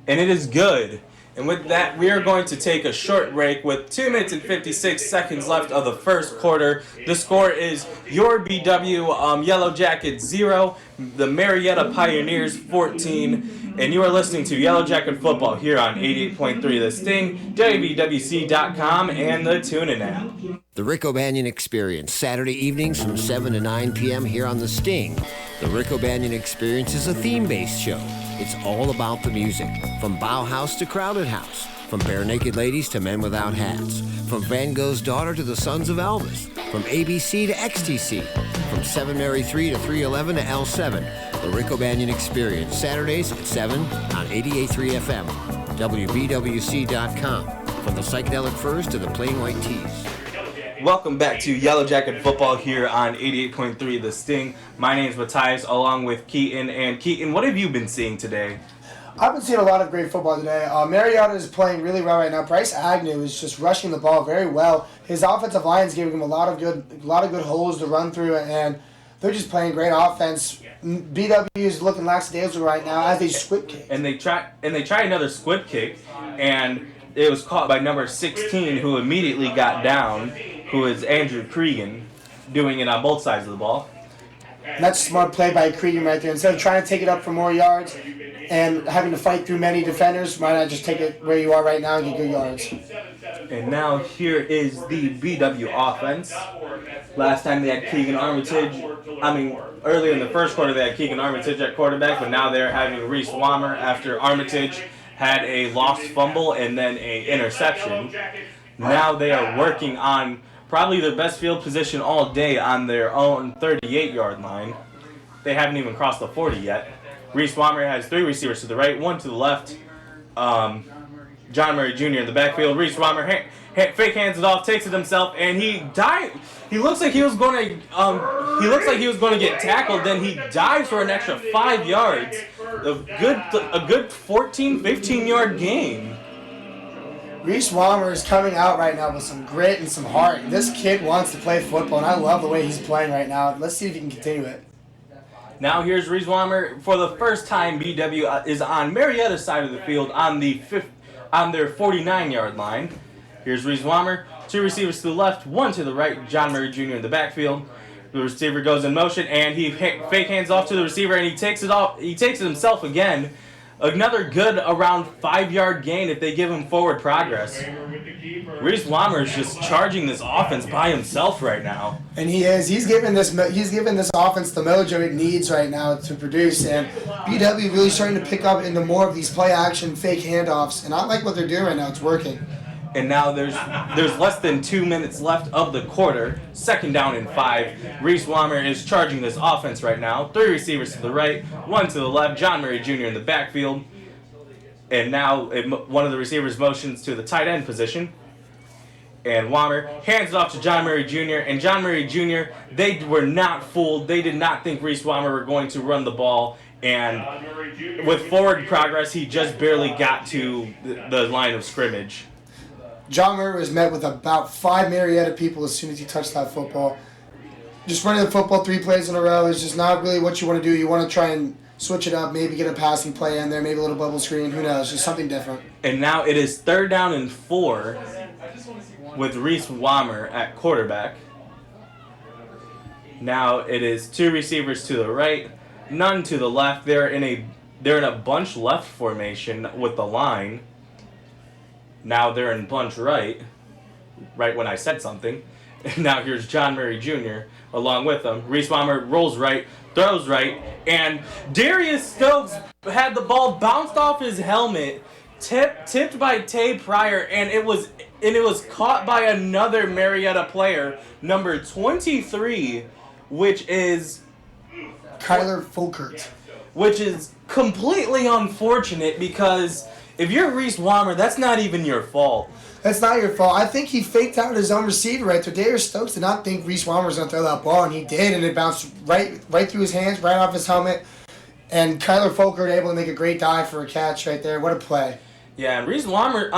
and it is good. And with that, we are going to take a short break with 2 minutes and 56 seconds left of the first quarter. The score is your BW Yellowjacket 0, the Marietta Pioneers 14, and you are listening to Yellowjacket Football here on 88.3 The Sting, WBWC.com, and the TuneIn app. The Rick O'Banion Experience, Saturday evenings from 7 to 9 p.m. here on The Sting. The Rick O'Banion Experience is a theme-based show. It's all about the music, from Bauhaus to Crowded House, from Bare Naked Ladies to Men Without Hats, from Van Gogh's Daughter to the Sons of Elvis, from ABC to XTC, from 7 Mary 3 to 311 to L7. The Rick O'Banion Experience, Saturdays at 7 on 88.3 FM, WBWC.com, from the Psychedelic Furs to the Plain White Tees. Welcome back to Yellowjacket Football here on 88.3 The Sting. My name is Matthias, along with Keaton. And Keaton, what have you been seeing today? I've been seeing a lot of great football today. Marietta is playing really well right now. Bryce Agnew is just rushing the ball very well. His offensive line is giving him a lot of good holes to run through, and they're just playing great offense. BW is looking lackadaisical right now as they squid kick. And they try another squid kick, and it was caught by number 16, who immediately got down, who is Andrew Cregan, doing it on both sides of the ball. And that's a smart play by Cregan right there. Instead of trying to take it up for more yards and having to fight through many defenders, why not just take it where you are right now and get good yards? And now here is the BW offense. Last time they had Keegan Armitage. Earlier in the first quarter they had Keegan Armitage at quarterback, but now they're having Reese Walmer after Armitage had a lost fumble and then an interception. Now they are working on probably their best field position all day on their own 38-yard line. They haven't even crossed the 40 yet. Reese Walmer has 3 receivers to the right, 1 to the left. John Murray Jr. in the backfield. Reese Walmer fake hands it off, takes it himself, and he died. He looks like he was going to get tackled. Then he dives for an extra 5 yards. A good 14, 15-yard gain. Reese Walmer is coming out right now with some grit and some heart. This kid wants to play football, and I love the way he's playing right now. Let's see if he can continue it. Now here's Reese Walmer. For the first time, BW is on Marietta's side of the field on their 49-yard line. Here's Reese Walmer. 2 receivers to the left, 1 to the right. John Murray Jr. in the backfield. The receiver goes in motion, and he fake hands off to the receiver, and he takes it off. He takes it himself again. Another good around 5-yard gain if they give him forward progress. Reese Walmer is just charging this offense by himself right now. And he is. He's giving this offense the mojo it needs right now to produce. And BW really starting to pick up into more of these play-action fake handoffs. And I like what they're doing right now. It's working. And now there's less than 2 minutes left of the quarter. 2nd down and 5. Reese Walmer is charging this offense right now. 3 receivers to the right, 1 to the left. John Murray Jr. in the backfield. And now one of the receivers motions to the tight end position. And Walmer hands it off to John Murray Jr. And John Murray Jr., they were not fooled. They did not think Reese Walmer were going to run the ball. And with forward progress, he just barely got to the line of scrimmage. John Murray was met with about 5 Marietta people as soon as he touched that football. Just running the football 3 plays in a row is just not really what you want to do. You want to try and switch it up, maybe get a passing play in there, maybe a little bubble screen, who knows, just something different. And now it is 3rd down and 4 with Reese Walmer at quarterback. Now it is 2 receivers to the right, none to the left. They're in a bunch left formation with the line. Now they're in bunch right when I said something. Now here's John Murray Jr. along with them. Reese Walmer rolls right, throws right, and Darius Stokes had the ball bounced off his helmet, tipped by Tay Pryor, and it was caught by another Marietta player, number 23, which is Kyler Folkert. Which is completely unfortunate because if you're Reese Walmer, that's not even your fault. That's not your fault. I think he faked out his own receiver right there. Darius Stokes did not think Reese Walmer was going to throw that ball, and he did, and it bounced right through his hands, right off his helmet. And Kyler Folkert able to make a great dive for a catch right there. What a play. Yeah, and Reese Walmer,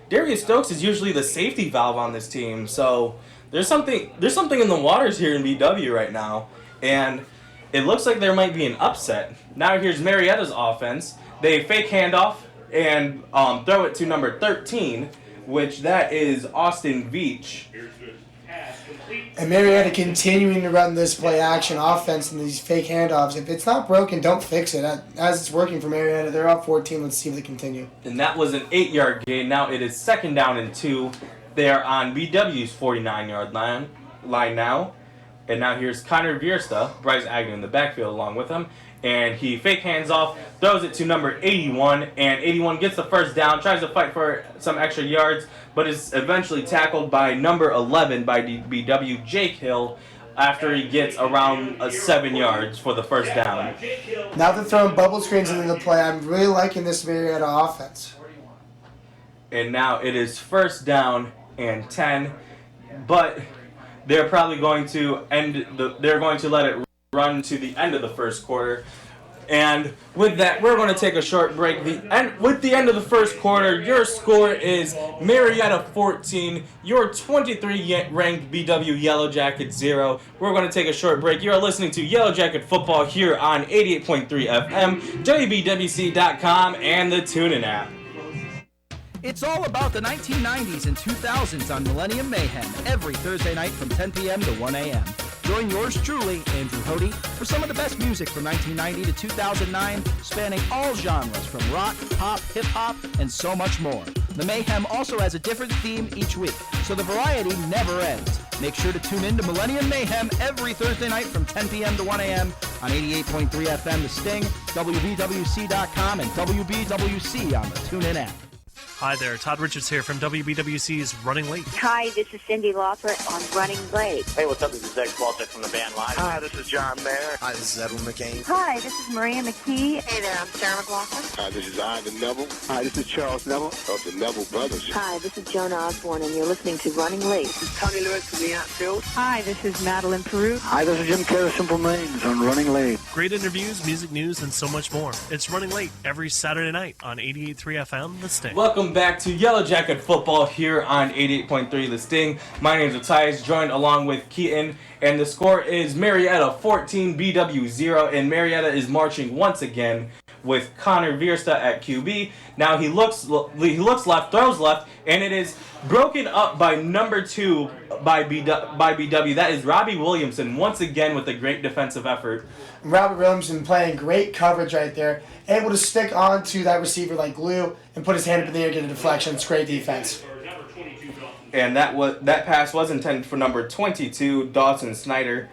Darius Stokes is usually the safety valve on this team, so there's something in the waters here in BW right now, and it looks like there might be an upset. Now here's Marietta's offense. They fake handoff and throw it to number 13, which that is Austin Veach. And Marietta continuing to run this play action offense and these fake handoffs. If it's not broken, don't fix it. As it's working for Marietta, they're up 14. Let's see if they continue. And that was an 8-yard gain. Now it is 2nd down and 2. They are on BW's 49-yard line now. And now here's Connor Diersta, Bryce Agnew in the backfield along with him. And he fake hands off, throws it to number 81, and 81 gets the first down, tries to fight for some extra yards, but is eventually tackled by number 11 by BW, Jake Hill, after he gets around 7 yards for the first down. Now they're throwing bubble screens into the play. I'm really liking this Marietta offense. And now it is 1st down and 10, but they're probably going to they're going to let it run to the end of the first quarter. And with that, we're going to take a short break. With the end of the first quarter, your score is Marietta 14, your 23-ranked BW Yellowjacket 0. We're going to take a short break. You're listening to Yellowjacket Football here on 88.3 FM, WBWC.com, and the TuneIn app. It's all about the 1990s and 2000s on Millennium Mayhem every Thursday night from 10 p.m. to 1 a.m. Join yours truly, Andrew Hody, for some of the best music from 1990 to 2009, spanning all genres from rock, pop, hip-hop, and so much more. The Mayhem also has a different theme each week, so the variety never ends. Make sure to tune in to Millennium Mayhem every Thursday night from 10 p.m. to 1 a.m. on 88.3 FM The Sting, WBWC.com, and WBWC on the TuneIn app. Hi there, Todd Richards here from WBWC's Running Late. Hi, this is Cindy Lauper on Running Late. Hey, what's up? This is Zach Walter from the band Live. Hi, this is John Mayer. Hi, this is Edwin McCain. Hi, this is Maria McKee. Hey there, I'm Sarah McLaughlin. Hi, this is Ivan Neville. Hi, this is Charles Neville of the Neville Brothers. Hi, this is Joan Osborne, and you're listening to Running Late. This is Tony Lewis from the Outfield. Hi, this is Madeline Peru. Hi, this is Jim Carrey, Simple Minds on Running Late. Great interviews, music news, and so much more. It's Running Late every Saturday night on 88.3 FM The Sting. Welcome back to Yellowjacket Football here on 88.3 The Sting. My name is Matthias, joined along with Keaton, and the score is Marietta 14, BW 0, and Marietta is marching once again with Connor Diersta at QB. Now he looks left, throws left, and it is broken up by number 2 by BW. That is Robbie Williamson once again with a great defensive effort. Robert Williamson playing great coverage right there, able to stick onto that receiver like glue and put his hand up in the air and get a deflection. It's great defense. And that pass was intended for number 22, Dawson Snyder.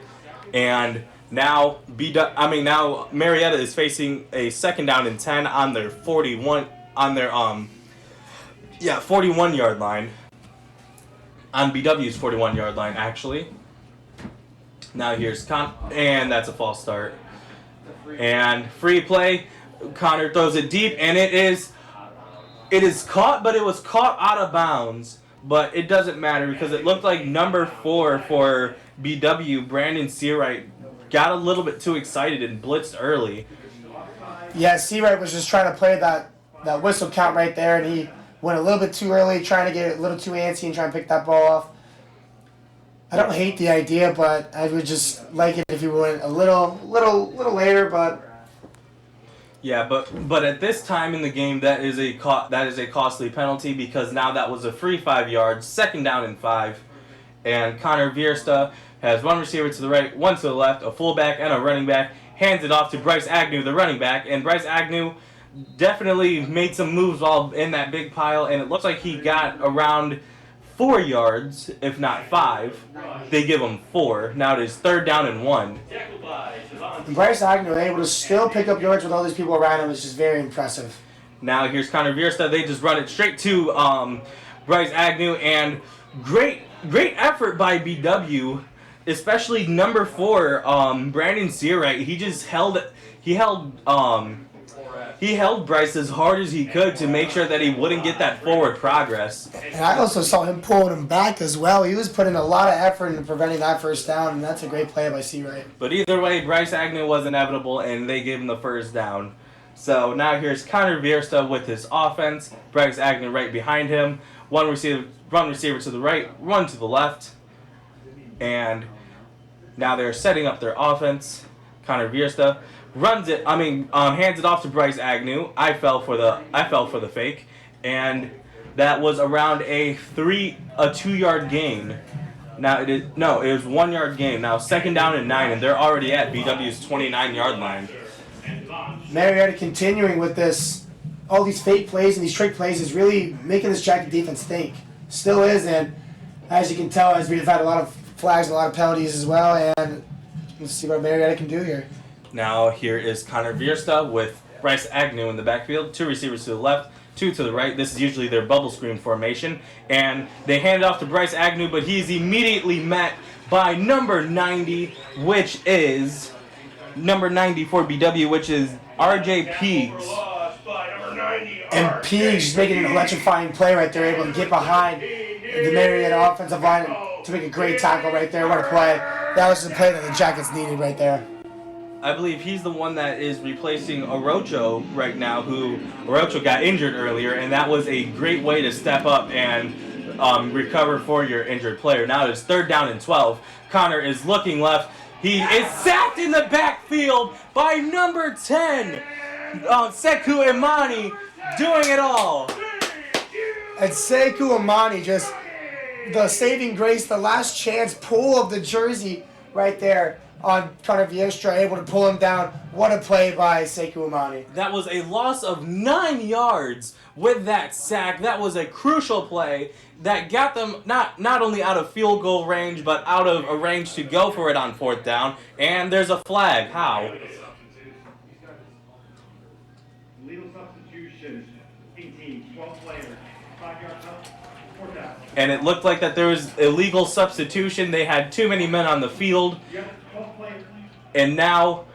And now Marietta is facing a 2nd down and 10 on their 41-yard line. On BW's 41-yard line, actually. Now here's and that's a false start. And free play, Connor throws it deep, and it is caught, but it was caught out of bounds. But it doesn't matter because it looked like number 4 for BW, Brandon Seawright, got a little bit too excited and blitzed early. Yeah, Seawright was just trying to play that whistle count right there, and he went a little bit too early, trying to get a little too antsy and trying to pick that ball off. I don't hate the idea, but I would just like it if he went a little later. But yeah, but at this time in the game, that is a costly penalty because now that was a free 5 yards, 2nd down and 5, and Connor Diersta has one receiver to the right, one to the left, a fullback and a running back. Hands it off to Bryce Agnew, the running back, and Bryce Agnew definitely made some moves while in that big pile, and it looks like he got around 4 yards, if not 5. They give him 4. Now it is 3rd down and 1. Bryce Agnew able to still pick up yards with all these people around him is just very impressive. Now here's Connor Diersta. They just run it straight to Bryce Agnew, and great effort by BW, especially number 4, Brandon Seawright. He held Bryce as hard as he could to make sure that he wouldn't get that forward progress. And I also saw him pulling him back as well. He was putting a lot of effort into preventing that first down, and that's a great play by Seawright. But either way, Bryce Agnew was inevitable, and they gave him the first down. So now here's Connor Diersta with his offense. Bryce Agnew right behind him. One receiver to the right, one to the left. And now they're setting up their offense. Connor Diersta runs it. Hands it off to Bryce Agnew. I fell for the fake, and that was around a 2-yard gain. Now it was 1-yard gain. Now 2nd down and 9, and they're already at BW's 29-yard line. Marietta continuing with this, all these fake plays and these trick plays is really making this Jacket defense think. Still is, and as you can tell, as we've had a lot of flags and a lot of penalties as well, and let's see what Marietta can do here. Now here is Connor Diersta with Bryce Agnew in the backfield. 2 receivers to the left, 2 to the right. This is usually their bubble screen formation. And they hand it off to Bryce Agnew, but he's immediately met by number 90, which is number 90 for BW, which is RJ Peegs. And Peegs just making an electrifying play right there, able to get behind the Marietta offensive line to make a great tackle right there. What a play. That was the play that the Jackets needed right there. I believe he's the one that is replacing Orocho right now, who Orocho got injured earlier, and that was a great way to step up and recover for your injured player. Now it's 3rd down and 12. Connor is looking left. He is sacked in the backfield by number 10, Sekou Imani, doing it all. And Sekou Imani, just the saving grace, the last chance pull of the jersey right there on Connor Diersta, able to pull him down. What a play by Sekou Imani. That was a loss of 9 yards with that sack. That was a crucial play that got them not only out of field goal range, but out of a range to go for it on 4th down. And there's a flag. How? Legal substitution, 18, 12 players, 5 yards up, 4th down. And it looked like that there was illegal substitution. They had too many men on the field. And now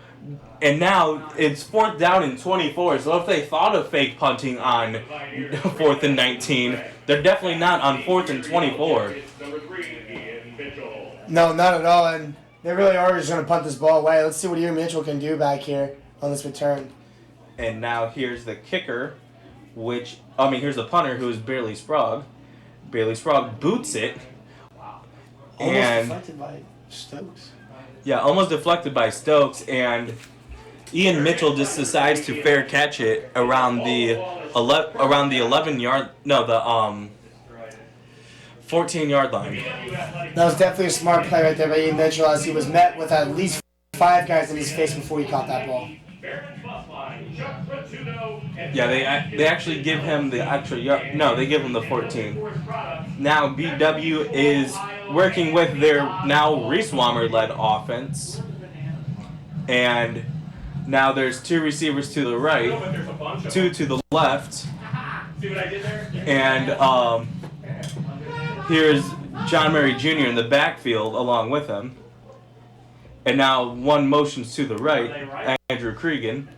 it's 4th down and 24. So if they thought of fake punting on 4th and 19, they're definitely not on 4th and 24. No, not at all. And they really are just going to punt this ball away. Let's see what Ian Mitchell can do back here on this return. And now here's the kicker, here's the punter, who is Bailey Sprague. Bailey Sprague boots it. Almost deflected by Stokes. Yeah, almost deflected by Stokes, and Ian Mitchell just decides to fair catch it around the 14-yard line. That was definitely a smart play right there by Ian Mitchell, as he was met with at least 5 guys in his face before he caught that ball. Yeah, they actually give him the extra yard. No, they give him the 14. Now BW is working with their now Reese Walmer led offense, and now there's 2 receivers to the right, 2 to the left, and here's John Murray Jr. in the backfield along with him, and now 1 motions to the right, Andrew Cregan.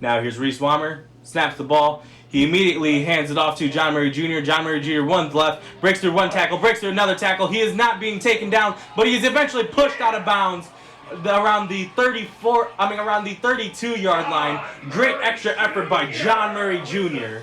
Now here's Reese Walmer, snaps the ball. He immediately hands it off to John Murray Jr. John Murray Jr. 1 left, breaks through 1 tackle, breaks through another tackle. He is not being taken down, but he is eventually pushed out of bounds around the 32-yard line. Great extra effort by John Murray Jr.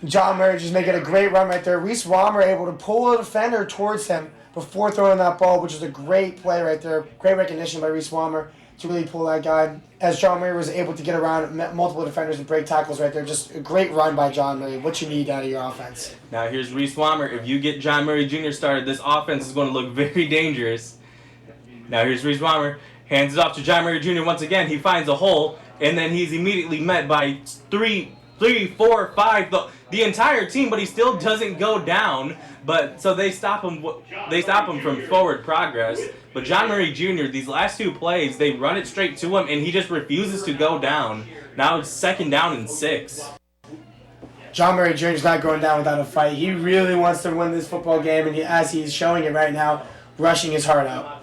John Murray just making a great run right there. Reese Walmer able to pull a defender towards him before throwing that ball, which is a great play right there. Great recognition by Reese Walmer to really pull that guy, as John Murray was able to get around multiple defenders and break tackles right there. Just a great run by John Murray. What you need out of your offense. Now here's Reese Walmer. If you get John Murray Jr. started, this offense is going to look very dangerous. Now here's Reese Walmer. Hands it off to John Murray Jr. once again. He finds a hole, and then he's immediately met by 3, 4, 5, the entire team, but he still doesn't go down. But so they stop him. They stop him from forward progress. But John Murray Jr., these last 2 plays, they run it straight to him, and he just refuses to go down. Now it's 2nd down and 6. John Murray Jr. is not going down without a fight. He really wants to win this football game, and as he's showing it right now, rushing his heart out.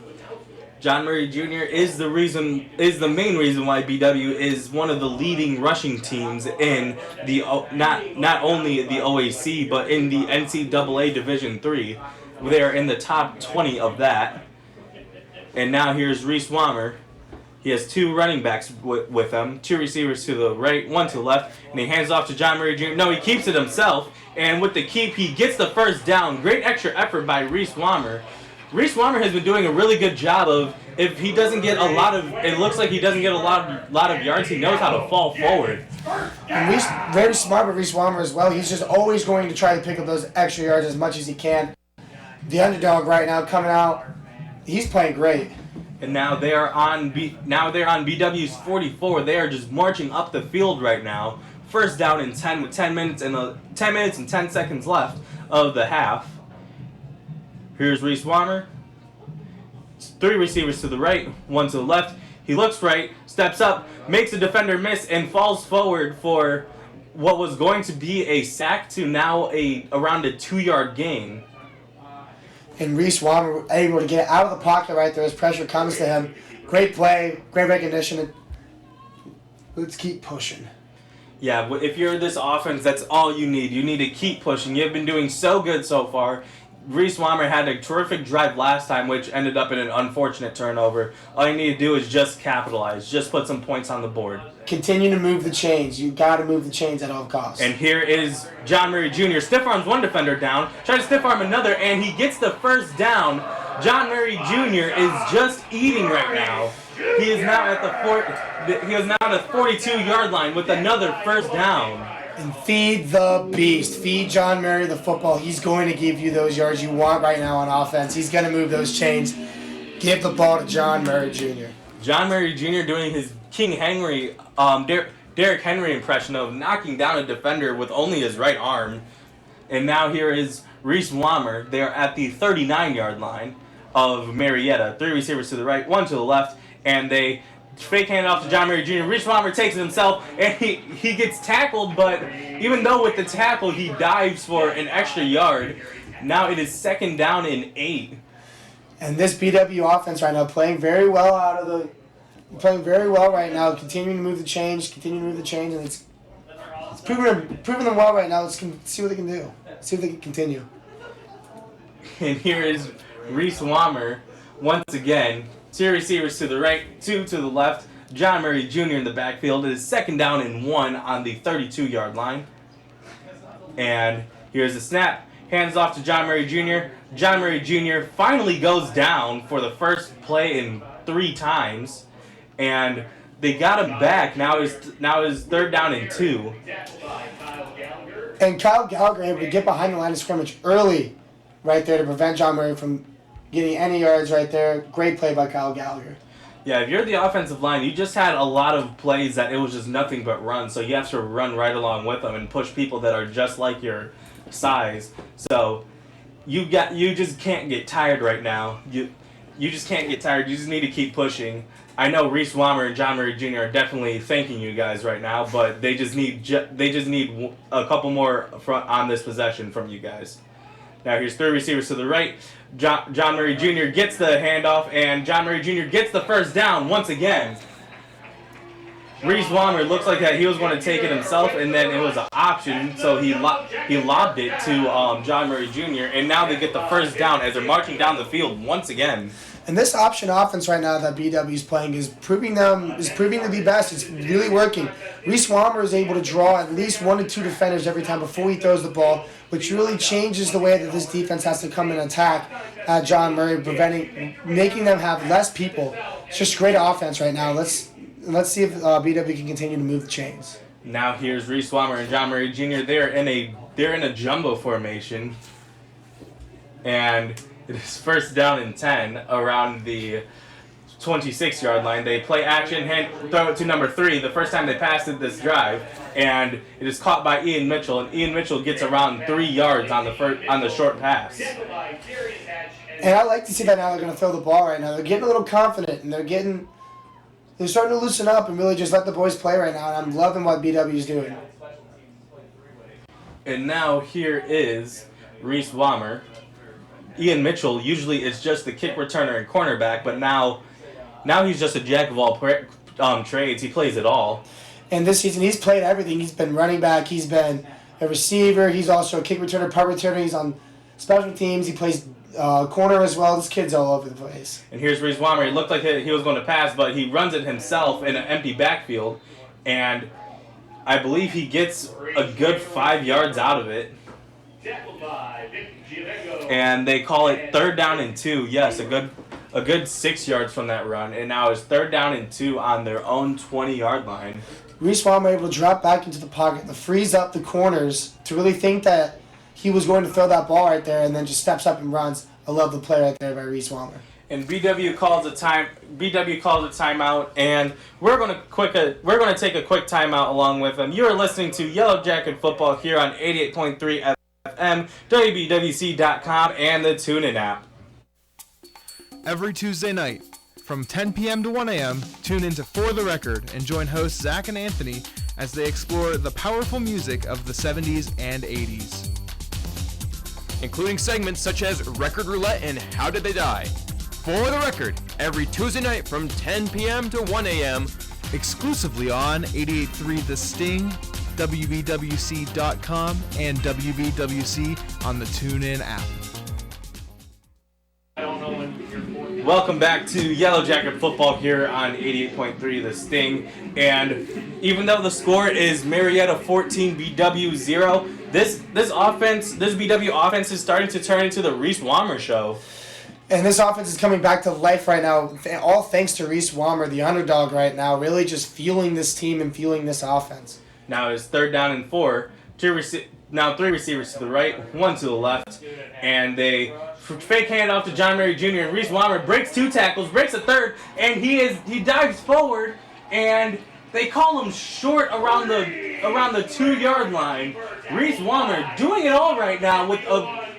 John Murray Jr. is the main reason why BW is one of the leading rushing teams in the not only the OAC but in the NCAA Division III. They are in the top 20 of that. And now here's Reese Walmer. He has 2 running backs with him, 2 receivers to the right, 1 to the left, and he hands off to John Murray Jr. No, he keeps it himself, and with the keep, he gets the 1st down. Great extra effort by Reese Walmer. Reese Walmer has been doing a really good job of, if he doesn't get a lot of, it looks like he doesn't get a lot of yards, he knows how to fall forward. And Reese, very smart with Reese Walmer as well. He's just always going to try to pick up those extra yards as much as he can. The underdog right now coming out, he's playing great. And now they are on BW's 44. They are just marching up the field right now. First down and 10 with 10 minutes and 10 seconds left of the half. Here's Reese Walmer. 3 receivers to the right, 1 to the left. He looks right, steps up, makes a defender miss, and falls forward for what was going to be a sack to now around a 2-yard gain. And Reese Walmer able to get out of the pocket right there as pressure comes to him. Great play, great recognition. Let's keep pushing. Yeah, if you're this offense, that's all you need. You need to keep pushing. You've been doing so good so far. Reese Walmer had a terrific drive last time, which ended up in an unfortunate turnover. All you need to do is just capitalize. Just put some points on the board. Continue to move the chains. You got to move the chains at all costs. And here is John Murray Jr. Stiff arms one defender down, tries to stiff arm another, and he gets the first down. John Murray Jr. is just eating right now. He is now at the 42-yard line with another first down. And feed the beast. Feed John Murray the football. He's going to give you those yards you want right now on offense. He's going to move those chains. Give the ball to John Murray Jr. John Murray Jr. doing his King Henry, Derrick Henry impression of knocking down a defender with only his right arm. And now here is Reese Walmer. They are at the 39-yard line of Marietta. 3 receivers to the right, 1 to the left, and they fake hand off to John Murray Jr. Reese Walmer takes it himself, and he gets tackled, but even though with the tackle he dives for an extra yard, now it is 2nd down and 8. And this BW offense right now playing very well right now, continuing to move the change, and it's proving them well right now. Let's see what they can do. See if they can continue. And here is Reese Walmer once again. 2 receivers to the right, 2 to the left. John Murray Jr. in the backfield. It is 2nd down and 1 on the 32-yard line. And here's the snap. Hands off to John Murray Jr. John Murray Jr. finally goes down for the first play in 3 times. And they got him back. Now is 3rd down and 2. And Kyle Gallagher able to get behind the line of scrimmage early right there to prevent John Murray from getting any yards right there. Great play by Kyle Gallagher. Yeah, if you're the offensive line, you just had a lot of plays that it was just nothing but run. So you have to run right along with them and push people that are just like your size. So you just can't get tired right now. You just can't get tired. You just need to keep pushing. I know Reese Walmer and John Murray Jr. are definitely thanking you guys right now, but they just need a couple more on this possession from you guys. Now here's 3 receivers to the right. John Murray Jr. gets the handoff, and John Murray Jr. gets the first down once again. Reese Walmer looks like that he was going to take it himself, and then it was an option, so he lobbed it to John Murray Jr., and now they get the first down as they're marching down the field once again. And this option offense right now that BW is playing is proving to be best. It's really working. Reese Walmer is able to draw at least 1 to 2 defenders every time before he throws the ball, which really changes the way that this defense has to come and attack at John Murray, making them have less people. It's just great offense right now. Let's see if BW can continue to move the chains. Now here's Reese Walmer and John Murray Jr. They're in a jumbo formation, and it is 1st down and 10 around the 26-yard line. They play action, throw it to number 3, the first time they passed it this drive, and it is caught by Ian Mitchell, and Ian Mitchell gets around 3 yards on the short pass. And I like to see that now they're going to throw the ball right now. They're getting a little confident, and they're starting to loosen up and really just let the boys play right now, and I'm loving what BW is doing. And now here is Reese Walmer. Ian Mitchell usually is just the kick returner and cornerback, but now he's just a jack of all trades. He plays it all. And this season he's played everything. He's been running back. He's been a receiver. He's also a kick returner, punt returner. He's on special teams. He plays corner as well. This kid's all over the place. And here's Reese Walmer. He looked like he was going to pass, but he runs it himself in an empty backfield, and I believe he gets a good 5 yards out of it. and they call it 3rd down and 2. Yes, a good 6 yards from that run, and now it's 3rd down and 2 on their own 20-yard line. Reese Walmer able to drop back into the pocket to freeze up the corners to really think that he was going to throw that ball right there, and then just steps up and runs. I love the play right there by Reese Walmer. And BW calls a timeout, and we're gonna take a quick timeout along with them. You are listening to Yellowjacket Football here on 88.3 FM, WBWC.com, and the TuneIn app. Every Tuesday night, from 10 p.m. to 1 a.m., tune into For the Record and join hosts Zach and Anthony as they explore the powerful music of the 70s and 80s. Including segments such as Record Roulette and How Did They Die? For the Record, every Tuesday night from 10 p.m. to 1 a.m., exclusively on 88.3 The Sting, WBWC.com, and WBWC on the TuneIn app. Welcome back to Yellowjacket Football here on 88.3 The Sting. And even though the score is Marietta 14, BW 0, this BW offense is starting to turn into the Reese Walmer show. And this offense is coming back to life right now, all thanks to Reese Walmer, the underdog right now, really just fueling this team and fueling this offense. Now it's 3rd down and 4. 3 receivers to the right, 1 to the left, and they fake handoff to John Murray Jr. and Reese Walmer breaks 2 tackles, breaks a third, and he dives forward, and they call him short around the 2-yard line. Reese Walmer doing it all right now with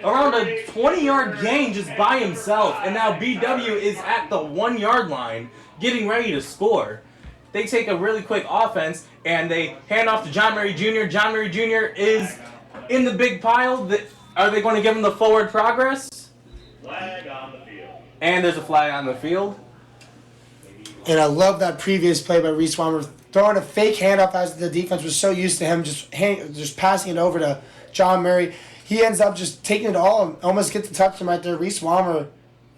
around a 20-yard gain just by himself, and now BW is at the 1-yard line getting ready to score. They take a really quick offense, and they hand off to John Murray Jr. John Murray Jr. is in the big pile. Are they going to give him the forward progress? Flag on the field. And there's a flag on the field. And I love that previous play by Reese Walmer, throwing a fake handoff as the defense was so used to him just passing it over to John Murray. He ends up just taking it all and almost gets the touchdown right there. Reese Walmer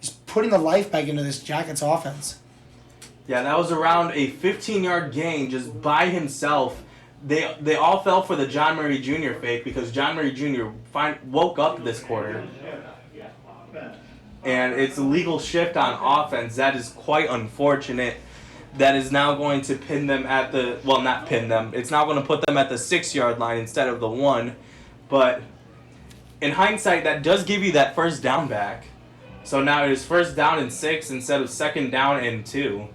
is putting the life back into this Jackets offense. Yeah, that was around a 15-yard gain just by himself. They all fell for the John Murray Jr. fake because John Murray Jr. woke up this quarter. And it's a legal shift on offense. That is quite unfortunate. That is now going to pin them at the... Well, not pin them. It's now going to put them at the 6-yard line instead of the 1. But in hindsight, that does give you that 1st down back. So now it is 1st down and 6 instead of 2nd down and 2.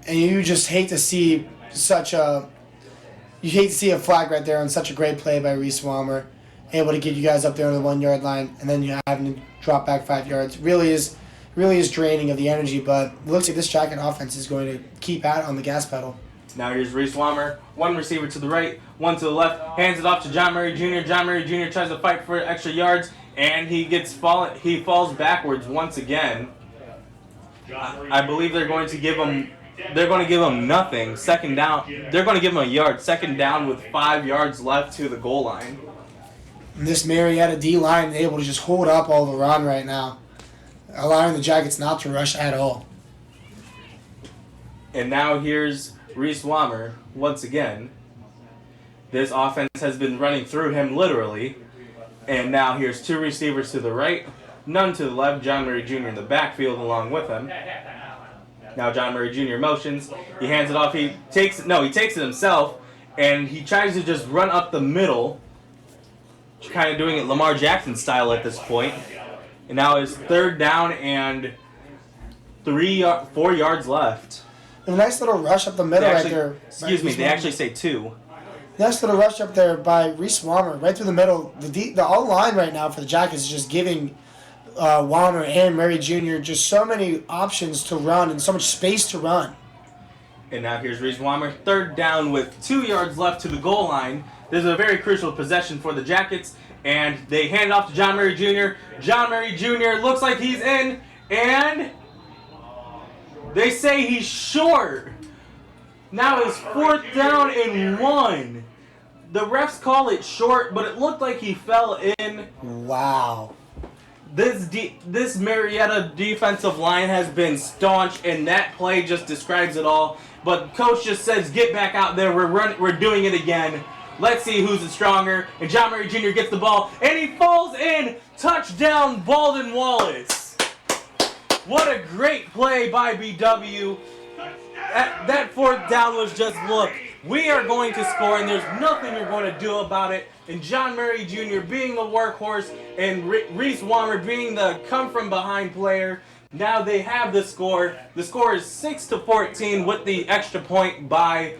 And you just hate to see a flag right there on such a great play by Reese Walmer, able to get you guys up there on the 1-yard line, and then you having to drop back 5 yards. Really is draining of the energy, but it looks like this Jacket offense is going to keep at it on the gas pedal. Now here's Reese Walmer, 1 receiver to the right, 1 to the left, hands it off to John Murray Jr. John Murray Jr. tries to fight for extra yards, and he falls backwards once again. I believe they're going to give him nothing. 2nd down. They're going to give him a yard. 2nd down with 5 yards left to the goal line. And this Marietta D-line is able to just hold up all the run right now, allowing the Jackets not to rush at all. And now here's Reese Walmer once again. This offense has been running through him literally. And now here's 2 receivers to the right, none to the left. John Murray Jr. in the backfield along with him. Now John Murray Jr. motions. He hands it off. He takes it himself, and he tries to just run up the middle, kind of doing it Lamar Jackson style at this point. And now it's 3rd down and 4 yards left. And a nice little rush up the middle right there. Excuse me, they actually say 2. Nice little rush up there by Reese Walmer, right through the middle. The all line right now for the Jackets is just giving Walmer and Murray Jr. just so many options to run and so much space to run. And now here's Reese Walmer, 3rd down with 2 yards left to the goal line. This is a very crucial possession for the Jackets, and they hand it off to John Murray Jr. John Murray Jr. looks like he's in, and they say he's short. Now it's 4th down and 1. The refs call it short, but it looked like he fell in. Wow. This Marietta defensive line has been staunch, and that play just describes it all. But coach just says, "Get back out there. We're doing it again." Let's see who's the stronger. And John Murray Jr. gets the ball, and he falls in. Touchdown, Baldwin Wallace. What a great play by BW. That fourth down was just, look, we are going to score, and there's nothing you're going to do about it. And John Murray Jr. being the workhorse, and Reese Walmer being the come-from-behind player. Now they have the score. The score is 6-14 with the extra point by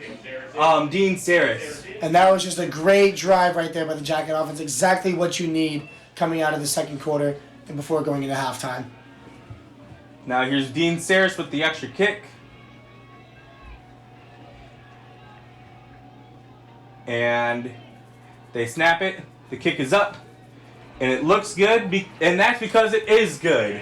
Dean Saris. And that was just a great drive right there by the Jacket offense. Exactly what you need coming out of the second quarter and before going into halftime. Now here's Dean Saris with the extra kick. And they snap it. The kick is up. And it looks good. And that's because it is good.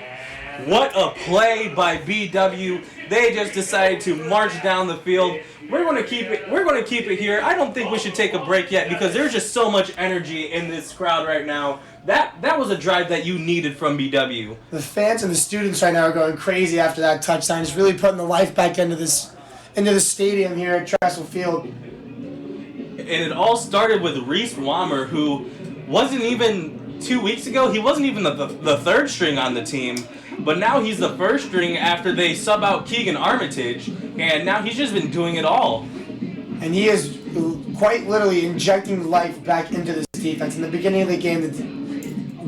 What a play by BW. They just decided to march down the field. We're going to keep it here. I don't think we should take a break yet because there's just so much energy in this crowd right now. That was a drive that you needed from BW. The fans and the students right now are going crazy after that touchdown. It's really putting the life back into the stadium here at Trestle Field. And it all started with Reese Walmer, who wasn't even 2 weeks ago. He wasn't even the third string on the team. But now he's the first string after they sub out Keegan Armitage, and now he's just been doing it all. And he is quite literally injecting life back into this defense. In the beginning of the game,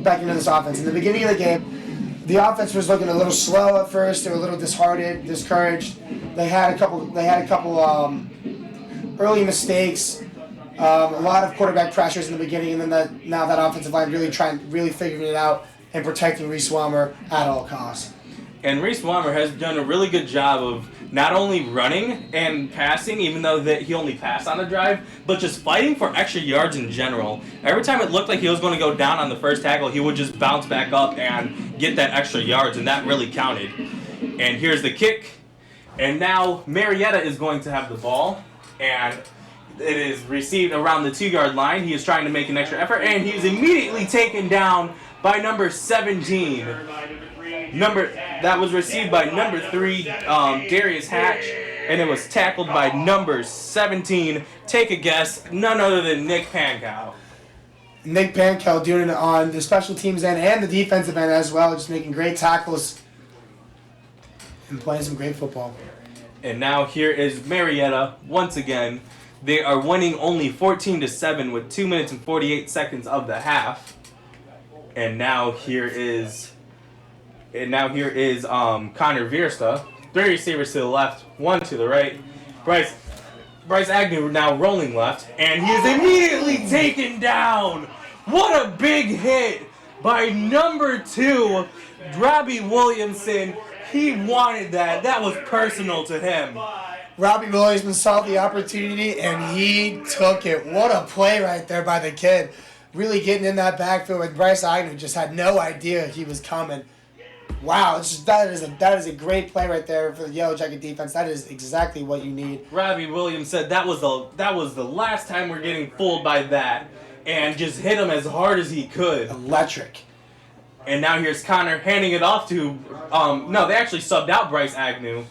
back into this offense. In the beginning of the game, the offense was looking a little slow at first. They were a little disheartened, discouraged. They had a couple early mistakes. A lot of quarterback pressures in the beginning, and then now that offensive line really figuring it out and protecting Reese Walmer at all costs. And Reese Walmer has done a really good job of not only running and passing, even though that he only passed on the drive, but just fighting for extra yards in general. Every time it looked like he was going to go down on the first tackle, he would just bounce back up and get that extra yards, and that really counted. And here's the kick. And now Marietta is going to have the ball, and it is received around the 2-yard line. He is trying to make an extra effort, and he is immediately taken down by number 17. That was received by number 3, Darius Hatch, and it was tackled by number 17. Take a guess, none other than Nick Pankow. Nick Pankow doing it on the special teams end and the defensive end as well, just making great tackles and playing some great football. And now here is Marietta once again. They are winning only 14-7 with 2 minutes and 48 seconds of the half. And now here is Connor Diersta. 3 receivers to the left, 1 to the right. Bryce Agnew now rolling left, and he is immediately taken down. What a big hit by number 2, Robbie Williamson. He wanted that. That was personal to him. Robbie Williamson saw the opportunity, and he took it. What a play right there by the kid. Really getting in that backfield with Bryce Agnew, just had no idea he was coming. Wow, that is a great play right there for the Yellowjacket defense. That is exactly what you need. Robbie Williams said that was the last time we're getting fooled by that, and just hit him as hard as he could. Electric. And now here's Connor handing it off to no, they actually subbed out Bryce Agnew.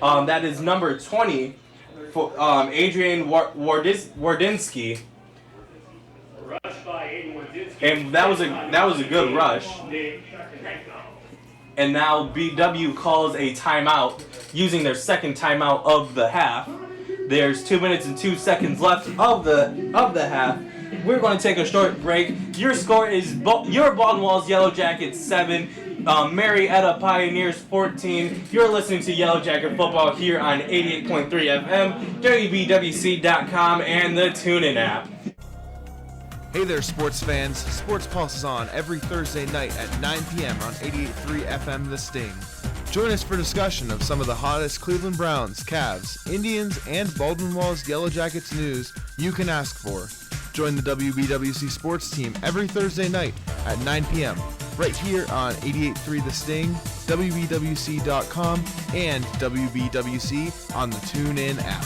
That is number 20 for Adrian Wardinsky. And that was a good rush. And now BW calls a timeout using their second timeout of the half. There's 2 minutes and 2 seconds left of the half. We're going to take a short break. Your score is your Baldwin's Yellowjackets 7, Marietta Pioneers 14. You're listening to Yellowjacket football here on 88.3 FM, WBWC.com, and the TuneIn app. Hey there, sports fans. Sports Pulse is on every Thursday night at 9 p.m. on 88.3 FM The Sting. Join us for discussion of some of the hottest Cleveland Browns, Cavs, Indians, and Baldwin Wallace Yellowjackets news you can ask for. Join the WBWC sports team every Thursday night at 9 p.m. right here on 88.3 The Sting, WBWC.com, and WBWC on the TuneIn app.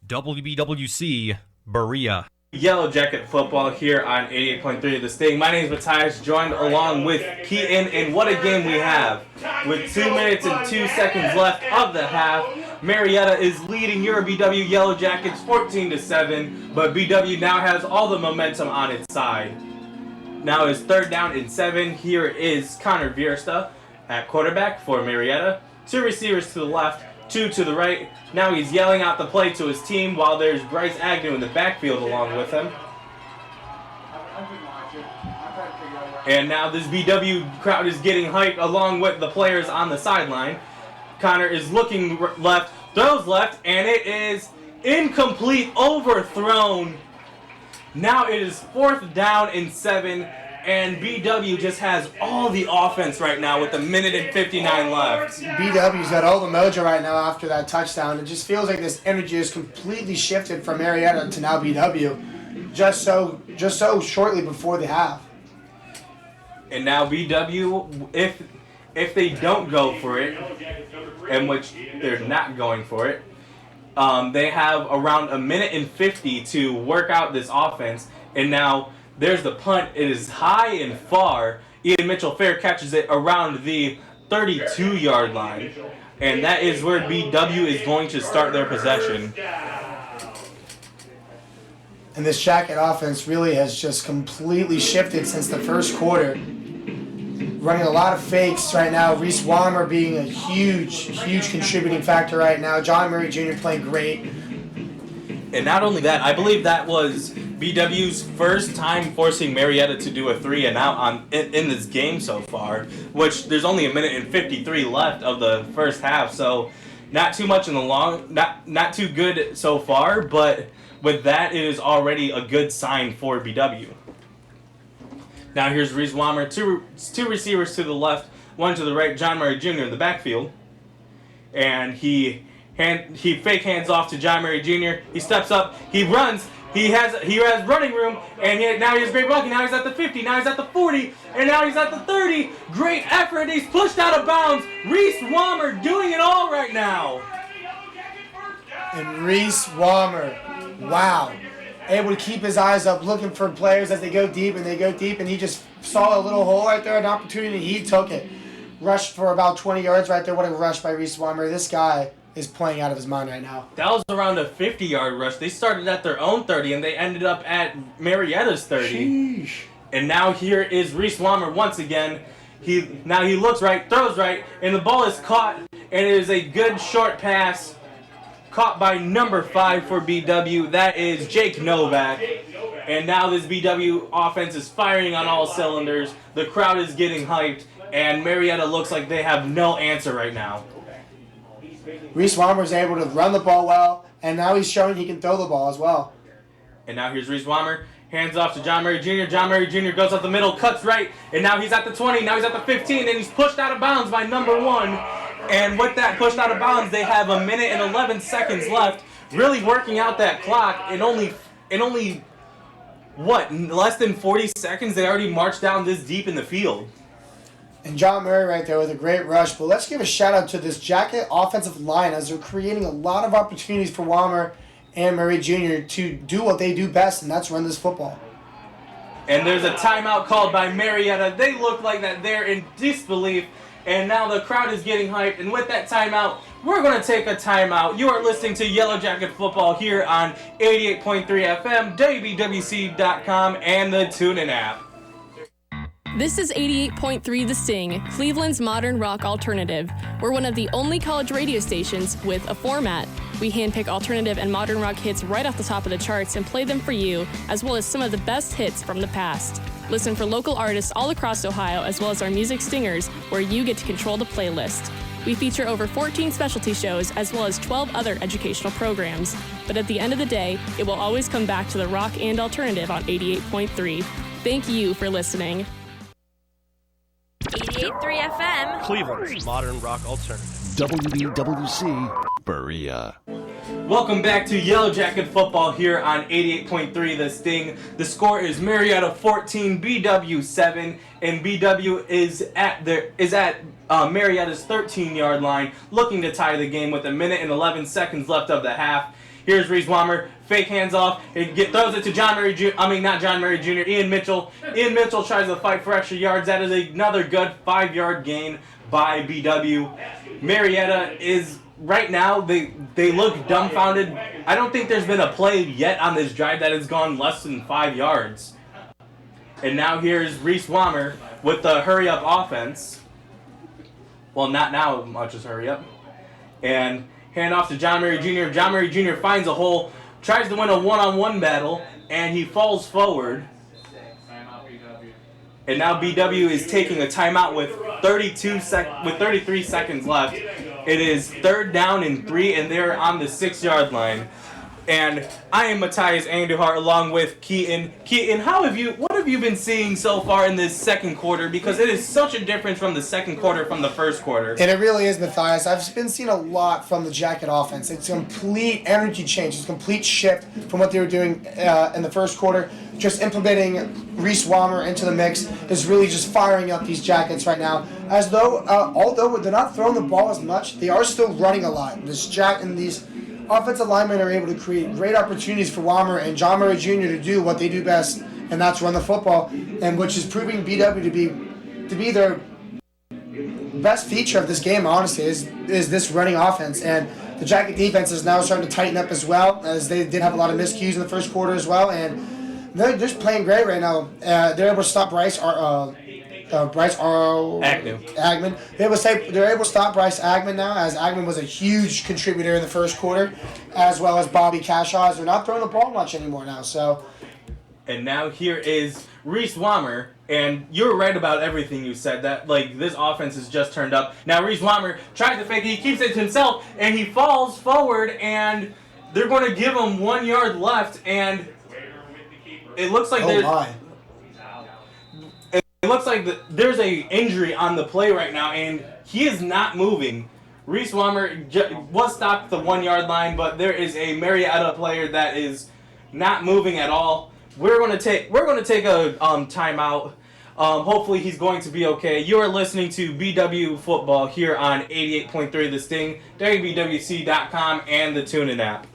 WBWC Berea. Yellowjacket football here on 88.3 The Sting. My name is Matthias, joined along with Keaton, and what a game we have. With 2 minutes and 2 seconds left of the half, Marietta is leading your BW Yellowjackets 14-7, but BW now has all the momentum on its side. Now it's 3rd down and 7. Here is Connor Diersta at quarterback for Marietta. 2 receivers to the left, 2 to the right. Now he's yelling out the play to his team while there's Bryce Agnew in the backfield along with him. And now this BW crowd is getting hyped along with the players on the sideline. Connor is looking left, throws left, and it is incomplete, overthrown. Now it is 4th down and 7, and BW just has all the offense right now with 1:59 left. BW's got all the mojo right now after that touchdown. It just feels like this energy is completely shifted from Marietta to now BW, just so shortly before the half. And now BW, if they don't go for it, in which they're not going for it, they have around 1:50 to work out this offense. And now there's the punt. It is high and far. Ian Mitchell fair catches it around the 32-yard line. And that is where BW is going to start their possession. And this Jacket offense really has just completely shifted since the first quarter. Running a lot of fakes right now. Reese Walmer being a huge contributing factor right now. John Murray Jr. playing great. And not only that, I believe that was BW's first time forcing Marietta to do a 3 and out in this game so far, which there's only 1:53 left of the first half, so not too much in the not too good so far, but with that, it is already a good sign for BW. Now here's Reese Walmer, two receivers to the left, 1 to the right, John Murray Jr. in the backfield. And he fake hands off to John Murray Jr. He steps up, he runs, he has running room, and now he has great blocking. Now he's at the 50, now he's at the 40, and now he's at the 30. Great effort, he's pushed out of bounds. Reese Walmer doing it all right now. And Reese Walmer, wow. Able to keep his eyes up, looking for players as they go deep, and he just saw a little hole right there, an opportunity, he took it. Rushed for about 20 yards right there. What a rush by Reese Walmer. This guy is playing out of his mind right now. That was around a 50-yard rush. They started at their own 30, and they ended up at Marietta's 30. Sheesh. And now here is Reese Walmer once again. He looks right, throws right, and the ball is caught, and it is a good short pass. Caught by number 5 for BW. That is Jake Novak. And now this BW offense is firing on all cylinders. The crowd is getting hyped. And Marietta looks like they have no answer right now. Reese Walmer is able to run the ball well. And now he's showing he can throw the ball as well. And now here's Reese Walmer. Hands off to John Murray Jr. John Murray Jr. goes up the middle, cuts right. And now he's at the 20. Now he's at the 15. And he's pushed out of bounds by number 1. And with that pushed out of bounds, they have 1:11 left, really working out that clock. In only less than 40 seconds, they already marched down this deep in the field. And John Murray right there with a great rush. But let's give a shout out to this Jacket offensive line as they're creating a lot of opportunities for Walmer and Murray Jr. to do what they do best, and that's run this football. And there's a timeout called by Marietta. They look like that they're in disbelief. And now the crowd is getting hyped. And with that timeout, we're going to take a timeout. You are listening to Yellowjacket Football here on 88.3 FM, WBWC.com, and the TuneIn app. This is 88.3 The Sting, Cleveland's modern rock alternative. We're one of the only college radio stations with a format. We handpick alternative and modern rock hits right off the top of the charts and play them for you, as well as some of the best hits from the past. Listen for local artists all across Ohio, as well as our music stingers, where you get to control the playlist. We feature over 14 specialty shows, as well as 12 other educational programs. But at the end of the day, it will always come back to the rock and alternative on 88.3. Thank you for listening. 88.3 FM, Cleveland's modern rock alternative. WBWC, Berea. Welcome back to Yellowjacket Football here on 88.3 The Sting. The score is Marietta 14, BW 7, and BW is at Marietta's 13-yard line, looking to tie the game with 1:11 left of the half. Here's Reese Walmer, fake hands off, and throws it to Ian Mitchell. Ian Mitchell tries to fight for extra yards. That is another good 5-yard gain by BW. Marietta is right now they look dumbfounded. I don't think there's been a play yet on this drive that has gone less than 5 yards. And now here's Reese Walmer with the hurry-up offense. Well, not now much as hurry-up. And hand off to John Murray Jr. John Murray Jr. finds a hole, tries to win a one-on-one battle, and he falls forward. And now BW is taking a timeout with 33 seconds left. It is 3rd down and 3, and they're on the 6-yard line. And I am Matthias Anduhart along with Keaton. Keaton, what have you been seeing so far in this second quarter? Because it is such a difference from the second quarter from the first quarter. And it really is, Matthias. I've been seeing a lot from the Jacket offense. It's a complete energy change. It's a complete shift from what they were doing in the first quarter. Just implementing Reese Walmer into the mix is really just firing up these Jackets right now. As though, although they're not throwing the ball as much, they are still running a lot. These offensive linemen are able to create great opportunities for Walmer and John Murray Jr. to do what they do best, and that's run the football, and which is proving BW to be their best feature of this game, honestly, is this running offense. And the Jacket defense is now starting to tighten up as well, as they did have a lot of miscues in the first quarter as well, and they're just playing great right now. They're able to stop Bryce Agnew. They're able to stop Bryce Agnew now, as Agnew was a huge contributor in the first quarter, as well as Bobby Cashaw. They're not throwing the ball much anymore now. So, and now here is Reese Walmer, and you're right about everything you said. That this offense has just turned up. Now Reese Walmer tries to fake it, he keeps it to himself, and he falls forward, and they're going to give him 1 yard left, and it looks like It looks like there's a injury on the play right now, and he is not moving. Reese Walmer was stopped at the 1 yard line, but there is a Marietta player that is not moving at all. We're going to take a timeout. Hopefully he's going to be okay. You are listening to BW Football here on 88.3 The Sting, WBWC.com, and the TuneIn app.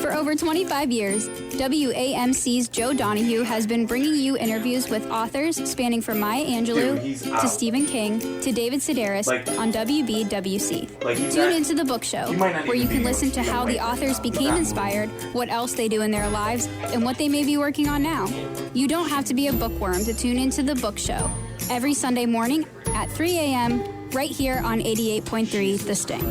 For over 25 years, WAMC's Joe Donahue has been bringing you interviews with authors spanning from Maya Angelou to Stephen King to David Sedaris on WBWC. Tune into The Book Show, where you can listen to how the authors became inspired, what else they do in their lives, and what they may be working on now. You don't have to be a bookworm to tune into The Book Show every Sunday morning at 3 a.m. right here on 88.3 The Sting.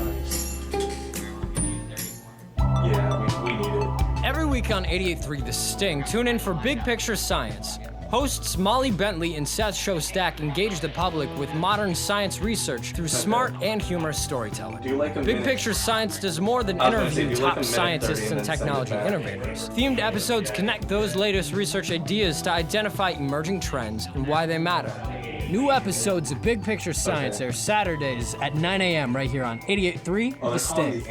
We need it. Every week on 88.3 The Sting, tune in for Big Picture Science. Hosts Molly Bentley and Seth Shostak engage the public with modern science research through smart and humorous storytelling. Big Picture Science does more than interview top scientists and technology innovators. Themed episodes connect those latest research ideas to identify emerging trends and why they matter. New episodes of Big Picture Science air Saturdays at 9 a.m. right here on 88.3 The Sting.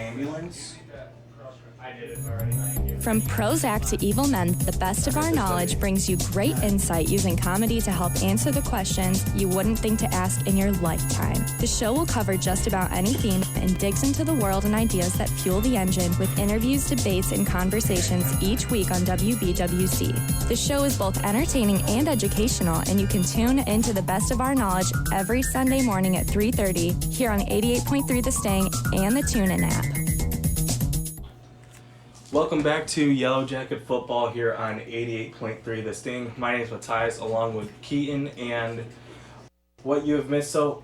From Prozac to Evil Men, the best of our knowledge brings you great insight using comedy to help answer the questions you wouldn't think to ask in your lifetime. The show will cover just about any theme and digs into the world and ideas that fuel the engine with interviews, debates, and conversations each week on WBWC. The show is both entertaining and educational, and you can tune into the best of our knowledge every Sunday morning at 3:30 here on 88.3 The Sting and the TuneIn app. Welcome back to Yellowjacket Football here on 88.3 The Sting. My name is Matthias, along with Keaton, and what you have missed so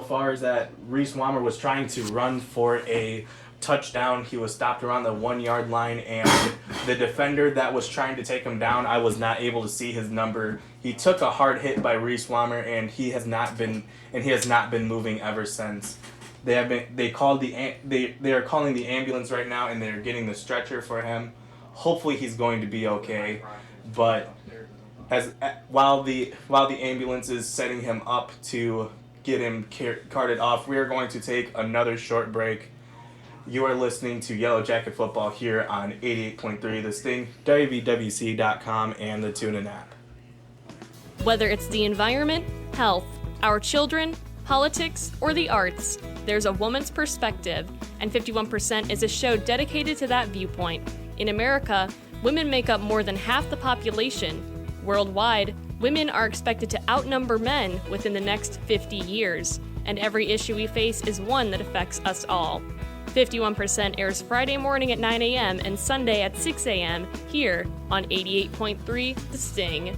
far is that Reese Walmer was trying to run for a touchdown. He was stopped around the 1 yard line, and the defender that was trying to take him down, I was not able to see his number. He took a hard hit by Reese Walmer, and he has not been moving ever since. They are calling the ambulance right now, and they're getting the stretcher for him. Hopefully he's going to be okay. But while the ambulance is setting him up to get him carted off, we are going to take another short break. You are listening to Yellowjacket Football here on 88.3 The Sting, WBWC.com, and the TuneIn app. Whether it's the environment, health, our children, politics, or the arts, there's a woman's perspective, and 51% is a show dedicated to that viewpoint. In America, women make up more than half the population. Worldwide, women are expected to outnumber men within the next 50 years. and every issue we face is one that affects us all. 51% airs Friday morning at 9 a.m. and Sunday at 6 a.m. here on 88.3 The Sting.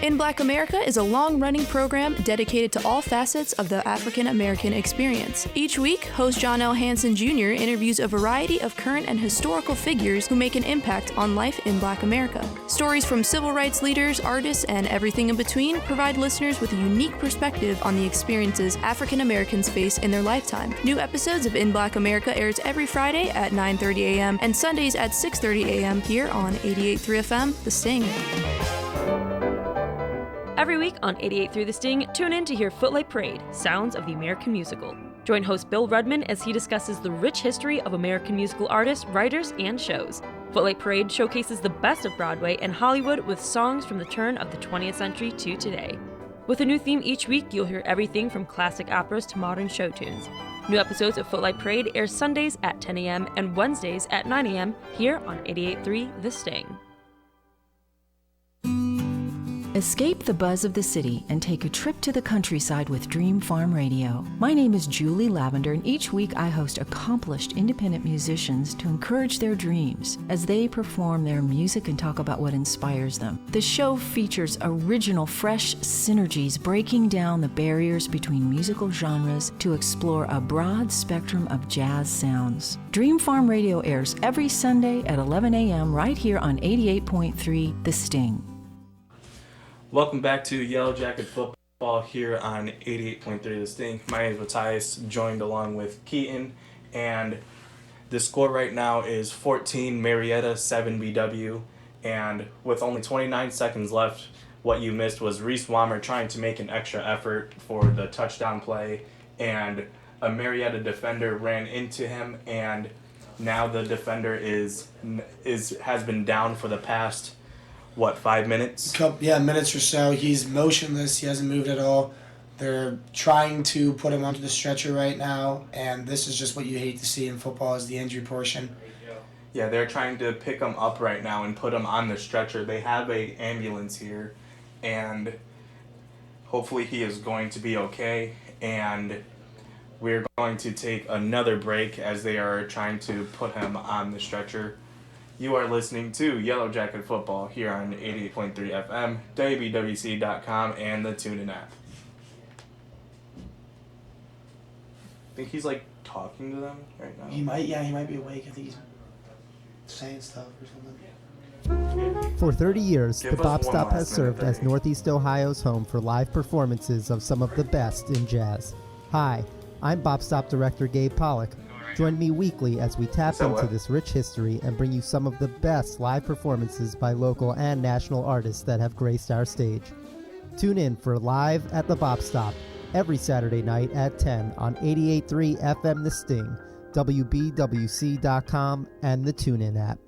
In Black America is a long-running program dedicated to all facets of the African American experience. Each week, host John L. Hanson Jr. interviews a variety of current and historical figures who make an impact on life in Black America. Stories from civil rights leaders, artists, and everything in between provide listeners with a unique perspective on the experiences African Americans face in their lifetime. New episodes of In Black America airs every Friday at 9:30 a.m. and Sundays at 6:30 a.m. here on 88.3 FM, The Sting. Every week on 88.3 The Sting, tune in to hear Footlight Parade, Sounds of the American Musical. Join host Bill Rudman as he discusses the rich history of American musical artists, writers, and shows. Footlight Parade showcases the best of Broadway and Hollywood with songs from the turn of the 20th century to today. With a new theme each week, you'll hear everything from classic operas to modern show tunes. New episodes of Footlight Parade air Sundays at 10 a.m. and Wednesdays at 9 a.m. here on 88.3 The Sting. Escape the buzz of the city and take a trip to the countryside with Dream Farm Radio. My name is Julie Lavender, and each week I host accomplished independent musicians to encourage their dreams as they perform their music and talk about what inspires them. The show features original, fresh synergies, breaking down the barriers between musical genres to explore a broad spectrum of jazz sounds. Dream Farm Radio airs every Sunday at 11 a.m. right here on 88.3 The Sting. Welcome back to Yellowjacket Football here on 88.3 The Sting. My name is Matthias, joined along with Keaton, and the score right now is 14 Marietta, 7 BW, and with only 29 seconds left, what you missed was Reese Walmer trying to make an extra effort for the touchdown play, and a Marietta defender ran into him, and now the defender has been down for the past 5 minutes? Minutes or so. He's motionless. He hasn't moved at all. They're trying to put him onto the stretcher right now, and this is just what you hate to see in football, is the injury portion. Yeah, they're trying to pick him up right now and put him on the stretcher. They have an ambulance here, and hopefully he is going to be okay, and we're going to take another break as they are trying to put him on the stretcher. You are listening to Yellowjacket Football here on 88.3 FM, WBWC.com, and the TuneIn app. I think he's talking to them right now. He might be awake. I think he's saying stuff or something. For 30 years, the Bop Stop has served as Northeast Ohio's home for live performances of some of the best in jazz. Hi, I'm Bop Stop Director Gabe Pollock. Join me weekly as we tap into this rich history and bring you some of the best live performances by local and national artists that have graced our stage. Tune in for Live at the Bop Stop every Saturday night at 10 on 88.3 FM The Sting, WBWC.com, and the TuneIn app.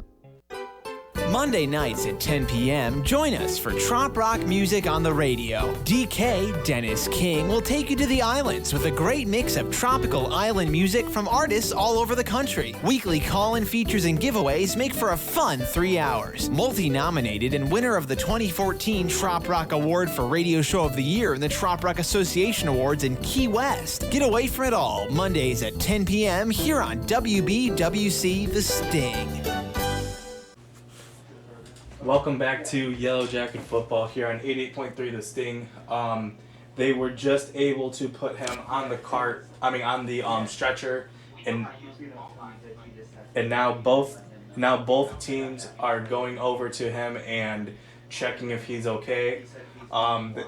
Monday nights at 10 p.m., join us for Trop Rock Music on the Radio. DK Dennis King will take you to the islands with a great mix of tropical island music from artists all over the country. Weekly call-in features and giveaways make for a fun 3 hours. Multi-nominated and winner of the 2014 Trop Rock Award for Radio Show of the Year and the Trop Rock Association Awards in Key West. Get away from it all, Mondays at 10 p.m. here on WBWC The Sting. Welcome back to Yellowjacket Football here on 88.3 The Sting. They were just able to put him on the stretcher, and now both teams are going over to him and checking if he's okay.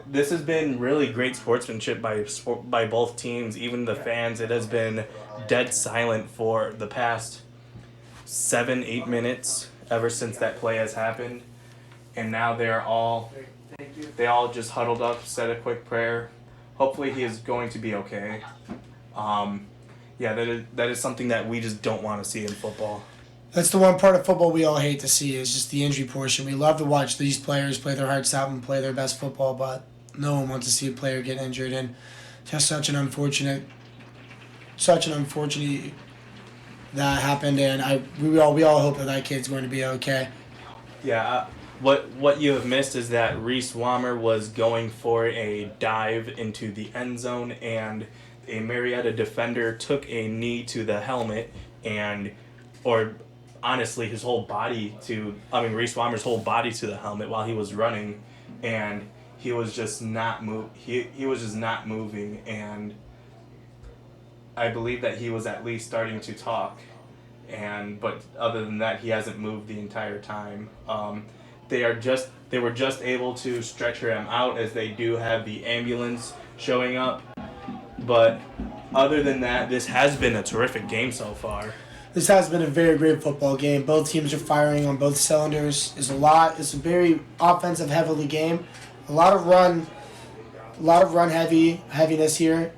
This has been really great sportsmanship by both teams, even the fans. It has been dead silent for the past 7-8 minutes ever since that play has happened, and now they all just huddled up, said a quick prayer. Hopefully he is going to be okay. That is something that we just don't want to see in football. That's the one part of football we all hate to see, is just the injury portion. We love to watch these players play their hearts out and play their best football, but no one wants to see a player get injured, and just such an unfortunate that happened, and we all hope that kid's going to be okay. Yeah, what you have missed is that Reese Walmer was going for a dive into the end zone, and a Marietta defender took a knee to the helmet, or honestly his whole body Reese Walmer's whole body to the helmet while he was running, and he was just not he was just not moving, and I believe that he was at least starting to talk, but other than that he hasn't moved the entire time. They were just able to stretch him out, as they do have the ambulance showing up. But other than that, this has been a terrific game so far. This has been a very great football game. Both teams are firing on both cylinders. It's a very offensive heavily game. A lot of run heaviness here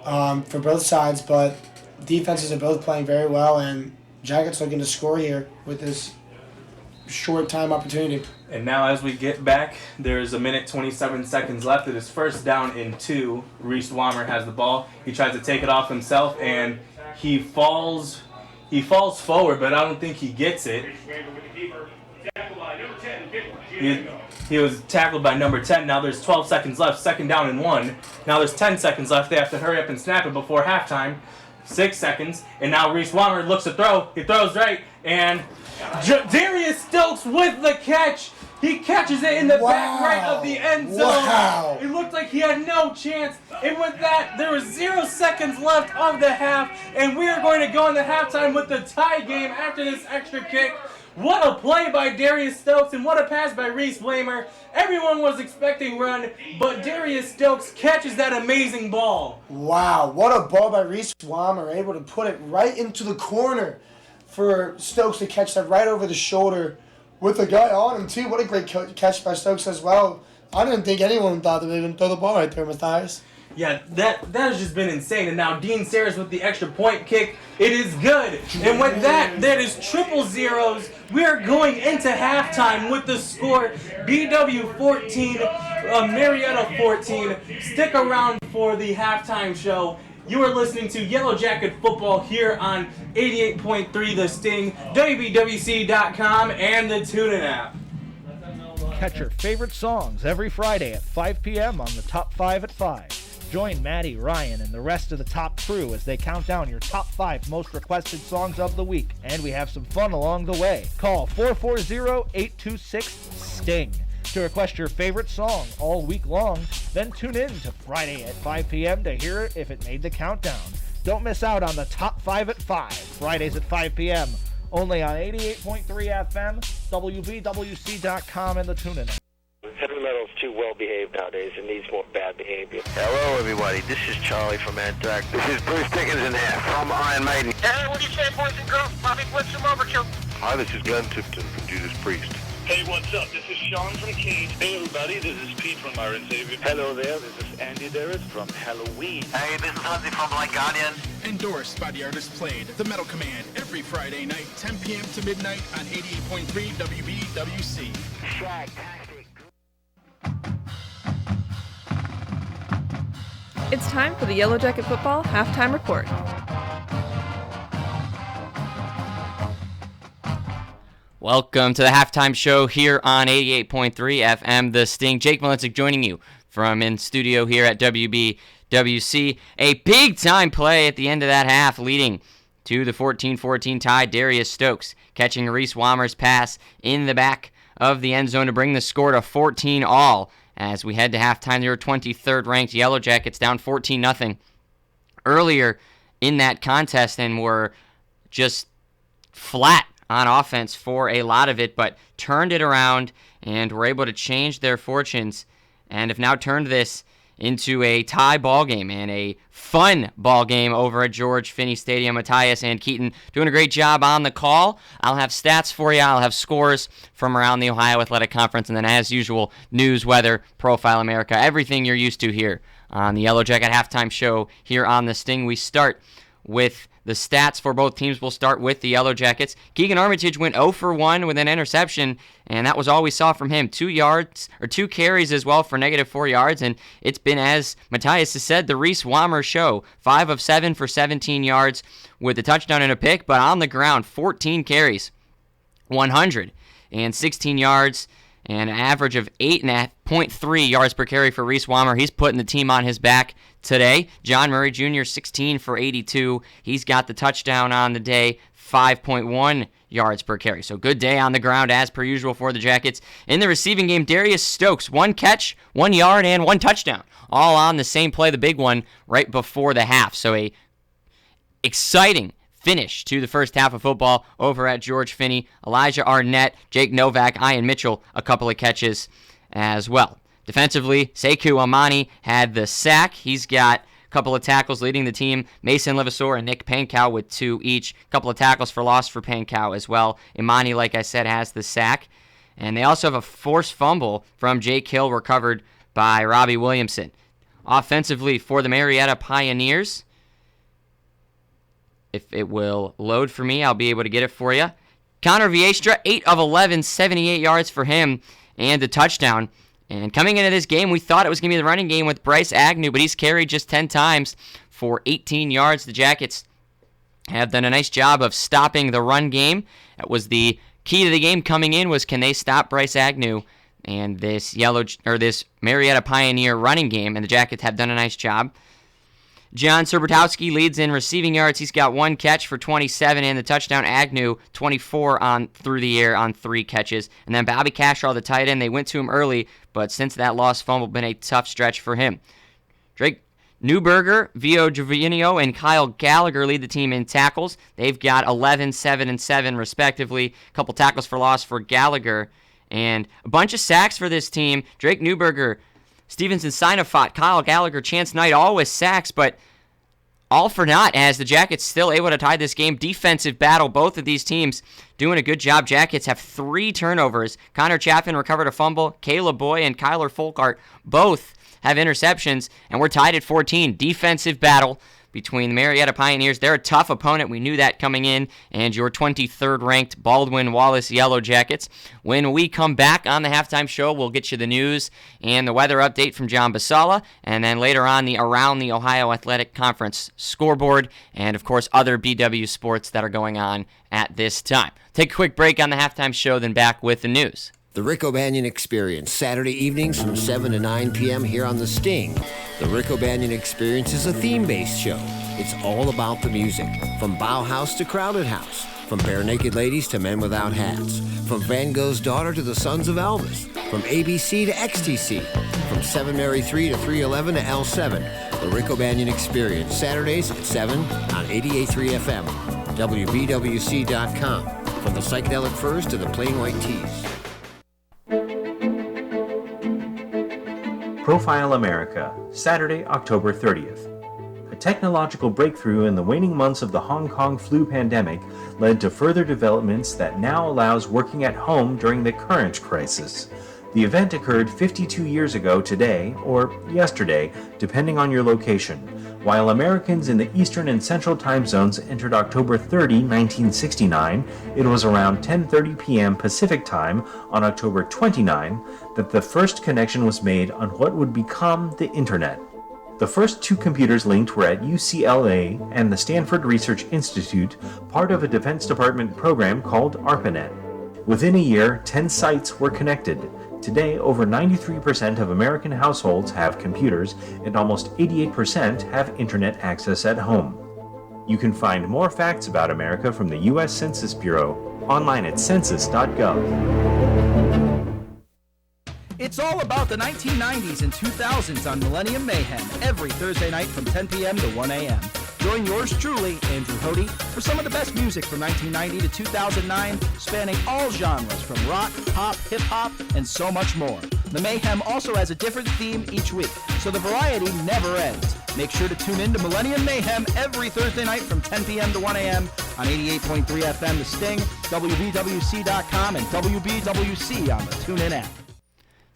for both sides, but defenses are both playing very well, and Jackets looking to score here with this short time opportunity. And now as we get back, there's 1:27 seconds left. It is first down and 2. Reese Walmer has the ball. He tries to take it off himself, and he falls forward, but I don't think he gets it. He was tackled by number 10. Now there's 12 seconds left. Second down and 1. Now there's 10 seconds left. They have to hurry up and snap it before halftime. 6 seconds. And now Reese Walmer looks to throw. He throws right. And Darius Stokes with the catch. He catches it in the back right of the end zone. Wow. It looked like he had no chance. And with that, there was 0 seconds left of the half. And we are going to go into halftime with the tie game after this extra kick. What a play by Darius Stokes, and what a pass by Reese Walmer. Everyone was expecting run, but Darius Stokes catches that amazing ball. Wow, what a ball by Reese Walmer, able to put it right into the corner for Stokes to catch that right over the shoulder with a guy on him too. What a great catch by Stokes as well. I didn't think anyone thought that they didn't throw the ball right there, Matthias. Yeah, that has just been insane. And now Dean Sayers with the extra point kick. It is good. And with that is triple zeros. We are going into halftime with the score BW 14, Marietta 14. Stick around for the halftime show. You are listening to Yellowjacket Football here on 88.3 The Sting, WBWC.com, and the TuneIn app. Catch your favorite songs every Friday at 5 p.m. on the Top 5 at 5. Join Maddie, Ryan, and the rest of the top crew as they count down your top 5 most requested songs of the week, and we have some fun along the way. Call 440-826-STING to request your favorite song all week long, then tune in to Friday at 5 p.m. to hear if it made the countdown. Don't miss out on the Top 5 at 5, Fridays at 5 p.m., only on 88.3 FM, WBWC.com, and the TuneIn app. Heavy metal's too well behaved nowadays. It needs more bad behavior. Hello, everybody. This is Charlie from Antark. This is Bruce Dickens in here from Iron Maiden. Hey, what do you say, boys and girls? Bobby Blitz from Overkill. Hi, this is Glenn Tipton from Judas Priest. Hey, what's up? This is Sean from Cage. Hey, everybody. This is Pete from Iron Savior. Hello there. This is Andy Darris from Halloween. Hey, this is Hansi from Blind Guardian. Endorsed by the artist played The Metal Command every Friday night, 10 p.m. to midnight on 88.3 WBWC. It's time for the Yellowjacket Football Halftime Report. Welcome to the halftime show here on 88.3 FM The Sting. Jake Malincic joining you from in studio here at WBWC. A big-time play at the end of that half, leading to the 14-14 tie. Darius Stokes catching Reese Walmer's pass in the back of the end zone to bring the score to 14-all. As we head to halftime, they were 23rd ranked Yellowjackets down 14-0 earlier in that contest and were just flat on offense for a lot of it, but turned it around and were able to change their fortunes and have now turned this into a tie ball game and a fun ball game over at George Finney Stadium. Matthias and Keaton doing a great job on the call. I'll have stats for you. I'll have scores from around the Ohio Athletic Conference, and then as usual, news, weather, Profile America, everything you're used to here on the Yellowjacket Halftime Show here on The Sting. We start with the stats for both teams. We'll start with the Yellowjackets. Keegan Armitage went 0 for 1 with an interception, and that was all we saw from him. 2 carries as well for -4 yards, and it's been, as Matthias has said, the Reese Walmer show. 5 of 7 for 17 yards with a touchdown and a pick, but on the ground, 14 carries, 116 yards, and an average of 8.3 yards per carry for Reese Walmer. He's putting the team on his back today. John Murray Jr., 16 for 82. He's got the touchdown on the day, 5.1 yards per carry. So good day on the ground as per usual for the Jackets. In the receiving game, Darius Stokes, 1 catch, 1 yard, and 1 touchdown. All on the same play, the big one, right before the half. So a exciting finish to the first half of football over at George Finney. Elijah Arnett, Jake Novak, Ian Mitchell, a couple of catches as well. Defensively, Sekou Amani had the sack. He's got a couple of tackles leading the team. Mason Levasseur and Nick Pankow with 2 each. A couple of tackles for loss for Pankow as well. Imani, like I said, has the sack. And they also have a forced fumble from Jake Hill recovered by Robbie Williamson. Offensively for the Marietta Pioneers, if it will load for me, I'll be able to get it for you. Connor Viestra, 8 of 11, 78 yards for him, and a touchdown. And coming into this game, we thought it was going to be the running game with Bryce Agnew, but he's carried just 10 times for 18 yards. The Jackets have done a nice job of stopping the run game. That was the key to the game coming in, was can they stop Bryce Agnew and this Marietta Pioneer running game, and the Jackets have done a nice job. John Serbatowski leads in receiving yards. He's got 1 catch for 27 and the touchdown. Agnew, 24 through the air on 3 catches. And then Bobby Cashall, the tight end, they went to him early, but since that lost fumble, been a tough stretch for him. Drake Newberger, Vio Giovanio, and Kyle Gallagher lead the team in tackles. They've got 11, 7, and 7 respectively. A couple tackles for loss for Gallagher. And a bunch of sacks for this team. Drake Newberger, Stevenson Sinofot, Kyle Gallagher, Chance Knight, all with sacks, but all for naught as the Jackets still able to tie this game. Defensive battle, both of these teams doing a good job. Jackets have 3 turnovers. Connor Chaffin recovered a fumble. Caleb Boy and Kyler Folkart both have interceptions, and we're tied at 14. Defensive battle between the Marietta Pioneers. They're a tough opponent. We knew that coming in. And your 23rd ranked Baldwin Wallace Yellowjackets. When we come back on the halftime show, we'll get you the news and the weather update from John Basala. And then later on, the Around the Ohio Athletic Conference scoreboard. And, of course, other BW sports that are going on at this time. Take a quick break on the halftime show, then back with the news. The Rick O'Banion Experience, Saturday evenings from 7 to 9 p.m. here on The Sting. The Rick O'Banion Experience is a theme-based show. It's all about the music, from Bauhaus to Crowded House, from Bare Naked Ladies to Men Without Hats, from Van Gogh's Daughter to the Sons of Elvis, from ABC to XTC, from 7 Mary 3 to 311 to L7. The Rick O'Banion Experience, Saturdays at 7 on 88.3 FM, WBWC.com, from the Psychedelic Furs to the Plain White Tees. Profile America, Saturday, October 30th. A technological breakthrough in the waning months of the Hong Kong flu pandemic led to further developments that now allows working at home during the current crisis. The event occurred 52 years ago today, or yesterday, depending on your location. While Americans in the Eastern and Central time zones entered October 30, 1969, it was around 10:30 p.m. Pacific time on October 29 that the first connection was made on what would become the Internet. The first 2 computers linked were at UCLA and the Stanford Research Institute, part of a Defense Department program called ARPANET. Within a year, 10 sites were connected. Today, over 93% of American households have computers, and almost 88% have internet access at home. You can find more facts about America from the U.S. Census Bureau online at census.gov. It's all about the 1990s and 2000s on Millennium Mayhem every Thursday night from 10 p.m. to 1 a.m. Join yours truly, Andrew Hody, for some of the best music from 1990 to 2009, spanning all genres from rock, pop, hip-hop, and so much more. The Mayhem also has a different theme each week, so the variety never ends. Make sure to tune in to Millennium Mayhem every Thursday night from 10 p.m. to 1 a.m. on 88.3 FM The Sting, WBWC.com, and WBWC on the TuneIn app.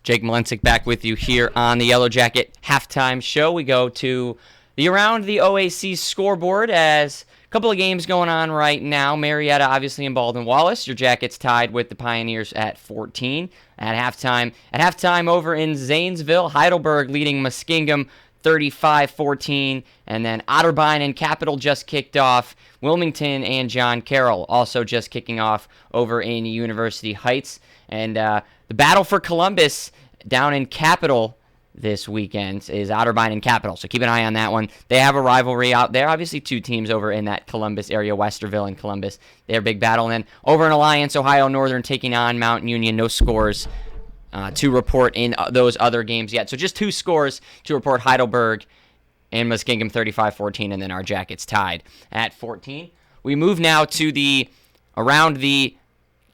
Jake Malencic back with you here on the Yellowjacket halftime show. We go to the Around the OAC scoreboard as a couple of games going on right now. Marietta obviously in Baldwin Wallace. Your Jackets tied with the Pioneers at 14 at halftime. At halftime over in Zanesville, Heidelberg leading Muskingum 35-14. And then Otterbein and Capital just kicked off. Wilmington and John Carroll also just kicking off over in University Heights. And the battle for Columbus down in Capital this weekend is Otterbein and Capital. So keep an eye on that one. They have a rivalry out there. Obviously, two teams over in that Columbus area, Westerville and Columbus. Their big battle. And then over in Alliance, Ohio Northern taking on Mount Union. No scores to report in those other games yet. So just 2 scores to report: Heidelberg and Muskingum 35-14, and then our Jackets tied at 14. We move now to the around the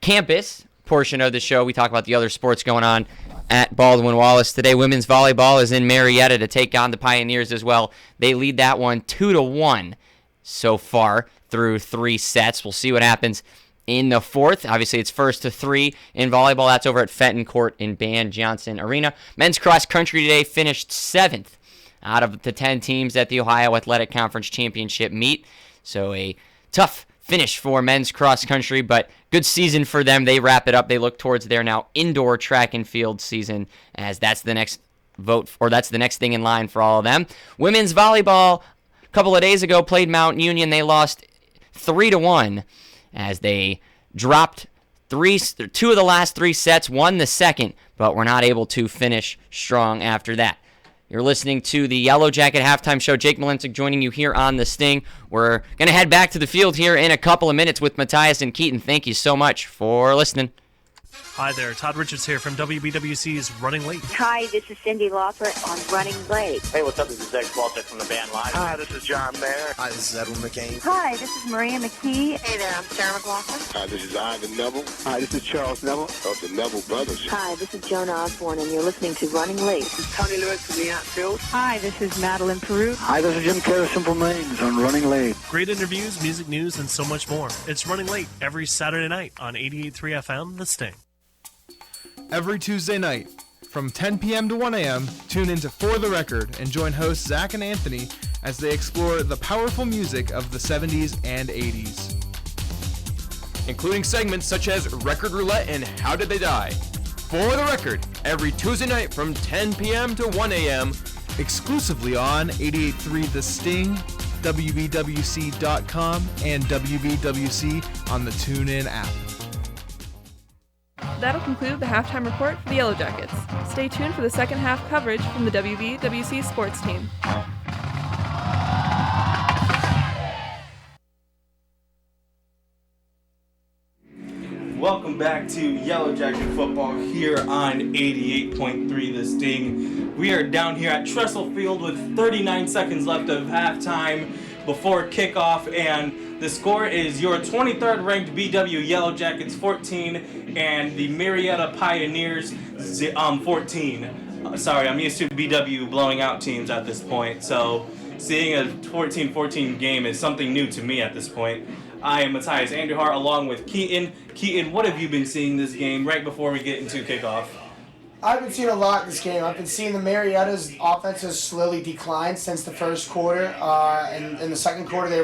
campus portion of the show. We talk about the other sports going on at Baldwin Wallace today. Women's volleyball is in Marietta to take on the Pioneers as well. They lead that one 2-1 so far through 3 sets. We'll see what happens in the 4th. Obviously, it's 1-3 in volleyball. That's over at Fenton Court in Ban Johnson Arena. Men's cross country today finished 7th out of the 10 teams at the Ohio Athletic Conference Championship meet. So a tough finish for men's cross country, but good season for them. They wrap it up. They look towards their now indoor track and field season, as that's the next that's the next thing in line for all of them. Women's volleyball a couple of days ago played Mount Union. They lost 3-1 as they dropped 2 of the last 3 sets, won the second, but were not able to finish strong after that. You're listening to the Yellowjacket halftime show. Jake Malincik joining you here on The Sting. We're going to head back to the field here in a couple of minutes with Matthias and Keaton. Thank you so much for listening. Hi there, Todd Richards here from WBWC's Running Late. Hi, this is Cindy Lauper on Running Late. Hey, what's up? This is Zach Walter from the band Live. Hi, this is John Mayer. Hi, this is Edwin McCain. Hi, this is Maria McKee. Hey there, I'm Sarah McLaughlin. Hi, this is Ivan Neville. Hi, this is Charles Neville of the Neville Brothers. Hi, this is Joan Osborne, and you're listening to Running Late. This is Tony Lewis from the Outfield. Hi, this is Madeline Peru. Hi, this is Jim Carrey, Simple Names on Running Late. Great interviews, music news, and so much more. It's Running Late every Saturday night on 88.3 FM, The Sting. Every Tuesday night, from 10 p.m. to 1 a.m., tune into For the Record and join hosts Zach and Anthony as they explore the powerful music of the 70s and 80s. Including segments such as Record Roulette and How Did They Die? For the Record, every Tuesday night from 10 p.m. to 1 a.m. Exclusively on 88.3 The Sting, WBWC.com, and WBWC on the TuneIn app. That'll conclude the halftime report for the Yellowjackets. Stay tuned for the second half coverage from the WBWC sports team. Welcome back to Yellowjacket football here on 88.3 The Sting. We are down here at Trestle Field with 39 seconds left of halftime before kickoff, and the score is your 23rd ranked BW Yellowjackets 14 and the Marietta Pioneers 14. Sorry, I'm used to BW blowing out teams at this point, so seeing a 14-14 game is something new to me at this point. I am Matthias Anderhart along with Keaton. Keaton, what have you been seeing this game right before we get into kickoff? I've been seeing a lot in this game. I've been seeing the Marietta's offense has slowly declined since the first quarter. And in the second quarter, they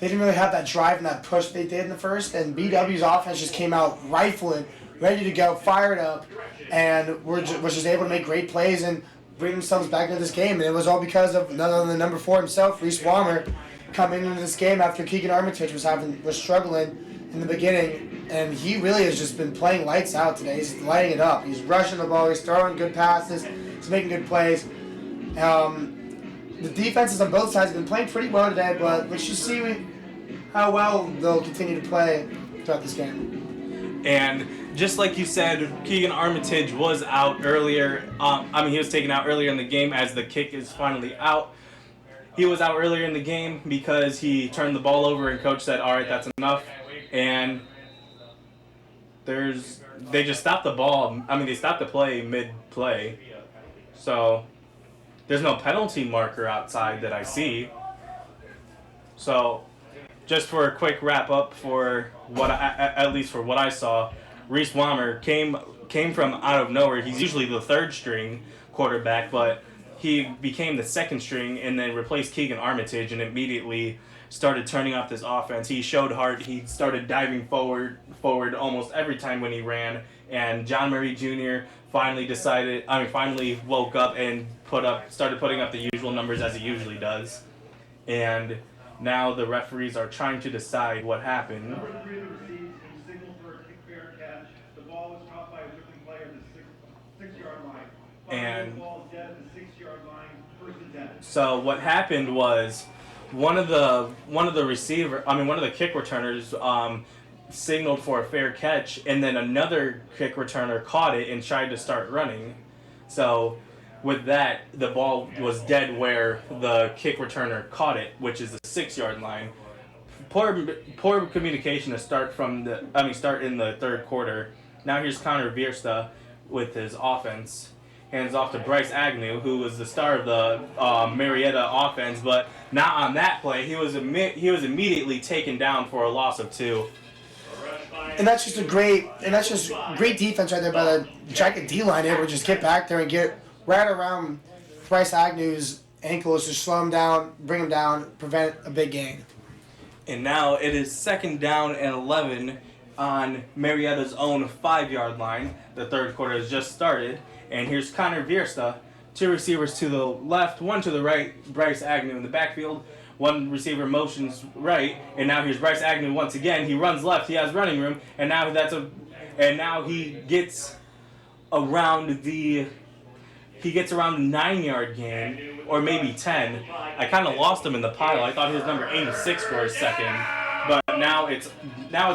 didn't really have that drive and that push they did in the first. And BW's offense just came out rifling, ready to go, fired up, and was just able to make great plays and bring themselves back into this game. And it was all because of none other than number 4 himself, Reese Walmer, coming into this game after Keegan Armitage was struggling in the beginning, and he really has just been playing lights out today. He's lighting it up. He's rushing the ball. He's throwing good passes. He's making good plays. The defenses on both sides have been playing pretty well today, but we should see how well they'll continue to play throughout this game. And just like you said, Keegan Armitage was out earlier. He was taken out earlier in the game as the kick is finally out. He was out earlier in the game because he turned the ball over and coach said, all right, that's enough. And they just stopped the ball. They stopped the play mid-play. So there's no penalty marker outside that I see. So just for a quick wrap up for at least for what I saw, Reese Walmer came from out of nowhere. He's usually the third string quarterback, but he became the second string and then replaced Keegan Armitage and immediately started turning off this offense. He showed heart. He started diving forward almost every time when he ran. And John Murray Jr. finally woke up and started putting up the usual numbers as he usually does. And now the referees are trying to decide what happened. Number 3 of the receipts, he signaled for a kick fair catch. The ball was caught by a whipping player at the 6-yard line. And the ball dead at the 6-yard line, first and 10. So what happened was one of the kick returners signaled for a fair catch, and then another kick returner caught it and tried to start running. So with that, the ball was dead where the kick returner caught it, which is the 6-yard line. Poor communication to start in the third quarter. Now here's Connor Diersta with his offense. Hands off to Bryce Agnew, who was the star of the Marietta offense, but not on that play. He was immediately taken down for a loss of 2. And that's just great defense right there by the Jacket D-line, able to just get back there and get right around Bryce Agnew's ankles to slow him down, bring him down, prevent a big gain. And now it is 2nd down and 11 on Marietta's own 5-yard line. The third quarter has just started. And here's Connor Diersta. 2 receivers to the left, 1 to the right. Bryce Agnew in the backfield. 1 receiver motions right, and now here's Bryce Agnew once again. He runs left. He has running room, and now he gets around the 9-yard gain, or maybe 10. I kind of lost him in the pile. I thought he was number 86 for a second, but now it's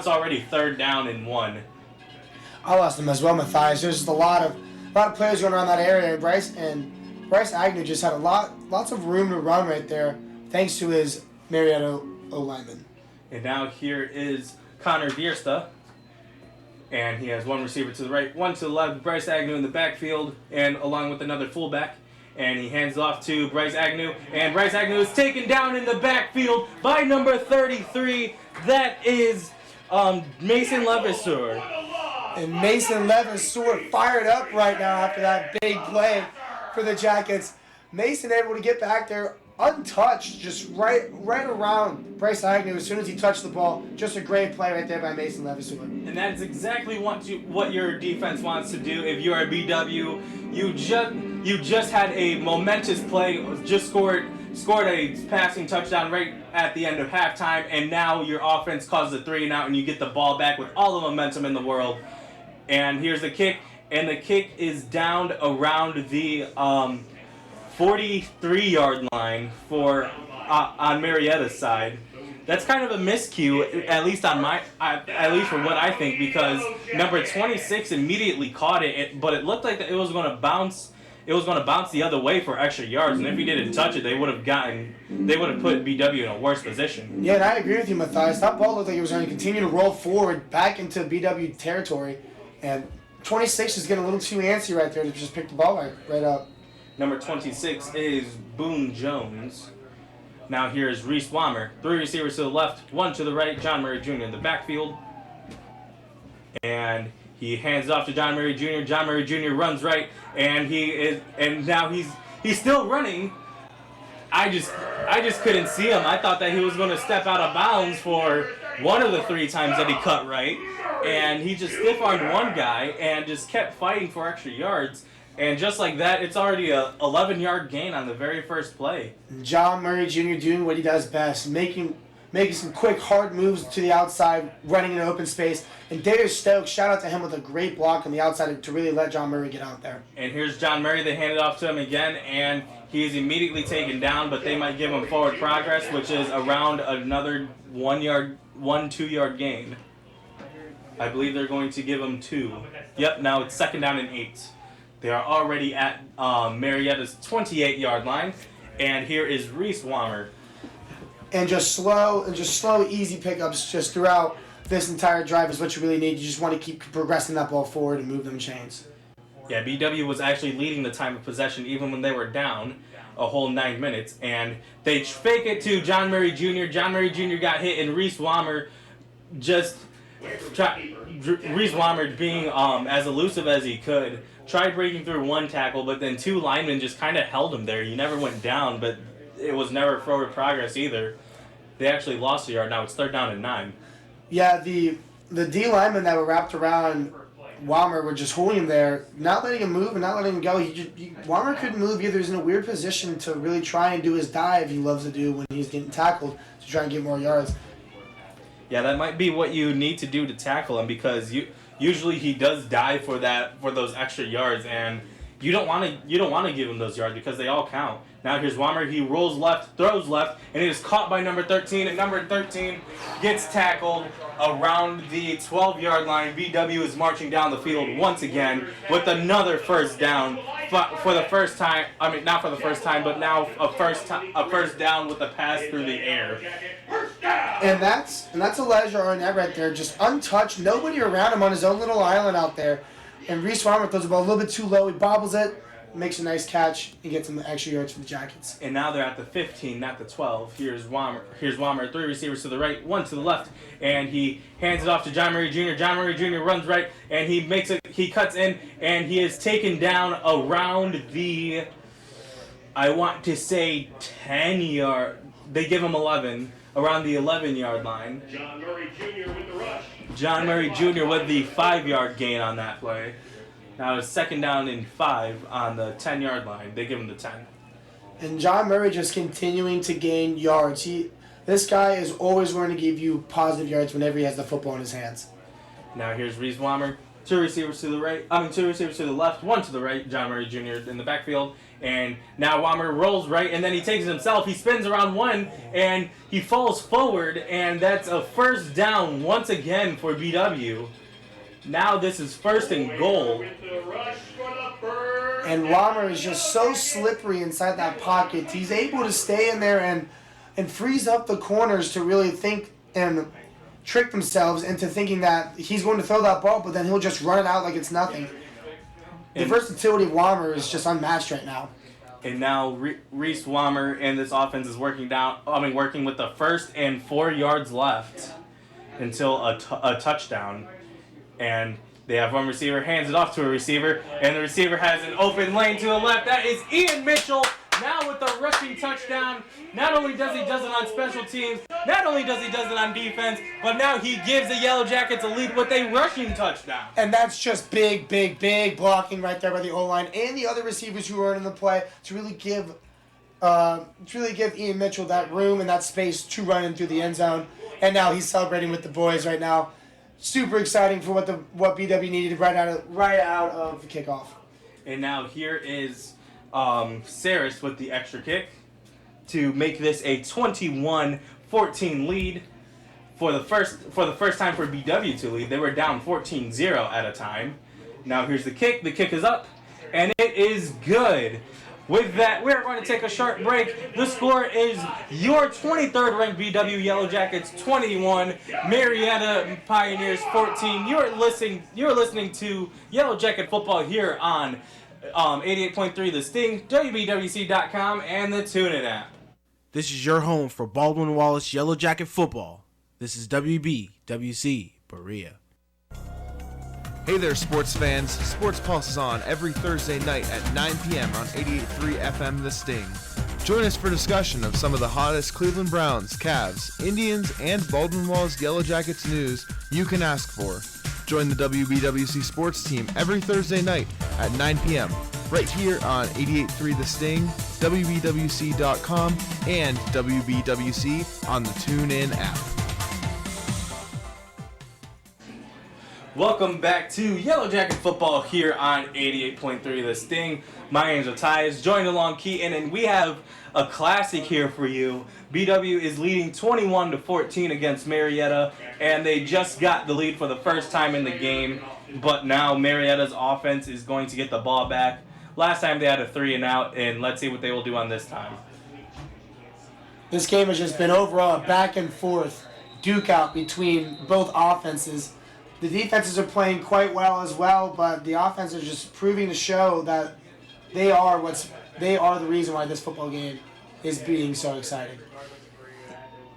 already 3rd down and 1. I lost him as well, Matthias. There's just a lot of players going around that area, and Bryce Agnew just had lots of room to run right there, thanks to his Marietta O-lineman. And now here is Connor Diersta. And he has 1 receiver to the right, 1 to the left. Bryce Agnew in the backfield, and along with another fullback. And he hands off to Bryce Agnew. And Bryce Agnew is taken down in the backfield by number 33. That is Mason Levasseur. And Mason Levasseur fired up right now after that big play for the Jackets. Mason able to get back there untouched, just right around Bryce Agnew as soon as he touched the ball. Just a great play right there by Mason Levasseur. And that's exactly what your defense wants to do. If you are BW, you just had a momentous play, just scored a passing touchdown right at the end of halftime, and now your offense causes a 3-and-out, and you get the ball back with all the momentum in the world. And here's the kick, and the kick is down around the 43-yard line on Marietta's side. That's kind of a miscue, at least for what I think, because number 26 immediately caught it, but it looked like it was going to bounce. It was going to bounce the other way for extra yards, and if he didn't touch it, they would have put BW in a worse position. Yeah, and I agree with you, Matthias. That ball looked like it was going to continue to roll forward back into BW territory, and 26 is getting a little too antsy right there to just pick the ball right up. Number 26 is Boone Jones. Now here is Reese Walmer. 3 receivers to the left, 1 to the right. John Murray Jr. in the backfield. And he hands off to John Murray Jr. John Murray Jr. runs right, and now he's still running. I just couldn't see him. I thought that he was going to step out of bounds for one of the 3 times that he cut right, and he just stiff-armed one guy and just kept fighting for extra yards. And just like that, it's already a 11-yard gain on the very first play. John Murray Jr. doing what he does best, making some quick, hard moves to the outside, running in open space. And Darius Stokes, shout out to him with a great block on the outside to really let John Murray get out there. And here's John Murray. They hand it off to him again, and he is immediately taken down, but they might give him forward progress, which is around another 2-yard gain. I believe they're going to give him 2. Yep, now it's 2nd down and 8. They are already at Marietta's 28-yard line, and here is Reese Walmer. And just slow, easy pickups just throughout this entire drive is what you really need. You just want to keep progressing that ball forward and move them chains. Yeah, BW was actually leading the time of possession even when they were down a whole 9 minutes, and they fake it to John Murray Jr. John Murray Jr. got hit, and Reese Walmer being as elusive as he could, tried breaking through 1 tackle, but then 2 linemen just kind of held him there. He never went down, but it was never forward progress either. they actually lost a yard. Now it's 3rd down and 9. Yeah, the D linemen that were wrapped around Walmer were just holding him there, not letting him move and not letting him go. Walmer couldn't move either. He was in a weird position to really try and do his dive he loves to do when he's getting tackled to try and get more yards. Yeah, that might be what you need to do to tackle him, because usually he does dive for those extra yards, and you don't want to give him those yards because they all count. Now here's Walmer. He rolls left, throws left, and he is caught by number 13. And number 13 gets tackled around the 12-yard line. BW is marching down the field once again with another first down for the first time. I mean, not for the first time, but now a first down with a pass through the air. And that's Elijah Arnett right there, just untouched, nobody around him on his own little island out there. And Reese Walmer throws the ball a little bit too low. He bobbles it, makes a nice catch, and gets some extra yards for the Jackets. And now they're at the 15, not the 12. Here's Walmer. 3 receivers to the right, 1 to the left, and he hands it off to John Murray Jr. John Murray Jr. runs right, and he cuts in, and he is taken down around the, I want to say 10 yard. They give him 11, around the 11-yard line. John Murray Jr. with the rush. John Murray Jr. with the 5-yard gain on that play. Now it's 2nd down and 5 on the 10-yard line. They give him the 10. And John Murray just continuing to gain yards. This guy is always going to give you positive yards whenever he has the football in his hands. Now here's Reese Walmer. 2 receivers to the right. 2 receivers to the left, 1 to the right. John Murray Jr. in the backfield. And now Walmer rolls right, and then he takes it himself. He spins around 1, and he falls forward, and that's a first down once again for BW. Now this is 1st and goal. And Walmer is just so slippery inside that pocket. He's able to stay in there and freeze up the corners to really think and trick themselves into thinking that he's going to throw that ball, but then he'll just run it out like it's nothing. The versatility of Walmer is just unmatched right now. And now Reese Walmer and this offense is working with the 1st and 4 yards left until a touchdown. And they have one receiver, hands it off to a receiver, and the receiver has an open lane to the left. That is Ian Mitchell, now with the rushing touchdown. Not only does he does it on special teams, not only does he does it on defense, but now he gives the Yellowjackets a lead with a rushing touchdown. And that's just big blocking right there by the O-line and the other receivers who are in the play to really give Ian Mitchell that room and that space to run in through the end zone. And now he's celebrating with the boys right now. Super exciting for what BW needed right out of the kickoff. And now here is Saris with the extra kick to make this a 21-14 lead for the first time for BW to lead. They were down 14-0 at a time. Now here's the kick. The kick is up, and it is good. With that, we're going to take a short break. The score is your 23rd ranked BW Yellowjackets 21, Marietta Pioneers 14. You're listening to Yellowjacket football here on 88.3 The Sting, WBWC.com, and the TuneIn app. This is your home for Baldwin Wallace Yellowjacket football. This is WBWC Berea. Hey there, sports fans. Sports Pulse is on every Thursday night at 9 p.m. on 88.3 FM The Sting. Join us for discussion of some of the hottest Cleveland Browns, Cavs, Indians, and Baldwin Wallace Yellowjackets news you can ask for. Join the WBWC sports team every Thursday night at 9 p.m. right here on 88.3 The Sting, WBWC.com, and WBWC on the TuneIn app. Welcome back to Yellowjacket football here on 88.3 The Sting. My name's Matthias, joined along Keaton, and we have a classic here for you. BW is leading 21-14 against Marietta, and they just got the lead for the first time in the game, but now Marietta's offense is going to get the ball back. Last time they had a 3-and-out, and let's see what they will do on this time. This game has just been overall a back and forth duke out between both offenses. The defenses are playing quite well as well, but the offense is just proving to show that they are the reason why this football game is being so exciting.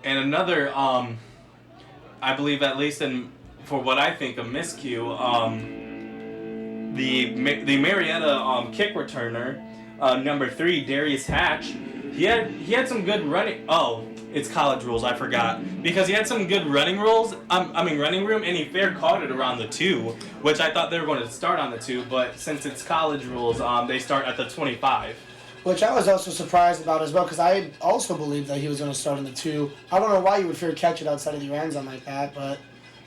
And another, I believe at least for what I think a miscue, the Marietta kick returner, number 3, Darius Hatch, He had some good running. Oh, it's college rules. I forgot because he had some good running rules. Running room, and he fair caught it around the 2, which I thought they were going to start on the 2, but since it's college rules, they start at the 25. Which I was also surprised about as well, because I also believed that he was going to start on the 2. I don't know why you would fear catch it outside of your end zone like that, but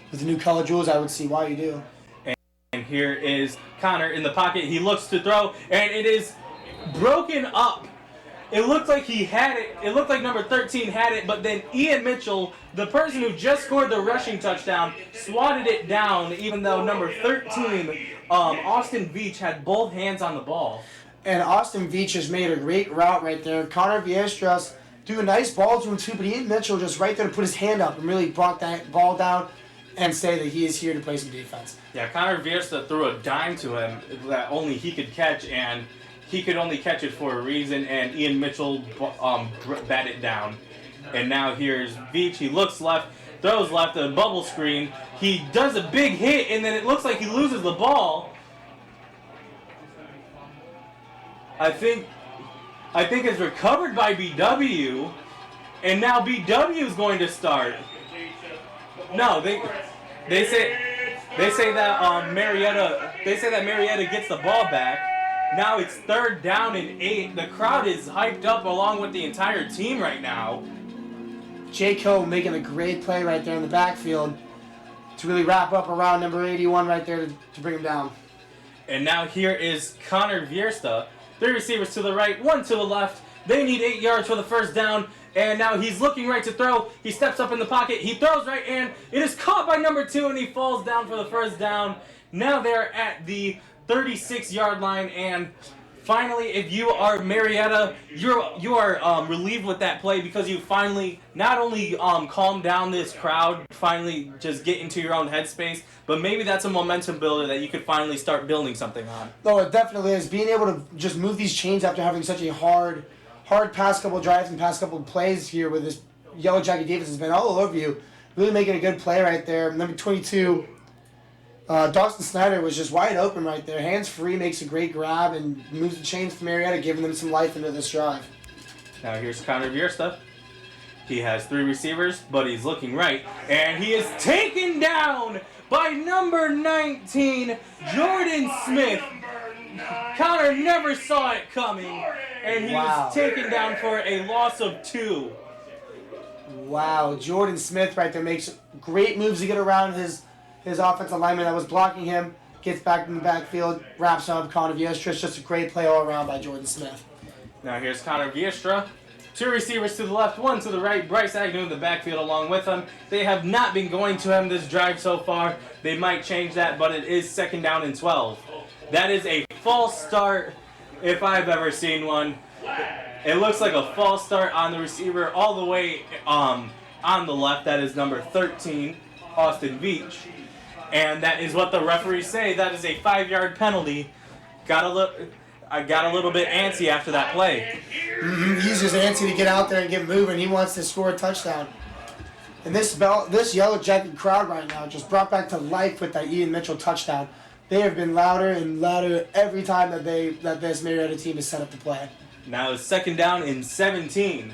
with the new college rules, I would see why you do. And here is Connor in the pocket. He looks to throw, and it is broken up. It looked like he had it. It looked like number 13 had it, but then Ian Mitchell, the person who just scored the rushing touchdown, swatted it down, even though number 13, Austin Veach, had both hands on the ball. And Austin Veach just made a great route right there. Connor Diersta do a nice ball to him too, but Ian Mitchell just right there to put his hand up and really brought that ball down and say that he is here to play some defense. Yeah, Connor Diersta threw a dime to him that only he could catch, and he could only catch it for a reason, and Ian Mitchell bat it down. And now here's Veach. He looks left, throws left, a bubble screen. He does a big hit, and then it looks like he loses the ball. I think it's recovered by BW, and now BW is going to start. No, they say that Marietta gets the ball back. Now it's 3rd down and 8. The crowd is hyped up along with the entire team right now. J. Cole making a great play right there in the backfield to really wrap up around number 81 right there to bring him down. And now here is Connor Diersta. 3 receivers to the right, 1 to the left. They need 8 yards for the first down. And now he's looking right to throw. He steps up in the pocket. He throws right, and it is caught by number 2, and he falls down for the first down. Now they're at the 36-yard line, and finally, if you are Marietta, you are relieved with that play because you finally not only calm down this crowd, finally just get into your own headspace, but maybe that's a momentum builder that you could finally start building something on. No, it definitely is. Being able to just move these chains after having such a hard past couple drives and past couple plays here with this Yellowjacket defense has been all over you. Really making a good play right there. Number 22. Dawson Snyder was just wide open right there. Hands free, makes a great grab, and moves the chains for Marietta, giving them some life into this drive. Now here's Connor Diersta. He has 3 receivers, but he's looking right, and he is taken down by number 19, Jordan Smith. Connor never saw it coming, and he was taken down for a loss of 2. Wow, Jordan Smith right there makes great moves to get around his offensive lineman that was blocking him, gets back in the backfield, wraps up Connor Diersta. It's just a great play all around by Jordan Smith. Now here's Connor Diersta. 2 receivers to the left, 1 to the right. Bryce Agnew in the backfield along with him. They have not been going to him this drive so far. They might change that, but it is 2nd down and 12. That is a false start if I've ever seen one. It looks like a false start on the receiver all the way on the left. That is number 13, Austin Veach. And that is what the referees say. That is a 5-yard penalty. I got a little bit antsy after that play. He's just antsy to get out there and get moving. He wants to score a touchdown. And this Yellowjacket crowd right now just brought back to life with that Ian Mitchell touchdown. They have been louder and louder every time that this Marietta team is set up to play. Now it's 2nd down and 17.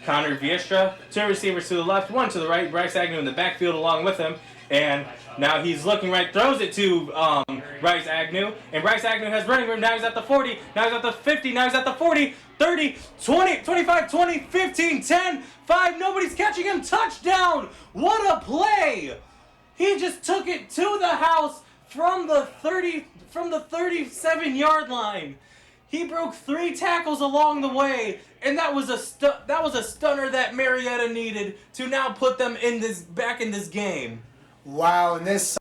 Connor Diersta, 2 receivers to the left, 1 to the right. Bryce Agnew in the backfield along with him. And now he's looking right, throws it to Bryce Agnew. And Bryce Agnew has running room. Now he's at the 40. Now he's at the 50. Now he's at the 40, 30, 20, 25, 20, 15, 10, 5. Nobody's catching him. Touchdown. What a play. He just took it to the house from the 37-yard line. He broke 3 tackles along the way, and that was a stunner that Marietta needed to now put them back in this game. Wow, and this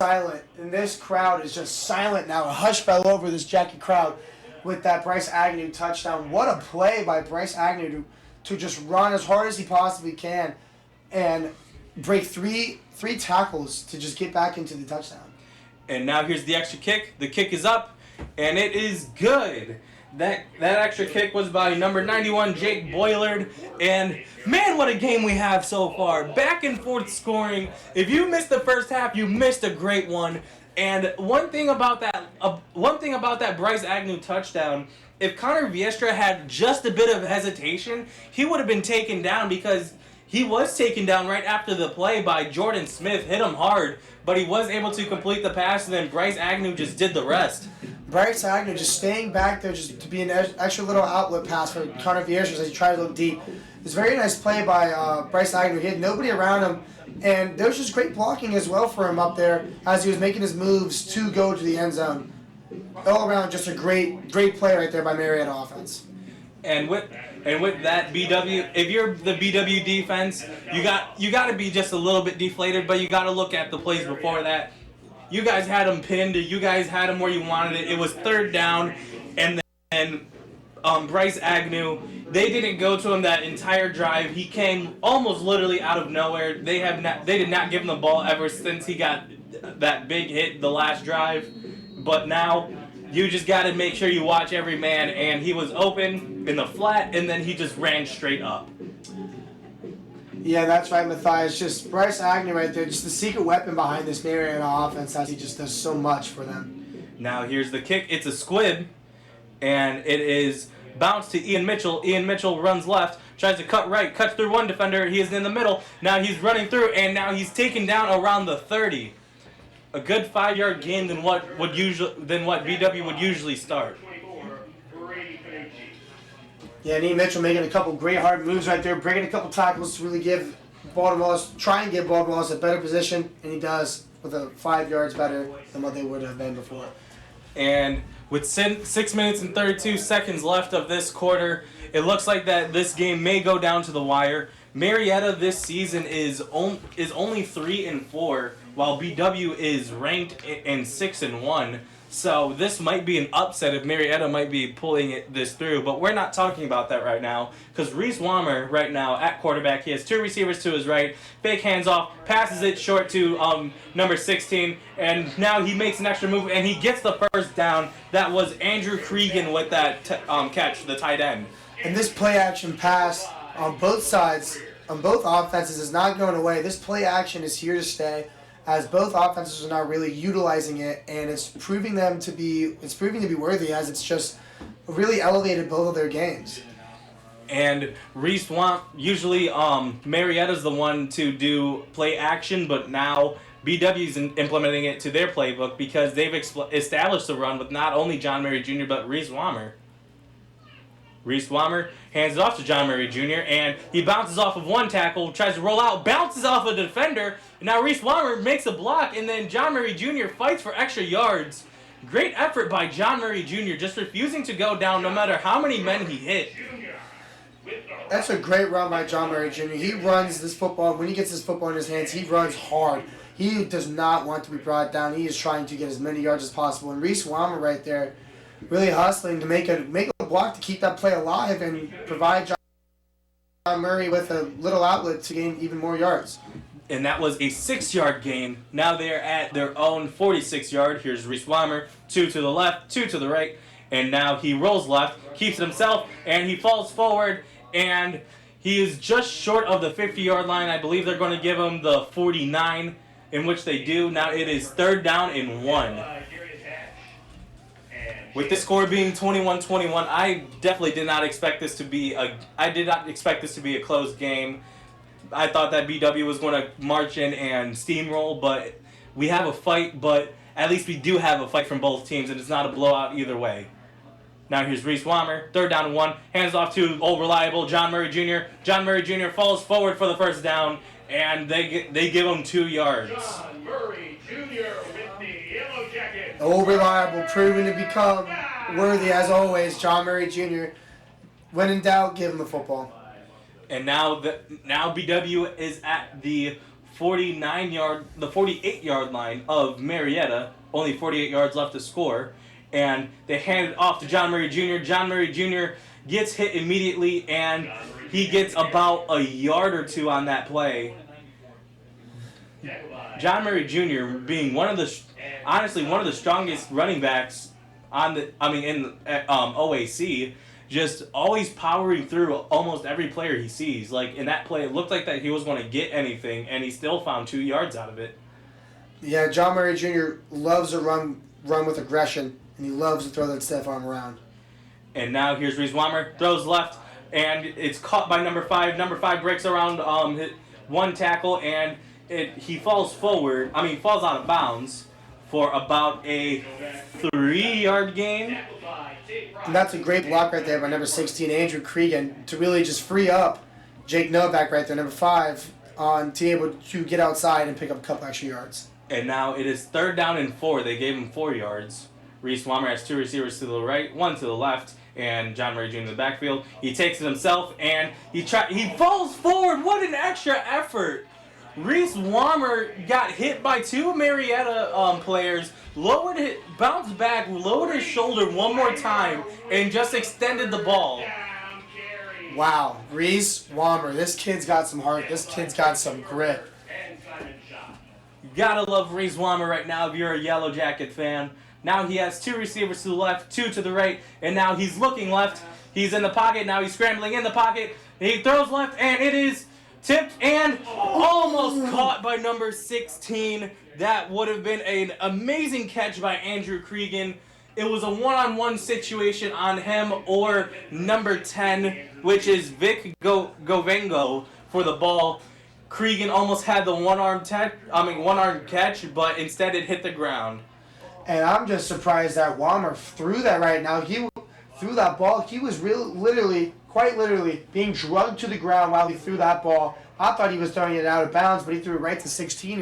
crowd is just silent now. A hush fell over this Jacket crowd with that Bryce Agnew touchdown. What a play by Bryce Agnew to just run as hard as he possibly can and break three tackles to just get back into the touchdown. And now here's the extra kick. The kick is up, and it is good. That extra kick was by number 91, Jake Boylard. And man, what a game we have so far. Back and forth scoring. If you missed the first half, you missed a great one. And one thing about that Bryce Agnew touchdown, if Connor Viestra had just a bit of hesitation, he would have been taken down because he was taken down right after the play by Jordan Smith, hit him hard, but he was able to complete the pass, and then Bryce Agnew just did the rest. Bryce Agnew just staying back there just to be an extra little outlet pass for Connor Viestra as he tried to look deep. It's a very nice play by Bryce Agnew. He had nobody around him, and there was just great blocking as well for him up there as he was making his moves to go to the end zone. All around, just a great play right there by Marietta offense. And with that BW, if you're the BW defense, you got to be just a little bit deflated, but you got to look at the plays before that. You guys had him pinned. You guys had him where you wanted it. It was third down, and then Bryce Agnew, they didn't go to him that entire drive. He came almost literally out of nowhere. They did not give him the ball ever since he got that big hit the last drive. But now you just got to make sure you watch every man, and he was open in the flat, and then he just ran straight up. Yeah, that's right, Matthias. Just Bryce Agnew right there, just the secret weapon behind this Marietta offense as he just does so much for them. Now here's the kick. It's a squib, and it is bounced to Ian Mitchell. Ian Mitchell runs left, tries to cut right, cuts through one defender. He is in the middle. Now he's running through, and now he's taken down around the 30. A good 5-yard gain than what BW would usually start. Yeah, and Ian Mitchell making a couple great hard moves right there, breaking a couple tackles to really give Baldwin Wallace a better position, and he does with a 5 yards better than what they would have been before. And with 6 minutes and 32 seconds left of this quarter, it looks like that this game may go down to the wire. Marietta this season is only 3-4, while BW is ranked in 6-1. So this might be an upset if Marietta might be pulling this through, but we're not talking about that right now because Reese Walmer right now at quarterback, he has 2 receivers to his right, fake hands off, passes it short to number 16, and now he makes an extra move and he gets the first down. That was Andrew Cregan with that catch, the tight end. And this play action pass on both sides, on both offenses, is not going away. This play action is here to stay, as both offenses are now really utilizing it, and it's proving to be worthy, as it's just really elevated both of their games. And Reese usually Marietta's the one to do play action, but now BW's implementing it to their playbook because they've established the run with not only John Murray Jr. but Reese Walmer. Reese Walmer hands it off to John Murray Jr. and he bounces off of one tackle, tries to roll out, bounces off a defender, and now Reese Walmer makes a block, and then John Murray Jr. fights for extra yards. Great effort by John Murray Jr., just refusing to go down no matter how many men he hit. That's a great run by John Murray Jr. He runs this football, when he gets this football in his hands, he runs hard. He does not want to be brought down. He is trying to get as many yards as possible. And Reese Walmer right there, really hustling to make a block to keep that play alive and provide John Murray with a little outlet to gain even more yards. And that was a 6-yard gain. Now they're at their own 46-yard. Here's Reese Walmer, 2 to the left, 2 to the right, and now he rolls left, keeps it himself, and he falls forward, and he is just short of the 50-yard line. I believe they're going to give him the 49, in which they do. Now it is 3rd down and 1. With this score being 21-21, I definitely did not expect this to be a close game. I thought that BW was going to march in and steamroll, but we have a fight, but at least we do have a fight from both teams, and it's not a blowout either way. Now here's Reese Walmer, 3rd down and 1, hands off to old reliable John Murray Jr. John Murray Jr. falls forward for the first down, and they give him 2 yards. John Murray Jr. with the Yellowjacket. Old reliable, proven to become worthy as always, John Murray Jr. When in doubt, give him the football. And now BW is at the 48-yard line of Marietta. Only 48 yards left to score. And they hand it off to John Murray Jr. John Murray Jr. gets hit immediately, and he gets about a yard or 2 on that play. John Murray Jr. being one of the strongest running backs in OAC. Just always powering through almost every player he sees. Like in that play, it looked like that he was going to get anything, and he still found 2 yards out of it. Yeah, John Murray Jr. loves to run with aggression, and he loves to throw that stiff arm around. And now here's Reese Walmer, throws left, and it's caught by number 5. Number 5 breaks around one tackle, and he falls forward. Falls out of bounds for about a 3-yard gain. And that's a great block right there by number 16, Andrew Cregan, to really just free up Jake Novak right there, number 5, to be able to get outside and pick up a couple extra yards. And now it is 3rd down and 4. They gave him 4 yards. Reese Walmer has 2 receivers to the right, 1 to the left, and John Murray Jr. in the backfield. He takes it himself, and he falls forward. What an extra effort! Reese Walmer got hit by 2 Marietta players, bounced back, lowered his shoulder one more time, and just extended the ball. Wow, Reese Walmer, this kid's got some heart. This kid's got some grit. You gotta love Reese Walmer right now if you're a Yellowjacket fan. Now he has 2 receivers to the left, 2 to the right, and now he's looking left. He's in the pocket. Now he's scrambling in the pocket. He throws left, and it is tipped and almost caught by number 16. That would have been an amazing catch by Andrew Cregan. It was a one-on-one situation on him or number 10, which is Vic Govengo for the ball. Cregan almost had the one-arm catch, but instead it hit the ground. And I'm just surprised that Walmer threw that right now. He threw that ball. He was quite literally being drugged to the ground while he threw that ball. I thought he was throwing it out of bounds, but he threw it right to 16.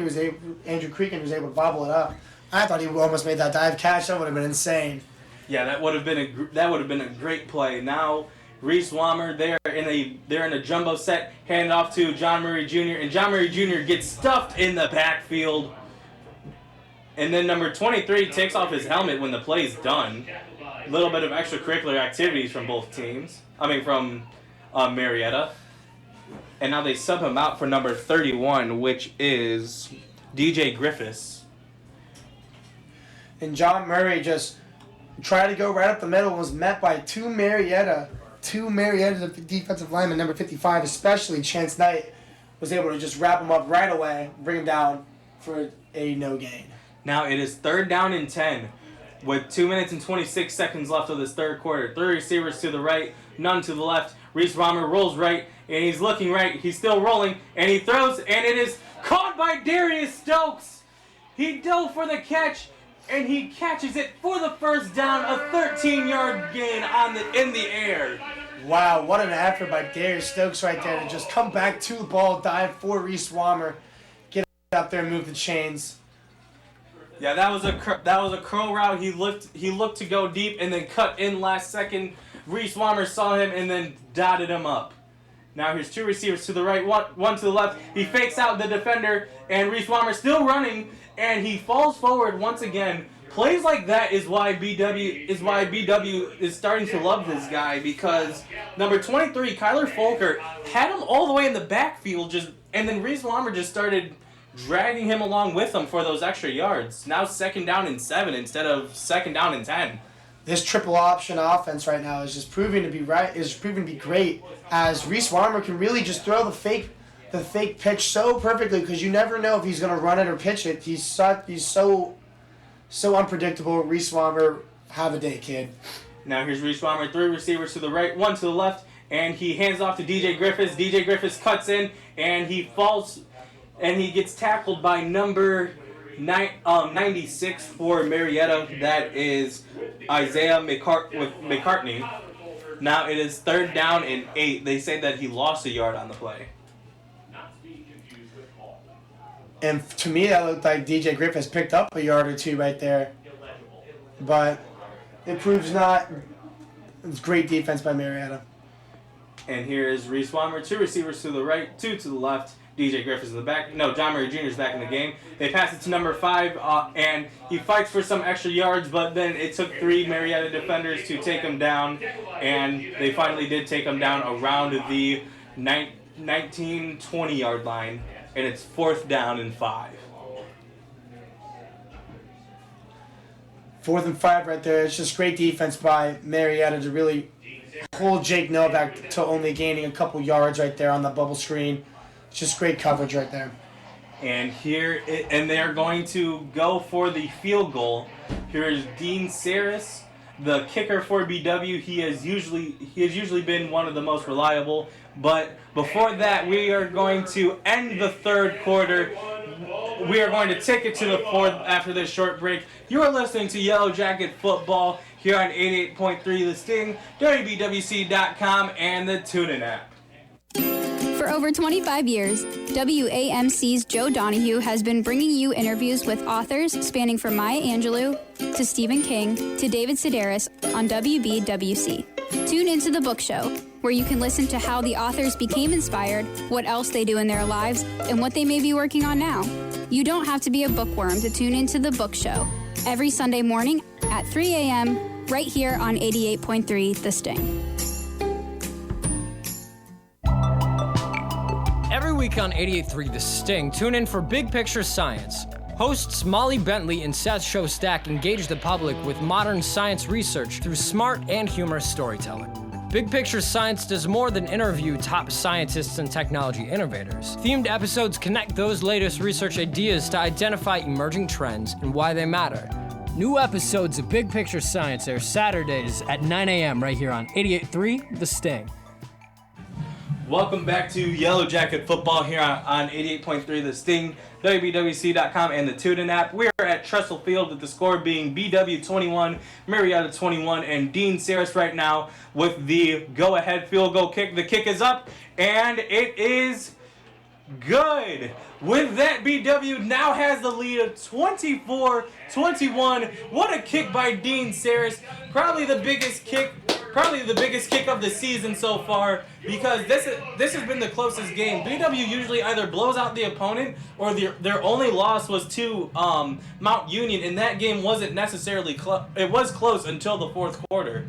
Andrew Cregan was able to bobble it up. I thought he almost made that dive catch. That would have been insane. Yeah, that would have been a great play. Now Reese Walmer, they're in a jumbo set, handed off to John Murray Jr. and John Murray Jr. gets stuffed in the backfield. And then number 23 takes off his helmet when the play's done. A little bit of extracurricular activities from both teams. From Marietta. And now they sub him out for number 31, which is DJ Griffiths. And John Murray just tried to go right up the middle and was met by 2 Marietta defensive linemen, number 55, especially Chance Knight, was able to just wrap him up right away, bring him down for a no gain. Now it is 3rd down and 10 with 2 minutes and 26 seconds left of this third quarter. 3 receivers to the right, none to the left. Reese Walmer rolls right, and he's looking right. He's still rolling, and he throws, and it is caught by Darius Stokes. He dove for the catch, and he catches it for the first down, a 13-yard gain in the air. Wow, what an effort by Darius Stokes right there to just come back to the ball, dive for Reese Walmer, get up there and move the chains. Yeah, that was a curl route. He looked to go deep and then cut in last second. Reese Walmer saw him and then dotted him up. Now here's 2 receivers to the right, one to the left. He fakes out the defender, and Reese Walmer still running, and he falls forward once again. Plays like that is why BW is starting to love this guy, because number 23, Kyler Folker, had him all the way in the backfield, and then Reese Walmer just started dragging him along with him for those extra yards. Now 2nd down and 7 instead of 2nd down and 10. This triple option offense right now is just proving to be great, as Reese Walmer can really just throw the fake pitch so perfectly, because you never know if he's going to run it or pitch it. He's so unpredictable. Reese Walmer, have a day, kid. Now here's Reese Walmer, 3 receivers to the right, 1 to the left, and he hands off to DJ Griffiths. DJ Griffiths cuts in, and he falls, and he gets tackled by number 96 for Marietta. That is Isaiah McCartney. Now it is 3rd down and 8. They say that he lost a yard on the play. And to me, that looked like DJ Griffiths picked up a yard or 2 right there. But it proves not. It's great defense by Marietta. And here is Reese Walmer, 2 receivers to the right, 2 to the left. DJ Griffiths in the back. No, John Murray Jr. is back in the game. They pass it to number 5, and he fights for some extra yards, but then it took 3 Marietta defenders to take him down, and they finally did take him down around the 19-20 yard line, and it's 4th down and 5. 4th and 5 right there. It's just great defense by Marietta to really hold Jake Novak to only gaining a couple yards right there on the bubble screen. It's just great coverage right there. And they're going to go for the field goal. Here is Dean Saris, the kicker for BW. He has usually been one of the most reliable. But before that, we are going to end the third quarter. We are going to take it to the fourth after this short break. You are listening to Yellowjacket Football here on 88.3 The Sting, WBWC.com, and the TuneIn app. For over 25 years, WAMC's Joe Donahue has been bringing you interviews with authors spanning from Maya Angelou to Stephen King to David Sedaris on WBWC. Tune into The Book Show, where you can listen to how the authors became inspired, what else they do in their lives, and what they may be working on now. You don't have to be a bookworm to tune into The Book Show every Sunday morning at 3 a.m. right here on 88.3 The Sting. Every week on 88.3 The Sting, tune in for Big Picture Science. Hosts Molly Bentley and Seth Shostak engage the public with modern science research through smart and humorous storytelling. Big Picture Science does more than interview top scientists and technology innovators. Themed episodes connect those latest research ideas to identify emerging trends and why they matter. New episodes of Big Picture Science air Saturdays at 9 a.m. right here on 88.3 The Sting. Welcome back to Yellowjacket Football here on 88.3 The Sting, WBWC.com, and the TuneIn app. We are at Trestle Field with the score being BW 21, Marietta 21, and Dean Saris right now with the go-ahead field goal kick. The kick is up, and it is good. With that, BW now has the lead of 24-21. What a kick by Dean Saris. Probably the biggest kick of the season so far, because this has been the closest game. BW usually either blows out the opponent or their only loss was to Mount Union, and that game wasn't necessarily close. It was close until the fourth quarter.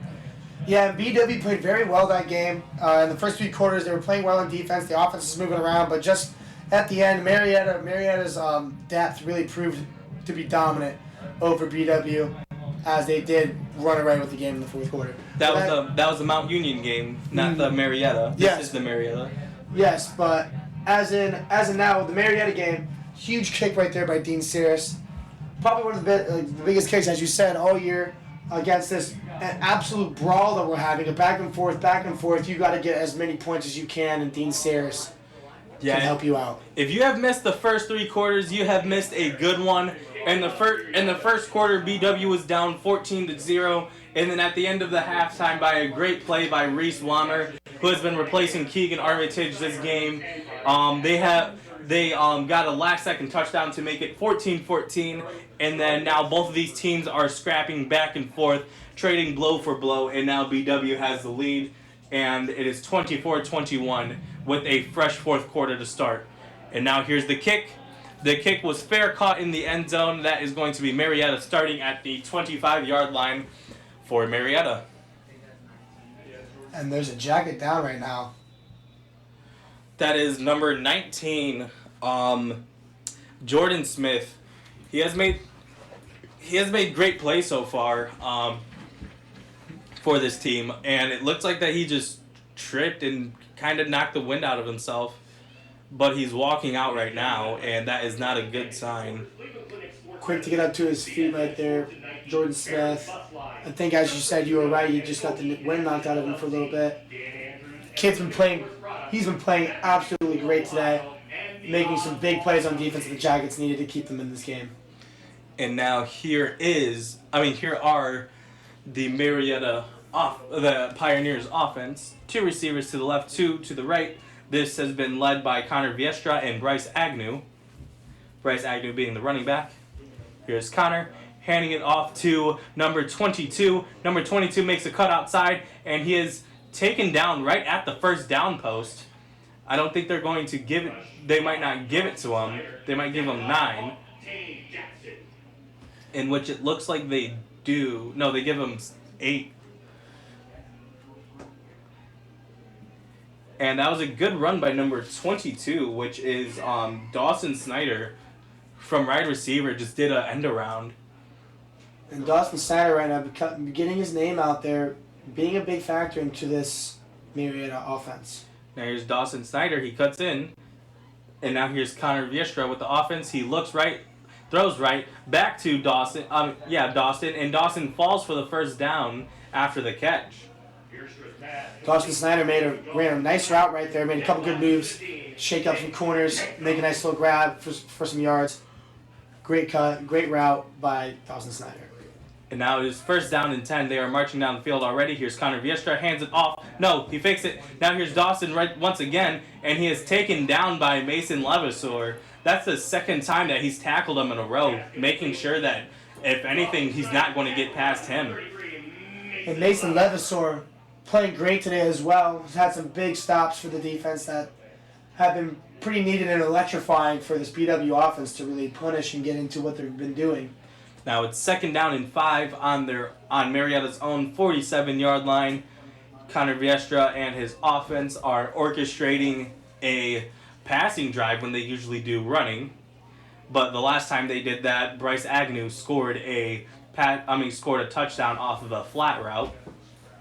Yeah, BW played very well that game. In the first 3 quarters, they were playing well on defense. The offense was moving around, but just at the end, Marietta's depth really proved to be dominant over BW, as they did run away with the game in the fourth quarter. That was the Mount Union game, not the Marietta. This is the Marietta. Yes, but as in now, the Marietta game, huge kick right there by Dean Saris. Probably one of the biggest kicks, as you said, all year against this an absolute brawl that we're having, a back and forth. You got to get as many points as you can, and Dean Saris can help you out. If you have missed the first 3 quarters, you have missed a good one. In the first quarter, BW was down 14-0, and then at the end of the halftime, by a great play by Reese Walmer, who has been replacing Keegan Armitage this game, they got a last-second touchdown to make it 14-14, and then now both of these teams are scrapping back and forth, trading blow for blow, and now BW has the lead, and it is 24-21 with a fresh fourth quarter to start. And now here's the kick. The kick was fair, caught in the end zone. That is going to be Marietta starting at the 25-yard line for Marietta. And there's a jacket down right now. That is number 19, Jordan Smith. He has made great plays so far for this team, and it looks like that he just tripped and kind of knocked the wind out of himself. But he's walking out right now, and that is not a good sign. Quick to get up to his feet right there, Jordan Smith. I think, as you said, you were right. He just got the wind knocked out of him for a little bit. Kid's been playing. He's been playing absolutely great today, making some big plays on defense. The Jackets needed to keep them in this game. And now here are the the Pioneers offense. 2 receivers to the left, 2 to the right. This has been led by Connor Diersta and Bryce Agnew. Bryce Agnew being the running back. Here's Connor handing it off to number 22. Number 22 makes a cut outside, and he is taken down right at the first down post. I don't think they're going to give it. They might not give it to him. They might give him 9. In which it looks like they do. No, they give him 8. And that was a good run by number 22, which is Dawson Snyder from wide receiver, just did an end around. And Dawson Snyder right now getting his name out there, being a big factor into this Marietta offense. Now here's Dawson Snyder. He cuts in. And now here's Connor Diersta with the offense. He looks right, throws right, back to Dawson. Dawson. And Dawson falls for the first down after the catch. Dawson Snyder ran a nice route right there, made a couple good moves, shake up some corners, make a nice little grab for some yards. Great cut, great route by Dawson Snyder. And now it is first down and 10. They are marching down the field already. Here's Connor Diersta, hands it off. No, he fakes it. Now here's Dawson right once again, and he is taken down by Mason Levasseur. That's the second time that he's tackled him in a row, making sure that, if anything, he's not going to get past him. And Mason Levasseur playing great today as well. He's had some big stops for the defense that have been pretty needed and electrifying for this BW offense to really punish and get into what they've been doing. Now it's second down and 5 on Marietta's own 47-yard line. Connor Diersta and his offense are orchestrating a passing drive when they usually do running. But the last time they did that, Bryce Agnew scored a touchdown off of a flat route.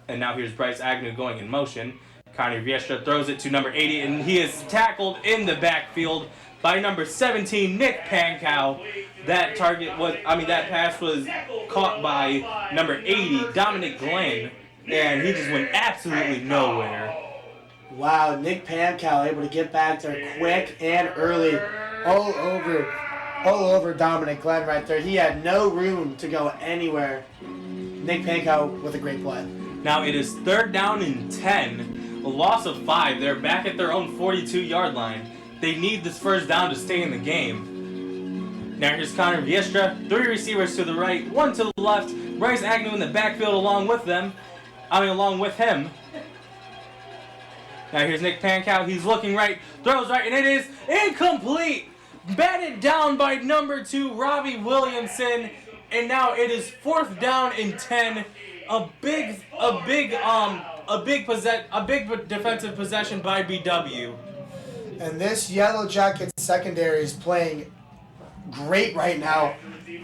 And now here's Bryce Agnew going in motion. Connor Diersta throws it to number 80, and he is tackled in the backfield by number 17, Nick Pankow. That pass was caught by number 80, Dominic Glenn, and he just went absolutely nowhere. Wow, Nick Pankow able to get back there quick and early, all over Dominic Glenn right there. He had no room to go anywhere. Nick Pankow with a great play. Now it is third down and 10, a loss of 5. They're back at their own 42-yard line. They need this first down to stay in the game. Now here's Connor Diersta, 3 receivers to the right, 1 to the left. Bryce Agnew in the backfield along with him. Now here's Nick Pankow. He's looking right, throws right, and it is incomplete. Batted down by number 2, Robbie Williamson, and now it is fourth down and 10. A big defensive possession by BW. And this Yellowjacket secondary is playing great right now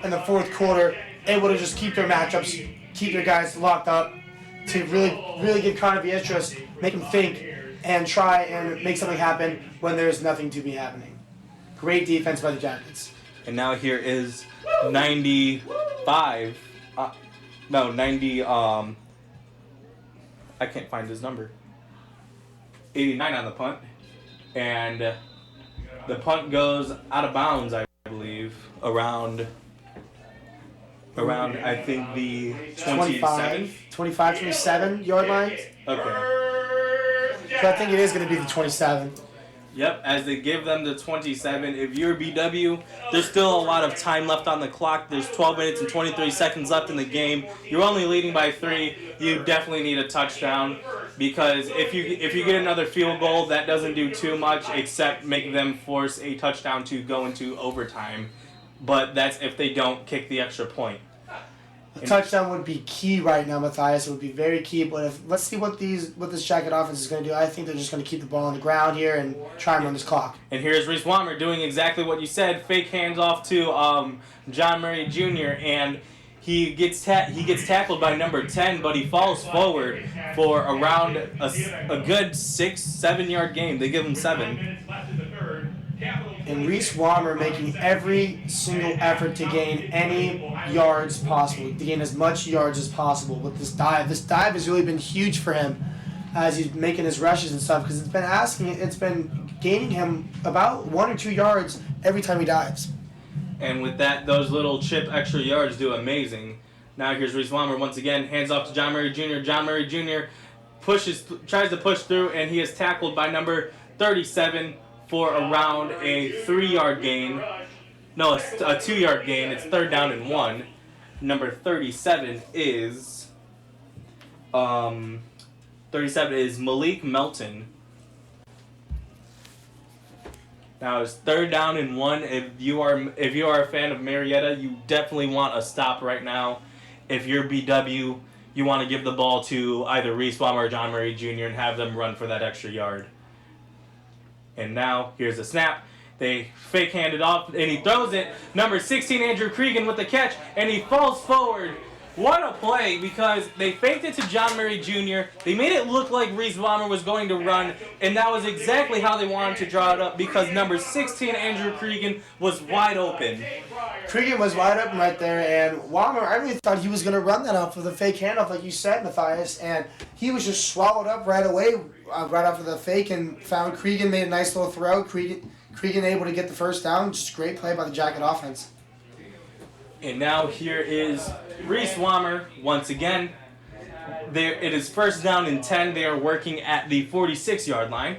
in the fourth quarter, able to just keep their matchups, keep their guys locked up, to really give Connor Diersta, make him think and try and make something happen when there's nothing to be happening. Great defense by the Jackets. And now here is 90. I can't find his number. 89 on the punt. And the punt goes out of bounds, I believe, around I think the 27 yard lines. Okay. So I think it is going to be the 27. Yep, as they give them the 27. If you're BW, there's still a lot of time left on the clock. There's 12 minutes and 23 seconds left in the game. You're only leading by 3. You definitely need a touchdown, because if you get another field goal, that doesn't do too much except make them force a touchdown to go into overtime. But that's if they don't kick the extra point. A touchdown would be key right now, Matthias. It would be very key. But let's see what this Jacket offense is going to do. I think they're just going to keep the ball on the ground here and try and run this clock. And here's Reese Walmer doing exactly what you said. Fake handoff to John Murray Jr. and he gets tackled by number 10, but he falls forward for around a good 6-7 yard gain. They give him 7. And Reese Walmer making every single effort to gain any yards possible, to gain as much yards as possible with this dive. This dive has really been huge for him as he's making his rushes and stuff, because it's been gaining him about 1 or 2 yards every time he dives. And with that, those little chip extra yards do amazing. Now here's Reese Walmer once again, hands off to John Murray Jr. John Murray Jr. tries to push through, and he is tackled by number 37 for around a 3-yard gain. No, a 2-yard gain. It's third down and 1. Number 37 is Malik Melton. Now it's third down and 1. If you are a fan of Marietta, you definitely want a stop right now. If you're BW, you want to give the ball to either Reese Walmer or John Murray Jr. and have them run for that extra yard. And now, here's the snap. They fake hand it off, and he throws it. Number 16, Andrew Cregan with the catch, and he falls forward What a play, because they faked it to John Murray Jr. They made it look like Reese Walmer was going to run, and that was exactly how they wanted to draw it up, because number 16, Andrew Cregan, was wide open. Cregan was wide open right there, and Walmer, I really thought he was going to run that off with a fake handoff, like you said, Matthias, and he was just swallowed up right away, right after the fake, and found Cregan, made a nice little throw. Cregan able to get the first down. Just a great play by the Jacket offense. And now here is Reese Walmer once again. It is first down and 10. They are working at the 46-yard line.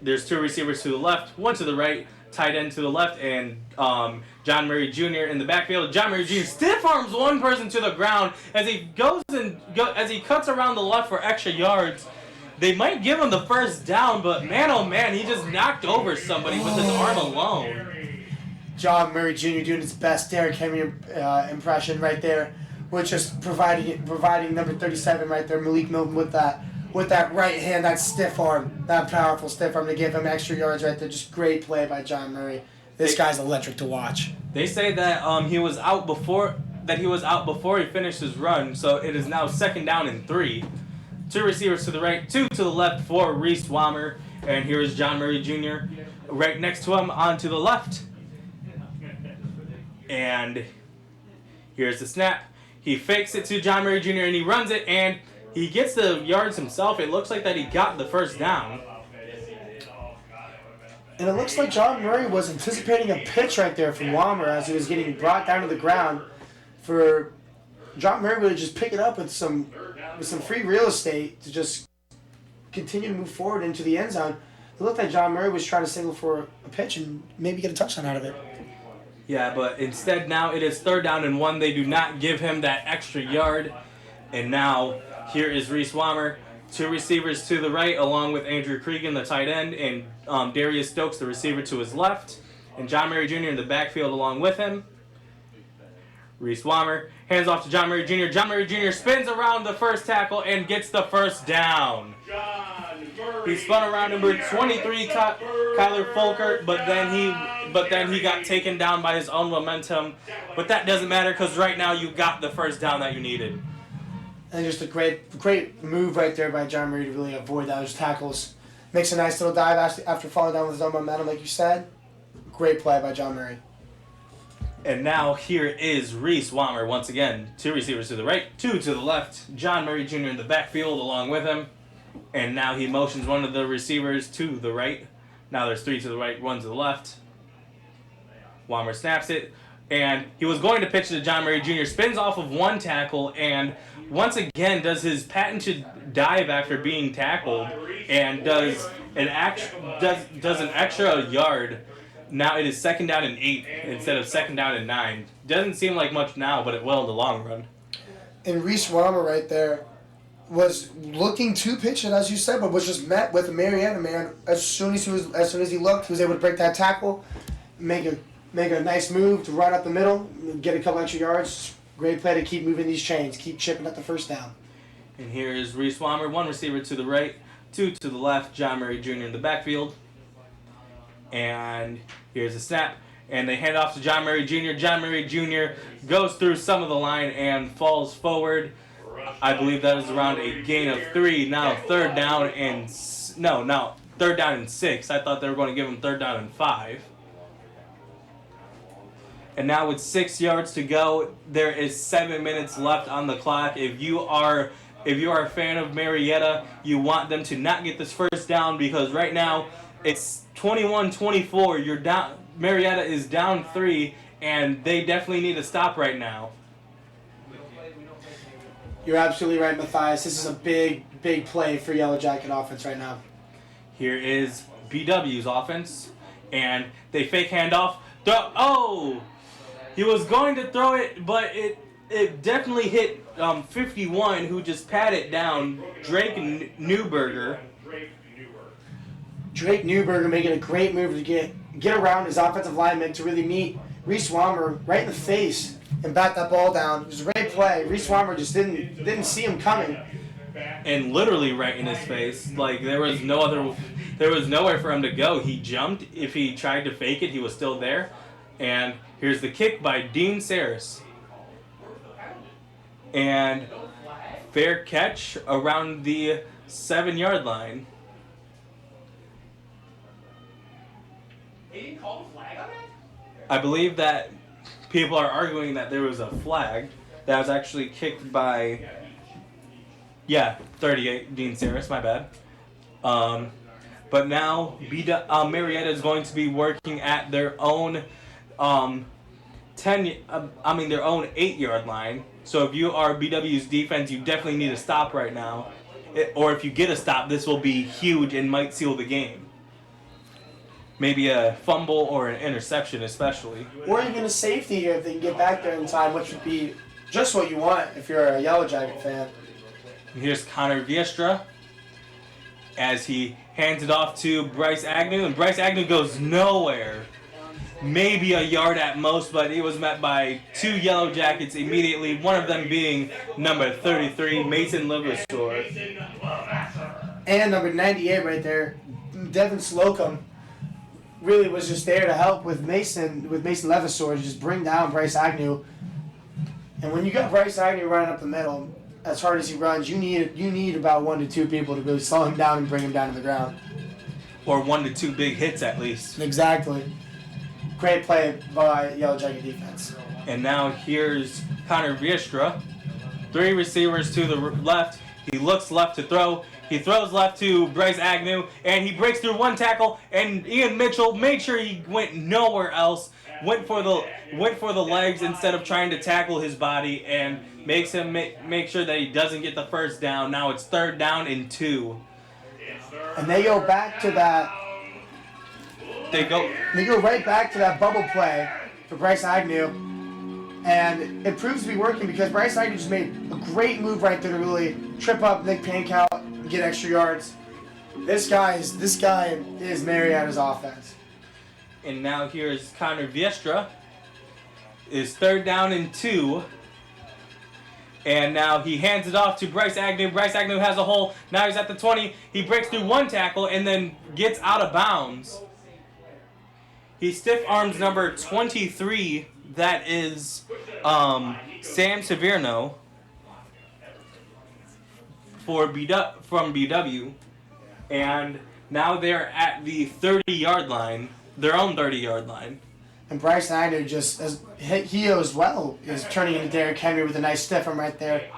There's two receivers to the left, one to the right, tight end to the left, and John Murray Jr. in the backfield. John Murray Jr. stiff arms one person to the ground as he as he cuts around the left for extra yards. They might give him the first down, but man, oh man, he just knocked over somebody with his arm alone. John Murray Jr. doing his best Derrick Henry impression right there, with just providing number 37 right there, Malik Milton, with that right hand, that stiff arm, that powerful stiff arm to give him extra yards right there. Just great play by John Murray. This guy's electric to watch. They say that he was out before he finished his run, so it is now second down and 3. Two receivers to the right, two to the left for Reese Walmer, and here is John Murray Jr. right next to him on to the left. And here's the snap. He fakes it to John Murray Jr. and he runs it, and he gets the yards himself. It looks like that he got the first down. And it looks like John Murray was anticipating a pitch right there from Walmer as he was getting brought down to the ground. For John Murray to just pick it up with some free real estate to just continue to move forward into the end zone. It looked like John Murray was trying to signal for a pitch and maybe get a touchdown out of it. Yeah, but instead now it is third down and 1. They do not give him that extra yard. And now here is Reese Walmer. Two receivers to the right along with Andrew Cregan, the tight end, and Darius Stokes, the receiver to his left. And John Murray Jr. in the backfield along with him. Reese Walmer hands off to John Murray Jr. John Murray Jr. spins around the first tackle and gets the first down. He spun around number 23, Kyler Folkert, but then he got taken down by his own momentum. But that doesn't matter because right now you got the first down that you needed. And just a great move right there by John Murray to really avoid those tackles. Makes a nice little dive after falling down with his own momentum, like you said. Great play by John Murray. And now here is Reese Walmer once again. Two receivers to the right, two to the left. John Murray Jr. in the backfield along with him. And now he motions one of the receivers to the right. Now there's 3 to the right, 1 to the left. Walmer snaps it. And he was going to pitch to John Murray Jr. Spins off of one tackle and once again does his patented dive after being tackled and does an extra yard. Now it is second down and 8 instead of second down and 9. Doesn't seem like much now, but it will in the long run. And Reese Walmer right there was looking to pitch it, as you said, but was just met with a Marietta man. As soon as he looked, he was able to break that tackle, make a nice move to run up the middle, get a couple extra yards. Great play to keep moving these chains, keep chipping at the first down. And here is Reese Walmer, one receiver to the right, 2 to the left. John Murray Jr. in the backfield. And here's a snap. And they hand off to John Murray Jr. John Murray Jr. goes through some of the line and falls forward. I believe that is around a gain of 3. Now third down and 6. I thought they were going to give him third down and 5. And now with 6 yards to go, there is 7 minutes left on the clock. If you are a fan of Marietta, you want them to not get this first down because right now it's 21-24. You're down. Marietta is down 3, and they definitely need to stop right now. You're absolutely right, Matthias. This is a big play for Yellowjacket offense right now. Here is BW's offense, and they fake handoff. He was going to throw it, but it definitely hit 51, who just patted down Drake Newberger. Drake Newberger making a great move to get around his offensive lineman to really meet Reese Walmer right in the face and bat that ball down. It was a great play. Reese Walmer just didn't see him coming. And literally right in his face. Like there was nowhere for him to go. He jumped. If he tried to fake it, he was still there. And here's the kick by Dean Saris. And fair catch around the 7-yard line. They didn't call a flag on it? I believe that people are arguing that there was a flag that was actually kicked by, 38, Dean Saris, my bad. But now Marietta is going to be working at their own their own 8-yard line. So if you are BW's defense, you definitely need a stop right now. Or if you get a stop, this will be huge and might seal the game. Maybe a fumble or an interception especially. Or even a safety if they can get back there in time, which would be just what you want if you're a Yellowjacket fan. Here's Connor Diersta as he hands it off to Bryce Agnew, and Bryce Agnew goes nowhere. Maybe a yard at most, but he was met by 2 Yellowjackets immediately, one of them being number 33, Mason Levasseur. And number 98 right there, Devin Slocum, really was just there to help with Mason Levasseur to just bring down Bryce Agnew. And when you got Bryce Agnew running up the middle, as hard as he runs, you need about 1 to 2 people to really slow him down and bring him down to the ground. Or 1 to 2 big hits at least. Exactly. Great play by Yellowjacket defense. And now here's Connor Diersta. 3 receivers to the left. He looks left to throw. He throws left to Bryce Agnew, and he breaks through 1 tackle. And Ian Mitchell made sure he went nowhere else. Went for the legs instead of trying to tackle his body, and makes him make sure that he doesn't get the first down. Now it's 3rd down and 2. And they go back to that. They go right back to that bubble play for Bryce Agnew, and it proves to be working because Bryce Agnew just made a great move right there to really trip up Nick Pankow and get extra yards. This guy is Marietta's offense. And now here's Connor Diersta. Is 3rd down and 2. And now he hands it off to Bryce Agnew. Bryce Agnew has a hole. Now he's at the 20. He breaks through 1 tackle and then gets out of bounds. He stiff arms number 23. That is Sam Severino from BW. And now they're at the 30-yard line. Their own 30-yard line. And Bryce Agnew he as well is turning into Derrick Henry with a nice stiff arm right there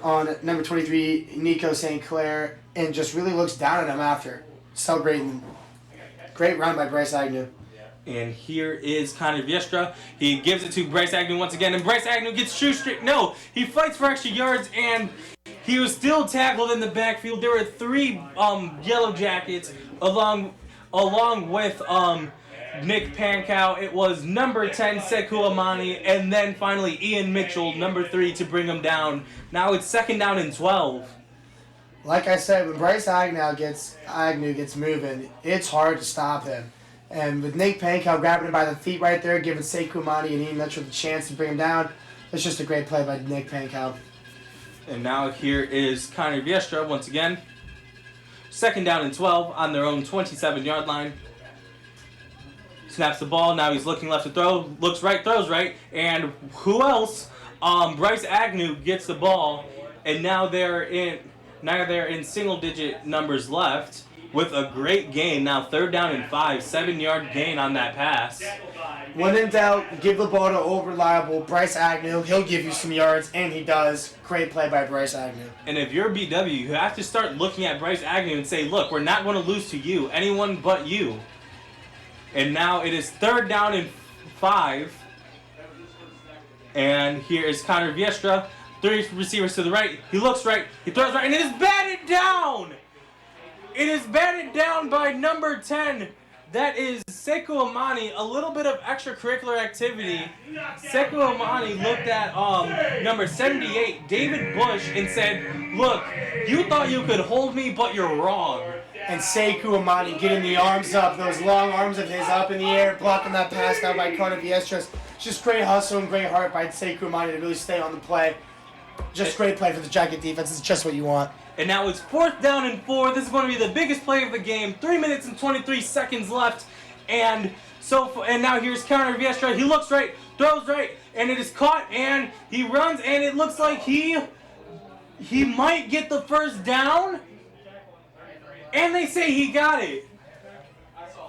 on number 23, Nico St. Clair, and just really looks down at him after celebrating. Great run by Bryce Agnew. And here is Connor Diersta. He gives it to Bryce Agnew once again, and Bryce Agnew gets shoestring. No, he fights for extra yards, and he was still tackled in the backfield. There were 3 Yellowjackets along with Nick Pankow. It was number 10, Sekou Amani, and then finally Ian Mitchell, number 3, to bring him down. Now it's 2nd down and 12. Like I said, when Bryce Agnew gets moving, it's hard to stop him. And with Nick Pankow grabbing him by the feet right there, giving Sekou Amani and Ian Mitchell the chance to bring him down, it's just a great play by Nick Pankow. And now here is Connor Diersta once again. 2nd down and 12 on their own 27-yard line. Snaps the ball. Now he's looking left to throw. Looks right, throws right. And who else? Bryce Agnew gets the ball. And now they're in single-digit numbers left with a great gain. Now 3rd down and 5. 7-yard gain on that pass. When in doubt, give the ball to over-reliable Bryce Agnew. He'll give you some yards, and he does. Great play by Bryce Agnew. And if you're BW, you have to start looking at Bryce Agnew and say, look, we're not going to lose to you. Anyone but you. And now it is 3rd down and 5. And here is Connor Diersta. 3 receivers to the right. He looks right. He throws right. And it is batted down. It is batted down by number 10. That is Sekou Amani. A little bit of extracurricular activity. Sekou Amani looked at number 78, David Bush, and said, look, you thought you could hold me, but you're wrong. And Sekou Amani getting the arms up, those long arms of his up in the air, blocking that pass down by Connor Diersta. Just great hustle and great heart by Sekou Amani to really stay on the play. Just great play for the Jacket defense. It's just what you want. And now it's 4th down and 4. This is going to be the biggest play of the game. 3 minutes and 23 seconds left. And now here's Connor Diersta. He looks right, throws right, and it is caught, and he runs, and it looks like he might get the first down, and they say he got it.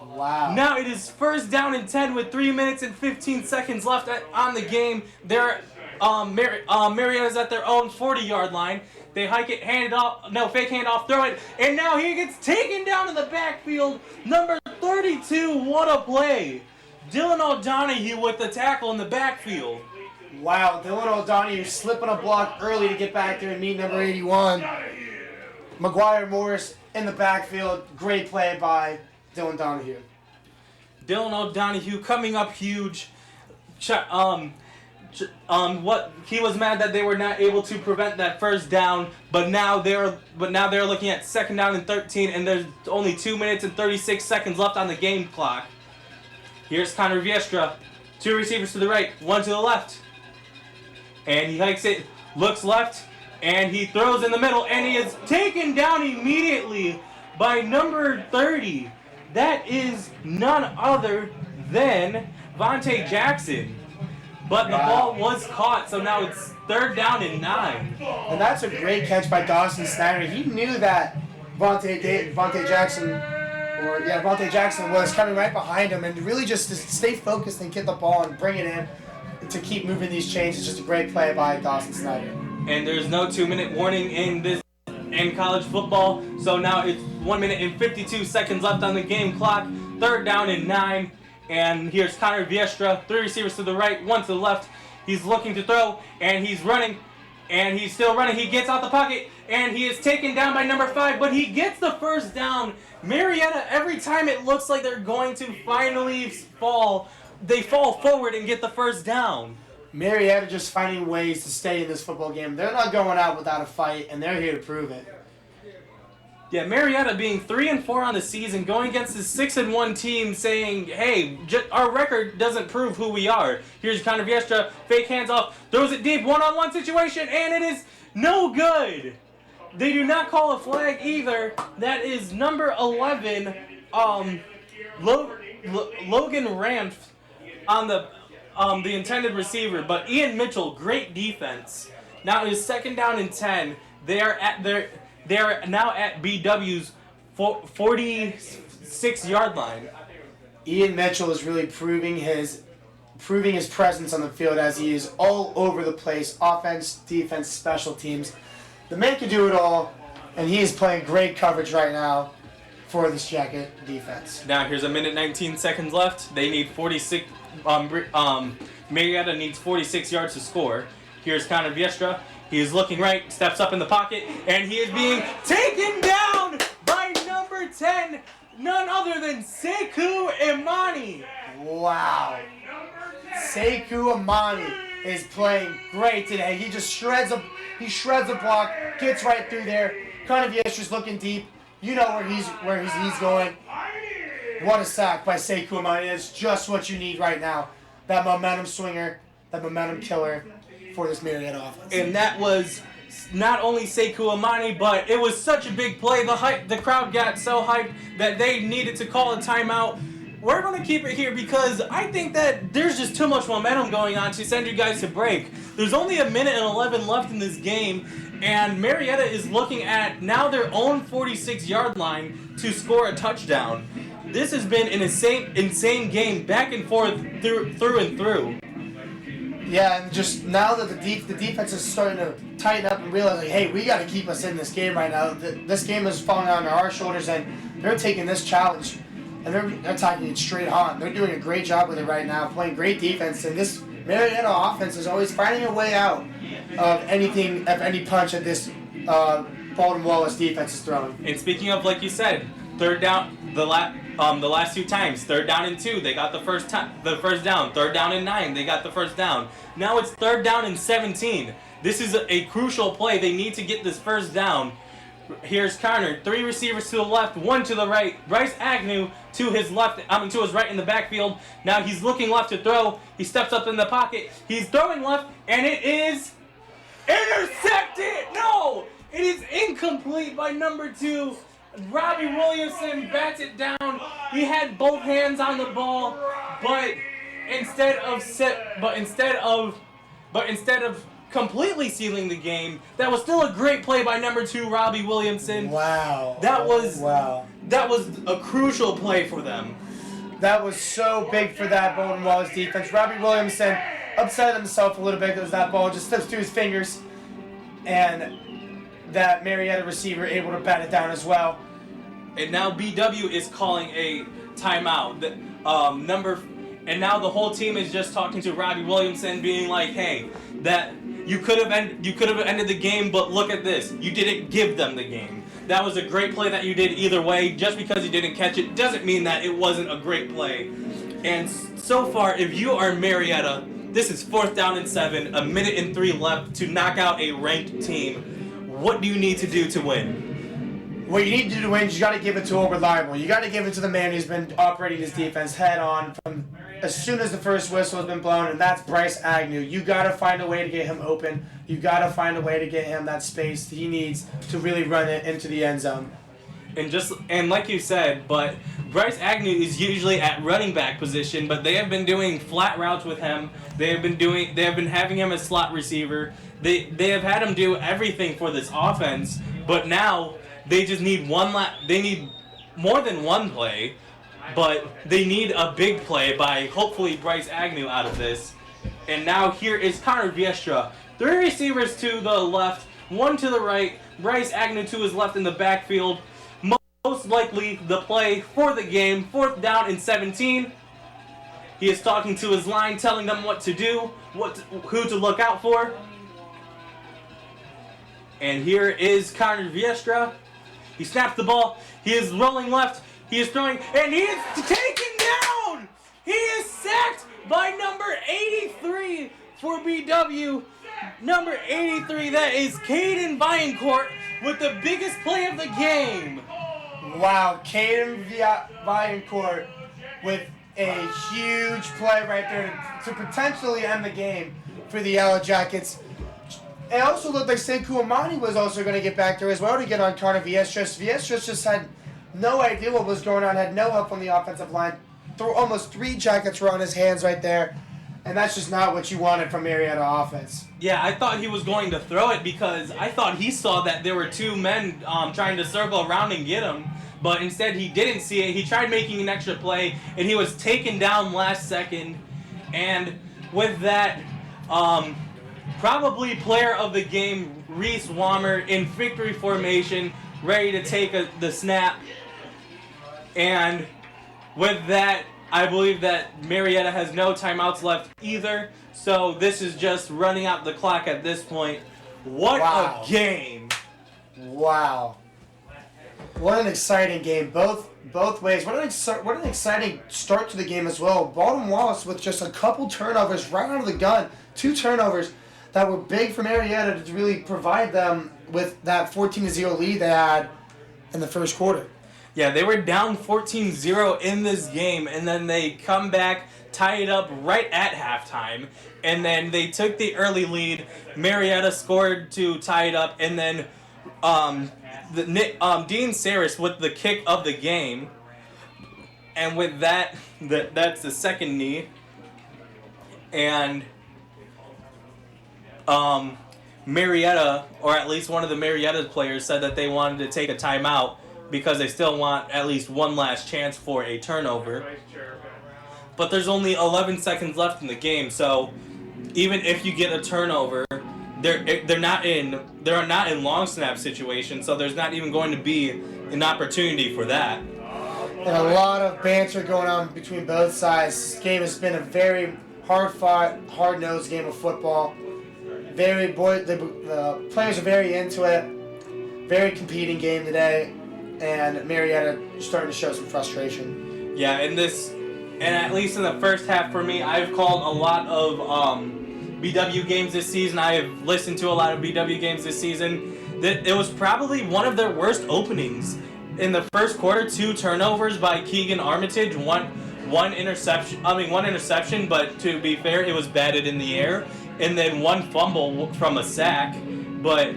Wow. Now it is first down and 10 with 3 minutes and 15 seconds left on the game. They're Marietta's at their own 40-yard line. They hike it, hand it off, no, fake handoff, throw it, and now he gets taken down in the backfield. Number 32, what a play. Dylan O'Donoghue with the tackle in the backfield. Wow, Dylan O'Donoghue slipping a block early to get back there and meet number 81. McGuire Morris in the backfield. Great play by Dylan O'Donoghue. Dylan O'Donoghue coming up huge. What he was mad that they were not able to prevent that first down, but now they're looking at second down and 13, and there's only 2 minutes and 36 seconds left on the game clock. Here's Connor Viestra, 2 receivers to the right, 1 to the left, and he hikes it, looks left, and he throws in the middle, and he is taken down immediately by number 30. That is none other than Vontae Jackson. But the ball was caught, so now it's third down and 9. And that's a great catch by Dawson Snyder. He knew that Vontae Jackson was coming right behind him, and really just to stay focused and get the ball and bring it in to keep moving these chains is just a great play by Dawson Snyder. And there's no 2-minute warning in college football, so now it's 1 minute and 52 seconds left on the game clock. Third down and 9. And here's Connor Viestra, 3 receivers to the right, 1 to the left. He's looking to throw, and he's running, and he's still running. He gets out the pocket, and he is taken down by number 5, but he gets the first down. Marietta, every time it looks like they're going to finally fall, they fall forward and get the first down. Marietta just finding ways to stay in this football game. They're not going out without a fight, and they're here to prove it. Yeah, Marietta being 3-4 on the season, going against this 6-1 team, saying, "Hey, our record doesn't prove who we are." Here's Connor Viestra, fake hands off, throws it deep, one-on-one situation, and it is no good. They do not call a flag either. That is number 11, Logan Ranft on the intended receiver, but Ian Mitchell, great defense. Now it is second down and 10. They are now at BW's 46-yard line. Ian Mitchell is really proving his presence on the field as he is all over the place. Offense, defense, special teams. The man can do it all, and he is playing great coverage right now for this Jacket defense. Now here's a minute 19 seconds left. They need 46. Marietta needs 46 yards to score. Here's Connor Viestra. He is looking right, steps up in the pocket, and he is being taken down by number 10, none other than Sekou Imani. Wow. Sekou Imani is playing great today. He just shreds a block, gets right through there. Connor Viestra's looking deep. You know where he's going. What a sack by Sekou Imani. That's just what you need right now. That momentum swinger, that momentum killer for this Marietta offense. And that was not only Sekou Imani, but it was such a big play. The crowd got so hyped that they needed to call a timeout. We're going to keep it here because I think that there's just too much momentum going on to send you guys to break. There's only a minute and 11 left in this game, and Marietta is looking at now their own 46-yard line to score a touchdown. This has been an insane game, back and forth, through and through. Yeah, and just now that the defense is starting to tighten up and realize, like, hey, we got to keep us in this game right now. This game is falling on our shoulders, and they're taking this challenge, and they're taking it straight on. They're doing a great job with it right now, playing great defense, and this Marietta offense is always finding a way out of any punch that this Baldwin Wallace defense is throwing. And speaking of, like you said, third down, the last 2 times, 3rd down and 2, they got the first down. 3rd down and 9, they got the first down. Now it's 3rd down and 17. This is a crucial play. They need to get this first down. Here's Connor, 3 receivers to the left, 1 to the right. Bryce Agnew to his left, to his right in the backfield. Now he's looking left to throw. He steps up in the pocket. He's throwing left, and it is intercepted. No, it is incomplete by number 2. Robbie Williamson bats it down. He had both hands on the ball, but instead of completely sealing the game, that was still a great play by number 2 Robbie Williamson. Wow. That was a crucial play for them. That was so big for that Baldwin Wallace defense. Robbie Williamson upset himself a little bit because that ball just slips through his fingers, and that Marietta receiver able to bat it down as well. And now BW is calling a timeout. And now the whole team is just talking to Robbie Williamson, being like, "Hey, that you could have ended the game, but look at this. You didn't give them the game. That was a great play that you did either way. Just because you didn't catch it doesn't mean that it wasn't a great play." And so far, if you are Marietta, this is 4th down and 7, 1:03 left to knock out a ranked team. What do you need to do to win? What you need to do to win is you got to give it to a reliable. You got to give it to the man who's been operating his defense head on from as soon as the first whistle has been blown, and that's Bryce Agnew. You got to find a way to get him open. You got to find a way to get him that space he needs to really run it into the end zone. And like you said, but Bryce Agnew is usually at running back position, but they have been doing flat routes with him. They have been having him as slot receiver. They have had him do everything for this offense, but now they just need they need more than one play, but they need a big play by hopefully Bryce Agnew out of this. And now here is Connor Diersta. 3 receivers to the left, 1 to the right, Bryce Agnew to his left in the backfield. Most likely the play for the game, 4th down and 17. He is talking to his line, telling them what to do, who to look out for. And here is Connor Diersta. He snaps the ball. He is rolling left. He is throwing, and he is taken down. He is sacked by number 83 for BW. Number 83, that is Caden Viancourt with the biggest play of the game. Wow, Caden Viancourt with a huge play right there to potentially end the game for the Yellowjackets. It also looked like Sekou Amani was also going to get back there as well to get on Connor Diersta. Diersta just had no idea what was going on, had no help from the offensive line. Almost 3 Jackets were on his hands right there, and that's just not what you wanted from Marietta offense. Yeah, I thought he was going to throw it because I thought he saw that there were 2 men trying to circle around and get him, but instead he didn't see it. He tried making an extra play, and he was taken down last second. And with that, probably player of the game, Reese Walmer in victory formation, ready to take the snap. And with that, I believe that Marietta has no timeouts left either. So this is just running out the clock at this point. What a game! Wow. What an exciting game, both ways. What an exciting start to the game as well. Baldwin Wallace with just a couple turnovers right out of the gun. 2 turnovers that were big for Marietta to really provide them with that 14-0 lead they had in the first quarter. Yeah, they were down 14-0 in this game, and then they come back, tie it up right at halftime, and then they took the early lead. Marietta scored to tie it up, and then Dean Saris with the kick of the game, and with that's the second knee, and Marietta, or at least one of the Marietta players, said that they wanted to take a timeout because they still want at least one last chance for a turnover. But there's only 11 seconds left in the game, so even if you get a turnover, they're not in long snap situations, so there's not even going to be an opportunity for that. And a lot of banter going on between both sides. This game has been a very hard-fought, hard-nosed game of football. The players are very into it. Very competing game today, and Marietta starting to show some frustration. Yeah, and at least in the first half for me, I've called a lot of BW games this season. I have listened to a lot of BW games this season. It was probably one of their worst openings. In the first quarter, 2 turnovers by Keegan Armitage, one interception, but to be fair, it was batted in the air, and then 1 fumble from a sack. But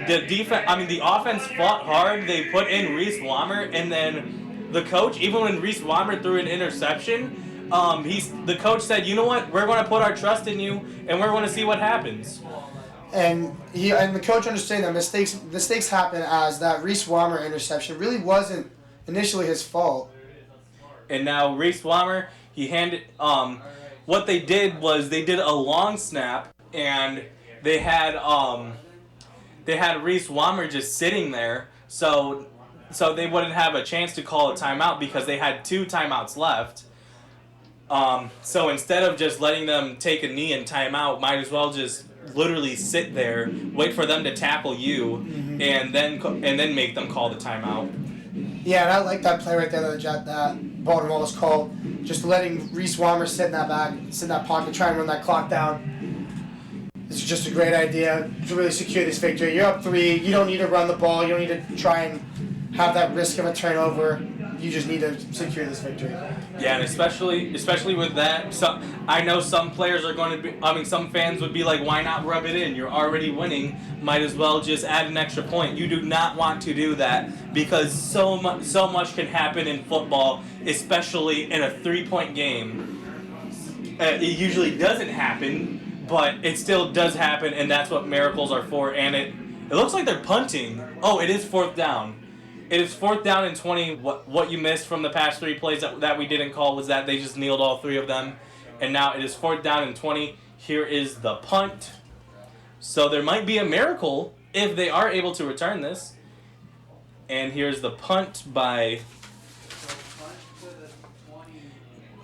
the offense fought hard. They put in Reese Walmer, and then the coach, even when Reese Walmer threw an interception, The coach said, you know what, we're going to put our trust in you, and we're going to see what happens. And the coach understanding that mistakes happen, as that Reese Walmer interception really wasn't initially his fault. And now Reese Walmer, he handed what they did was they did a long snap, and they had Reese Walmer just sitting there, so they wouldn't have a chance to call a timeout because they had 2 timeouts left. So instead of just letting them take a knee and timeout, might as well just literally sit there, wait for them to tackle you, and then make them call the timeout. Yeah, and I like that play right there that Baldwin Wallace called, just letting Reese Walmer sit in that pocket, try and run that clock down. It's just a great idea to really secure this victory. You're up 3. You don't need to run the ball. You don't need to try and have that risk of a turnover. You just need to secure this victory. Yeah, and especially with that, I know some players are going to be. Some fans would be like, "Why not rub it in? You're already winning. Might as well just add an extra point." You do not want to do that because so much can happen in football, especially in a 3-point game. It usually doesn't happen, but it still does happen, and that's what miracles are for. And it looks like they're punting. Oh, it is 4th down. It is 4th down and 20. What you missed from the past 3 plays that we didn't call was that they just kneeled all 3 of them. And now it is 4th down and 20. Here is the punt. So there might be a miracle if they are able to return this. And here's the punt by...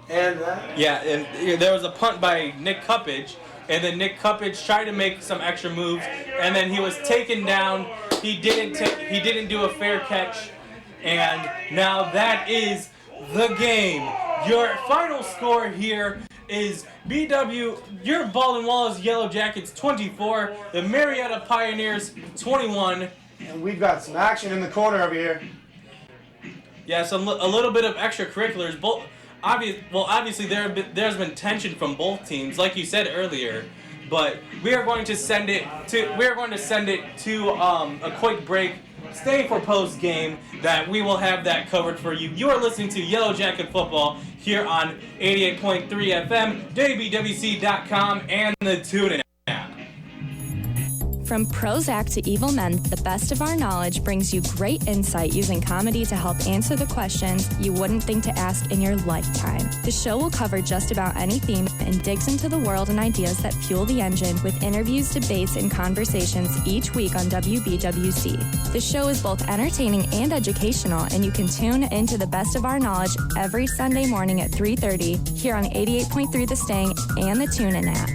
And there was a punt by Nick Cuppage. And then Nick Cuppage tried to make some extra moves. And then he was taken down. He didn't do a fair catch, and now that is the game. Your final score here is your Baldwin Wallace Yellowjackets 24, the Marietta Pioneers 21. And we've got some action in the corner over here. Yeah, a little bit of extracurriculars. Obviously there's been tension from both teams, like you said earlier. But we are going to send it to a quick break. Stay for post game. That we will have that covered for you. You are listening to Yellowjacket Football here on 88.3 FM, WBWC.com, and the TuneIn app. From Prozac to Evil Men, the best of our knowledge brings you great insight using comedy to help answer the questions you wouldn't think to ask in your lifetime. The show will cover just about any theme and digs into the world and ideas that fuel the engine with interviews, debates, and conversations each week on WBWC. The show is both entertaining and educational, and you can tune into the best of our knowledge every Sunday morning at 3:30 here on 88.3 The Sting and the TuneIn app.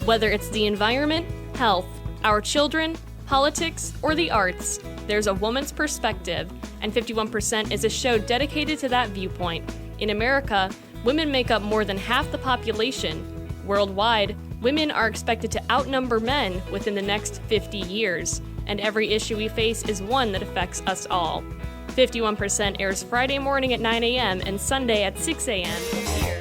Whether it's the environment, health, our children, politics, or the arts, there's a woman's perspective, and 51% is a show dedicated to that viewpoint. In America, women make up more than half the population. Worldwide, women are expected to outnumber men within the next 50 years, and every issue we face is one that affects us all. 51% airs Friday morning at 9 a.m. and Sunday at 6 a.m.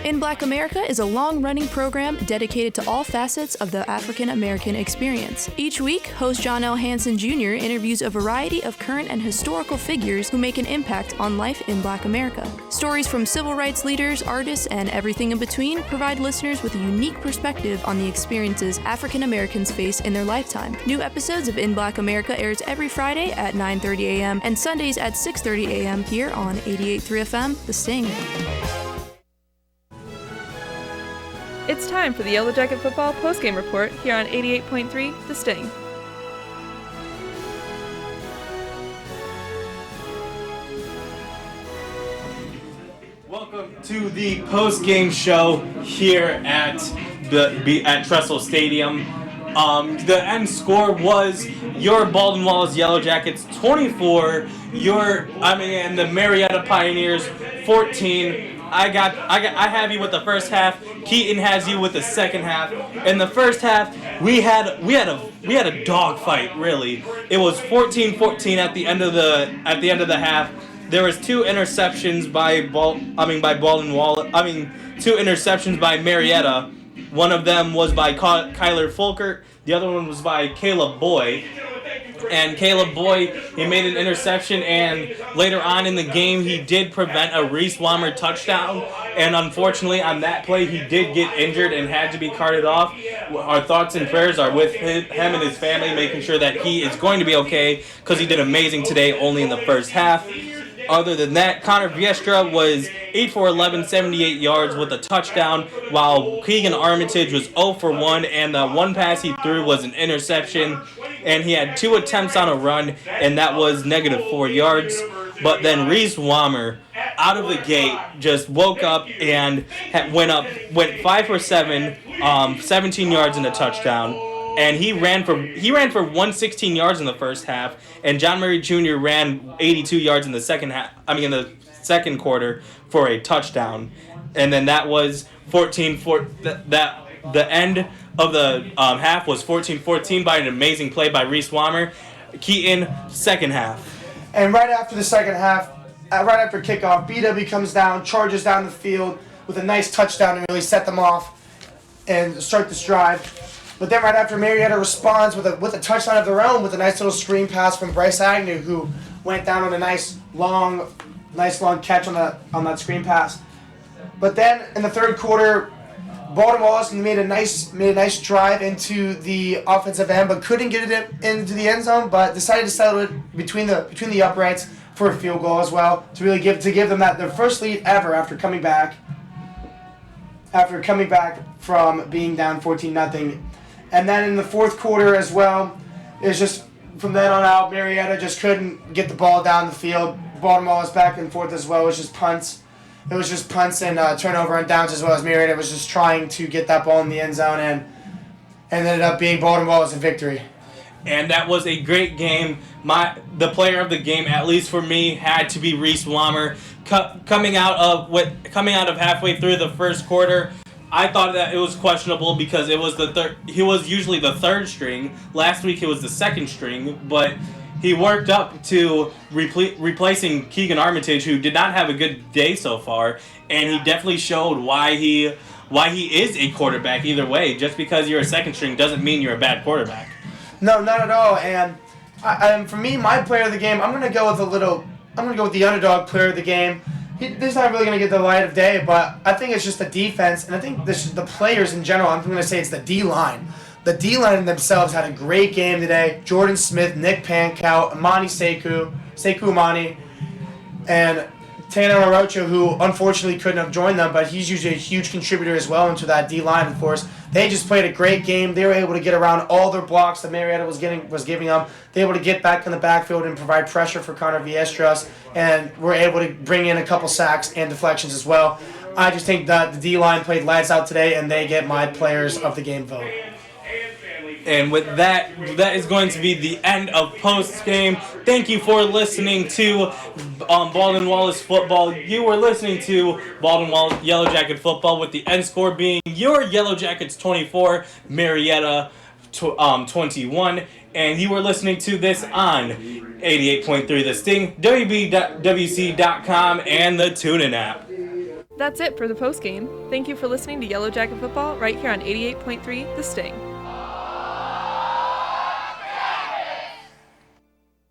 In Black America is a long-running program dedicated to all facets of the African American experience. Each week, host John L. Hanson Jr. interviews a variety of current and historical figures who make an impact on life in Black America. Stories from civil rights leaders, artists, and everything in between provide listeners with a unique perspective on the experiences African Americans face in their lifetime. New episodes of In Black America airs every Friday at 9:30 a.m. and Sundays at 6:30 a.m. here on 88.3 FM, The Sting. It's time for the Yellowjacket Football postgame report here on 88.3 The Sting. Welcome to the post-game show here at Trestle Stadium. The end score was your Baldwin Wallace Yellowjackets 24, and the Marietta Pioneers 14. I have you with the first half. Keaton has you with the second half. In the first half, we had a dogfight. Really, it was 14-14 at the end of the half. There was 2 interceptions by Baldwin Wallace. Two interceptions by Marietta. One of them was by Kyler Fulkert. The other one was by Caleb Boyd. And Caleb Boyd, he made an interception, and later on in the game, he did prevent a Reese Walmer touchdown. And unfortunately, on that play, he did get injured and had to be carted off. Our thoughts and prayers are with him and his family, making sure that he is going to be okay, because he did amazing today, only in the first half. Other than that, Connor Diersta was 8 for 11, 78 yards with a touchdown, while Keegan Armitage was 0 for 1, and the one pass he threw was an interception. And he had 2 attempts on a run, and that was -4 yards. But then Reese Walmer, out of the gate, just woke up and went 5 for 7, 17 yards and a touchdown. And he ran for 116 yards in the first half, and John Murray Jr. ran 82 yards in the second half. In the second quarter for a touchdown, and then that was 14-4. The end of the half was 14-14 by an amazing play by Reese Walmer. Keaton, second half. And right after the second half, right after kickoff, BW comes down, charges down the field with a nice touchdown and really set them off and start this drive. But then right after, Marietta responds with a touchdown of their own with a nice little screen pass from Bryce Agnew, who went down on a nice long catch on that screen pass. But then in the third quarter, Baldwin Wallace made a nice drive into the offensive end, but couldn't get it into the end zone. But decided to settle it between the uprights for a field goal as well, to really give them their first lead ever after coming back from being down 14-0. And then in the fourth quarter as well, it's just from then on out, Marietta just couldn't get the ball down the field. Baldwin Wallace back and forth as well. It was just punts. It was just punts and turnover and downs, as well as Marietta was just trying to get that ball in the end zone, and ended up being Baldwin Wallace a victory. And that was a great game. The player of the game, at least for me, had to be Reese Walmer. Coming out of halfway through the first quarter, I thought that it was questionable because it was he was usually the third string. Last week it was the second string, but he worked up to replacing Keegan Armitage, who did not have a good day so far, and he definitely showed why he is a quarterback either way. Just because you're a second string doesn't mean you're a bad quarterback. No, not at all. And for me, my player of the game, I'm gonna go with the underdog player of the game. He's not really going to get the light of day, but I think it's just the defense, and I think the players in general. I'm going to say it's the D-line. The D-line themselves had a great game today. Jordan Smith, Nick Pankow, Amani Sekou Amani, and Tana Arocho, who unfortunately couldn't have joined them, but he's usually a huge contributor as well into that D-line, of course. They just played a great game. They were able to get around all their blocks that Marietta was giving them. They were able to get back in the backfield and provide pressure for Connor Diersta, and were able to bring in a couple sacks and deflections as well. I just think that the D-line played lights out today, and they get my players of the game vote. And with that is going to be the end of post-game. Thank you for listening to Baldwin Wallace football. You were listening to Baldwin Wallace Yellowjacket football, with the end score being your Yellowjackets 24, Marietta 21. And you were listening to this on 88.3 The Sting, WBWC.com, and the TuneIn app. That's it for the postgame. Thank you for listening to Yellowjacket football right here on 88.3 The Sting.